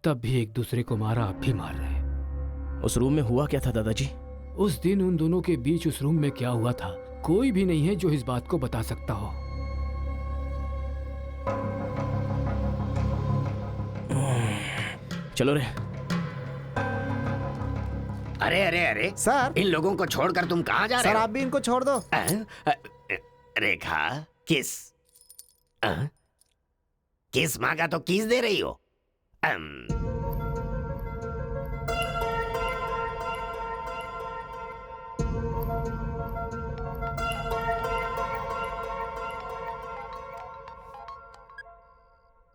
तब भी एक दूसरे को मारा, अब भी मार रहे। उस रूम में हुआ क्या था दादाजी? उस दिन उन दोनों के बीच उस रूम में क्या हुआ था, कोई भी नहीं है जो इस बात को बता सकता हो। चलो रे। अरे अरे अरे सर, इन लोगों को छोड़कर तुम कहाँ जा रहे सर हो? आप भी इनको छोड़ दो। रेखा, किस किस मांगा तो किस दे रही हो?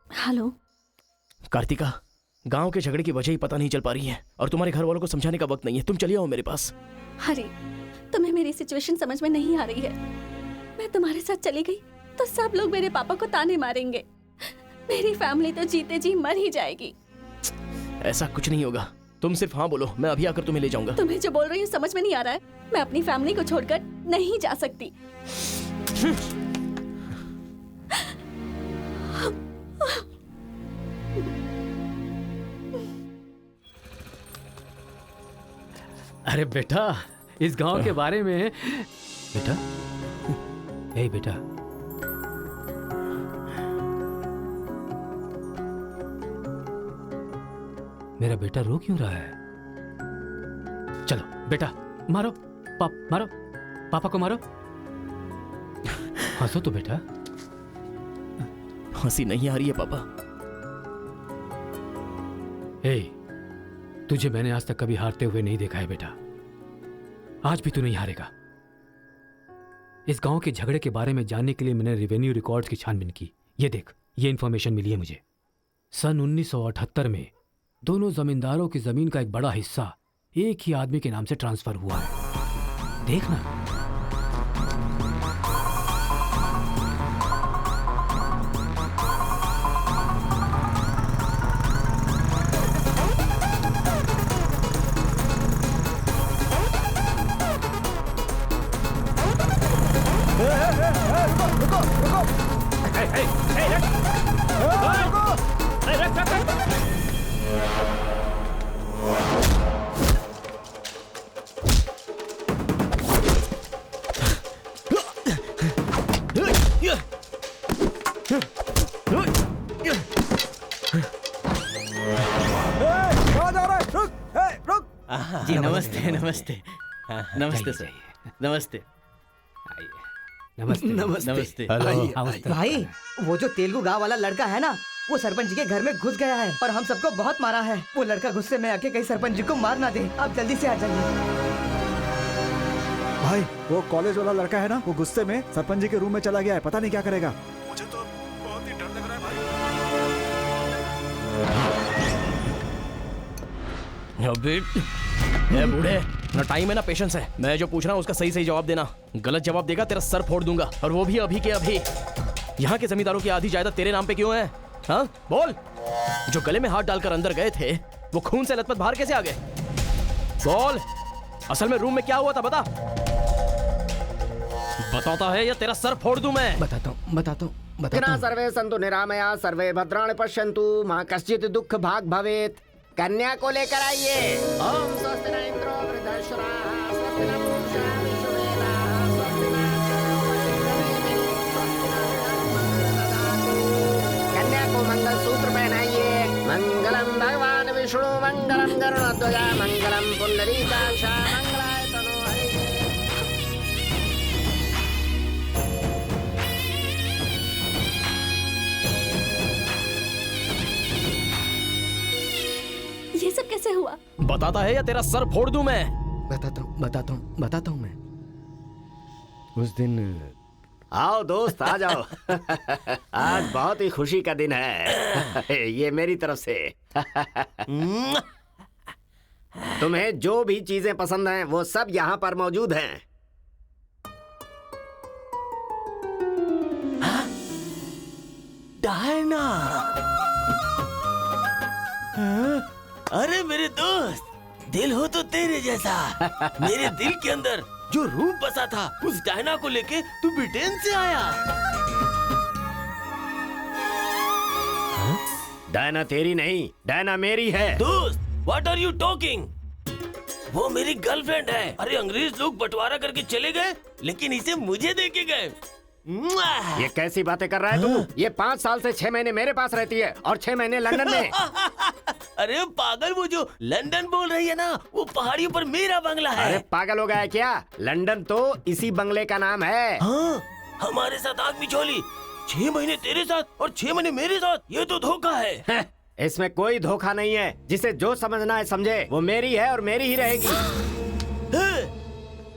हेलो कार्तिका, गांव के झगड़े की वजह ही पता नहीं चल पा रही है और तुम्हारे घर वालों को समझाने का वक्त नहीं है। तुम चलिए आओ मेरे पास। हरी, तुम्हें मेरी सिचुएशन समझ में नहीं आ रही है। मैं तुम्हारे साथ चली गई तो सब लोग मेरे पापा को ताने मारेंगे। मेरी फैमिली तो जीते जी मर ही जाएगी। ऐसा कुछ नहीं होगा, तुम सिर्फ हाँ बोलो, मैं अभी आकर तुम्हें ले जाऊंगा। तुम्हें जो बोल रही हूँ समझ में नहीं आ रहा है। मैं अपनी फैमिली को छोड़कर नहीं जा सकती। अरे बेटा, इस गांव के बारे में बेटा, ए बेटा, मेरा बेटा रो क्यों रहा है? चलो बेटा, मारो मारो पापा को मारो। हंसो तो बेटा। हंसी नहीं आ रही है पापा। ए, तुझे मैंने आज तक कभी हारते हुए नहीं देखा है बेटा। आज भी तू नहीं हारेगा। इस गांव के झगड़े के बारे में जानने के लिए मैंने रेवेन्यू रिकॉर्ड्स की छानबीन की। ये देख, ये इंफॉर्मेशन मिली है मुझे। सन 1978 में दोनों जमींदारों की जमीन का एक बड़ा हिस्सा एक ही आदमी के नाम से ट्रांसफर हुआ है। देखना। जी नमस्ते नमस्ते नमस्ते सर, नमस्ते नमस्ते नमस्ते। भाई, वो जो तेलुगु गांव वाला लड़का है ना, वो सरपंच जी के घर में घुस गया है और हम सबको बहुत मारा है। वो लड़का गुस्से में आके कहीं सरपंच जी को मार ना दे। आप जल्दी से आ जाइए। भाई, वो कॉलेज वाला लड़का है ना, वो गुस्से में सरपंच जी के रूम में चला गया है। पता नहीं क्या करेगा। मुझे तो बहुत ही डर लग रहा है अबे ए बूढ़े, ना टाइम है ना पेशेंस है। मैं जो पूछ रहा हूँ उसका सही सही जवाब देना। गलत जवाब देगा तेरा सर फोड़ दूंगा, और वो भी अभी के अभी। यहाँ के जमींदारों की आधी जायदाद तेरे नाम पे क्यों है? हाँ बोल। जो गले में हाथ डालकर अंदर गए थे, वो खून से लथपथ बाहर कैसे आ गए? बोल, असल में रूम में क्या हुआ था? बता। बताता है या तेरा सर फोड़ दूं मैं? बताता हूँ। सर्वे सन्तु निरामया सर्वे भद्राणि पश्यन्तु मां कश्चित् दुःख भाग भवेत्। कन्या को लेकर आइए। ओम स्वस्ति न इंद्रो वृद्धश्रवाः स्वस्ति न पूषा विश्ववेदाः स्वस्ति न कन्या को मंगल सूत्र पहनाइए। मंगलम भगवान विष्णु मंगलम गरुड़ध्वज मंगलम पुंडरीकाक्ष मंगलाय तनो हरि। ये सब कैसे हुआ? बताता है या तेरा सर फोड़ दूं मैं? बताता हूँ मैं। उस दिन आओ दोस्त, आ जाओ। आज बहुत ही खुशी का दिन है। ये मेरी तरफ से। तुम्हें जो भी चीजें पसंद हैं वो सब यहाँ पर मौजूद हैं। डायना, अरे मेरे दोस्त, दिल हो तो तेरे जैसा। मेरे दिल के अंदर जो रूप बसा था, उस डायना को लेके तू ब्रिटेन से आया। डायना तेरी नहीं, डायना मेरी है। दोस्त, व्हाट आर यू टॉकिंग? वो मेरी गर्लफ्रेंड है। अरे अंग्रेज लोग बंटवारा करके चले गए, लेकिन इसे मुझे देके गए। ये कैसी बातें कर रहा है तू? ये 5 साल से 6 महीने मेरे पास रहती है और 6 महीने लंदन में। अरे पागल, वो जो लंदन बोल रही है ना, वो पहाड़ियों पर मेरा बंगला है। अरे पागल हो गया है क्या? लंदन तो इसी बंगले का नाम है। हाँ, हमारे साथ आग बिछोली, 6 महीने तेरे साथ और 6 महीने मेरे साथ। ये तो धोखा है। इसमें कोई धोखा नहीं है। जिसे जो समझना है समझे। वो मेरी है और मेरी ही रहेगी।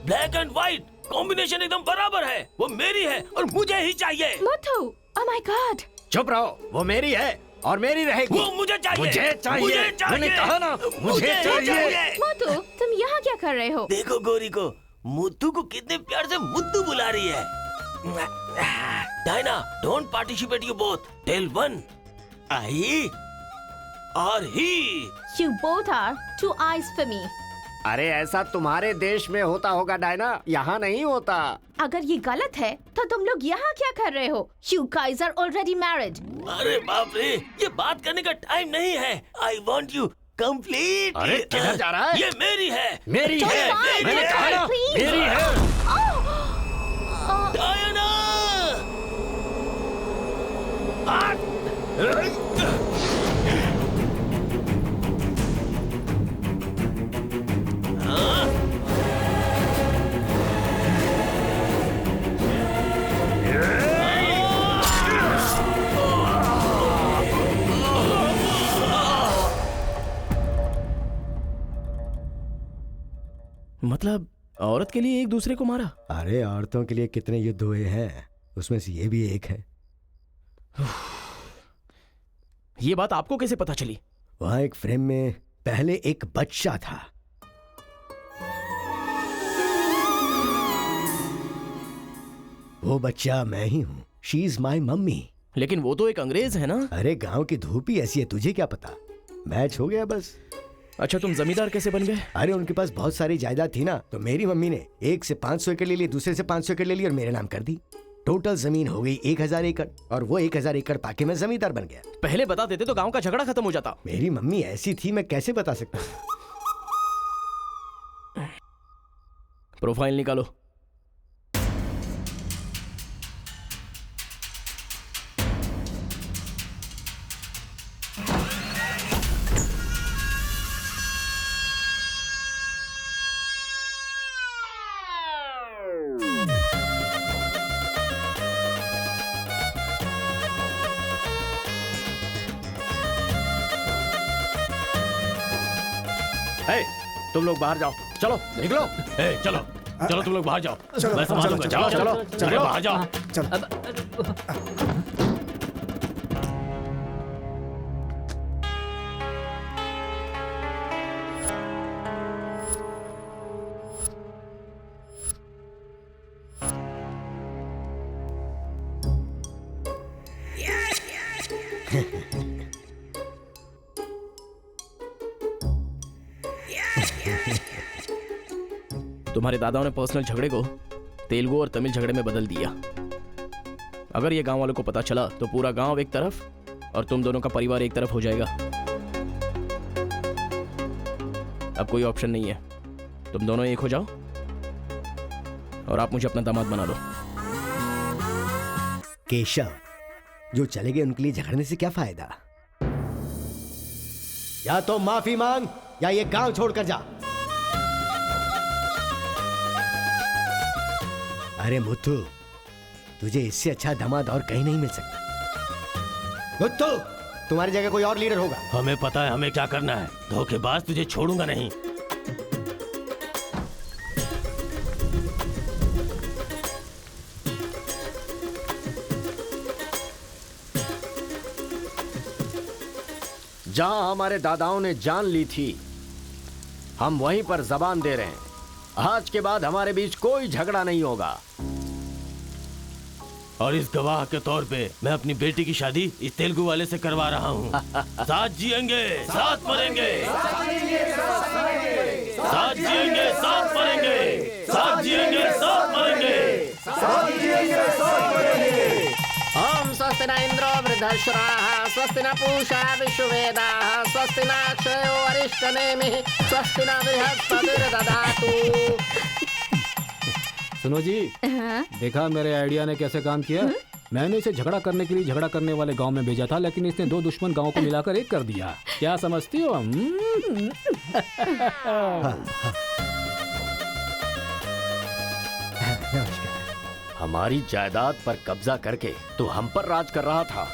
ब्लैक एंड व्हाइट कॉम्बिनेशन एकदम बराबर है। वो मेरी है और मुझे ही चाहिए। Muthu, oh my God. चुप रहो, वो मेरी है और मेरी रहेगी। वो मुझे चाहिए। मुझे चाहिए। मैंने कहा ना, मुझे चाहिए। मुथु, तुम यहाँ क्या कर रहे हो? देखो गोरी को, मुत्तू को कितने प्यार से मुत्तू बुला रही है। Diana, don't participate you both. Tell one, I और he. You both are two eyes for me. अरे ऐसा तुम्हारे देश में होता होगा डायना, यहाँ नहीं होता। अगर ये गलत है तो तुम लोग यहाँ क्या कर रहे हो? You guys are already married. अरे बाप रे, ये बात करने का टाइम नहीं है। I want you complete. अरे किधर जा रहा है? ये मेरी है। मेरी है। मैंने कहा ना, मेरी है। डायना! मतलब औरत के लिए एक दूसरे को मारा? अरे औरतों के लिए कितने युद्ध हुए हैं, उसमें से ये भी एक है। ये बात आपको कैसे पता चली? वहां एक फ्रेम में पहले एक बच्चा था। वो बच्चा मैं ही हूँ। She is my mummy. लेकिन वो तो एक अंग्रेज है ना? अरे गांव की धूप ही ऐसी है, तुझे क्या पता। मैच हो गया बस। अच्छा, तुम जमींदार कैसे बन गए? अरे उनके पास बहुत सारी जायदाद थी ना, तो मेरी मम्मी ने एक से 500 एकड़ ले ली, दूसरे से 500 एकड़ ले ली और मेरे नाम कर दी। टोटल जमीन हो गई 1000 एकड़ और वो 1000 एकड़ पाके मैं जमींदार बन गया। पहले बता देते तो गांव का झगड़ा खत्म हो जाता। मेरी मम्मी ऐसी थी, मैं कैसे बता सकता हूँ। प्रोफाइल निकालो। तुम लोग बाहर जाओ, चलो निकलो। चलो चलो, तुम लोग बाहर जाओ, मैं संभालूंगा। चलो चलो चलो बाहर जाओ। तुम्हारे दादाओं ने पर्सनल झगड़े को तेलुगु और तमिल झगड़े में बदल दिया। अगर ये गांव वालों को पता चला तो पूरा गांव एक तरफ और तुम दोनों का परिवार एक तरफ हो जाएगा। अब कोई ऑप्शन नहीं है, तुम दोनों एक हो जाओ और आप मुझे अपना दामाद बना लो। केशव, जो चले गए उनके लिए झगड़ने से क्या फायदा। या तो माफी मांग या ये गांव छोड़कर जा। अरे मुत्तू, तुझे इससे अच्छा दामाद और कहीं नहीं मिल सकता। मुत्तू, तुम्हारी जगह कोई और लीडर होगा। हमें पता है हमें क्या करना है। धोखेबाज, तुझे छोड़ूंगा नहीं। जहां हमारे दादाओं ने जान ली थी, हम वहीं पर जबान दे रहे हैं। आज के बाद हमारे बीच कोई झगड़ा नहीं होगा। और इस गवाह के तौर पे मैं अपनी बेटी की शादी इस तेलुगु वाले से करवा रहा हूँ। साथ जिएंगे, साथ मरेंगे, साथ जिएंगे, साथ मरेंगे, साथ जिएंगे, साथ मरेंगे, ओम स्वस्ति न इंद्रो दशराः स्वस्ति न पूषा विश्ववेदाः स्वस्ति न अक्षयो अरिष्टनेमिः स्वस्ति न बृहस्पतिर्दधातु। सुनो जी, देखा मेरे आइडिया ने कैसे काम किया? मैंने इसे झगड़ा करने के लिए झगड़ा करने वाले गांव में भेजा था, लेकिन इसने दो दुश्मन गांवों को मिलाकर एक कर दिया। क्या समझती हो? हमारी जायदाद पर कब्जा करके तो हम पर राज कर रहा था।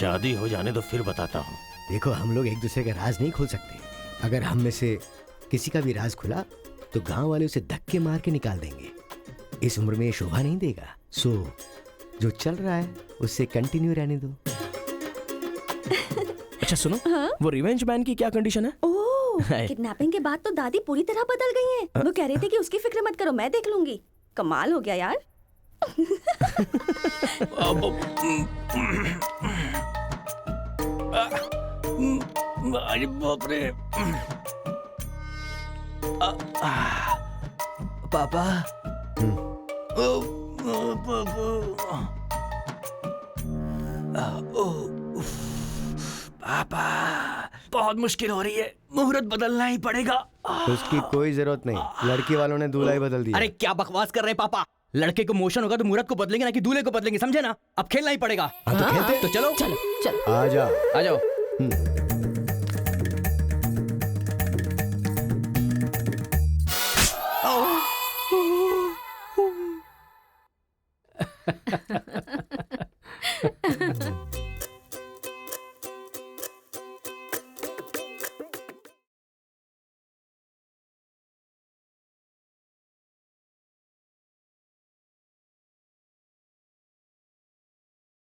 शादी हो जाने तो फिर बताता हूँ। देखो, हम लोग एक दूसरे का राज नहीं खोल सकते। अगर हम में से किसी का भी राज खुला तो गांव वाले उसे धक्के मार के निकाल देंगे। इस उम्र में ये शोभा नहीं देगा। सो जो चल रहा है उससे कंटिन्यू रहने दो। अच्छा सुनो, वो रिवेंज बैन की क्या कंडीशन है? किडनैपिंग के बाद तो दादी पूरी तरह बदल गई हैं। वो कह रही थी कि उसकी फिक्र मत करो, मैं देख लूंगी। कमाल हो गया यार। अरे बाप रे। पापा। पापा, बहुत मुश्किल हो रही है। मुहूर्त बदलना ही पड़ेगा। उसकी कोई जरूरत नहीं, लड़की वालों ने दूल्हा ही बदल दिया। अरे क्या बकवास कर रहे हैं पापा? लड़के को मोशन होगा तो मुहूर्त को बदलेंगे, ना कि दूल्हे को बदलेंगे, समझे ना? अब खेलना ही पड़ेगा। हाँ, तो खेलते। तो चलो चलो चलो। आ जाओ, आ जाओ।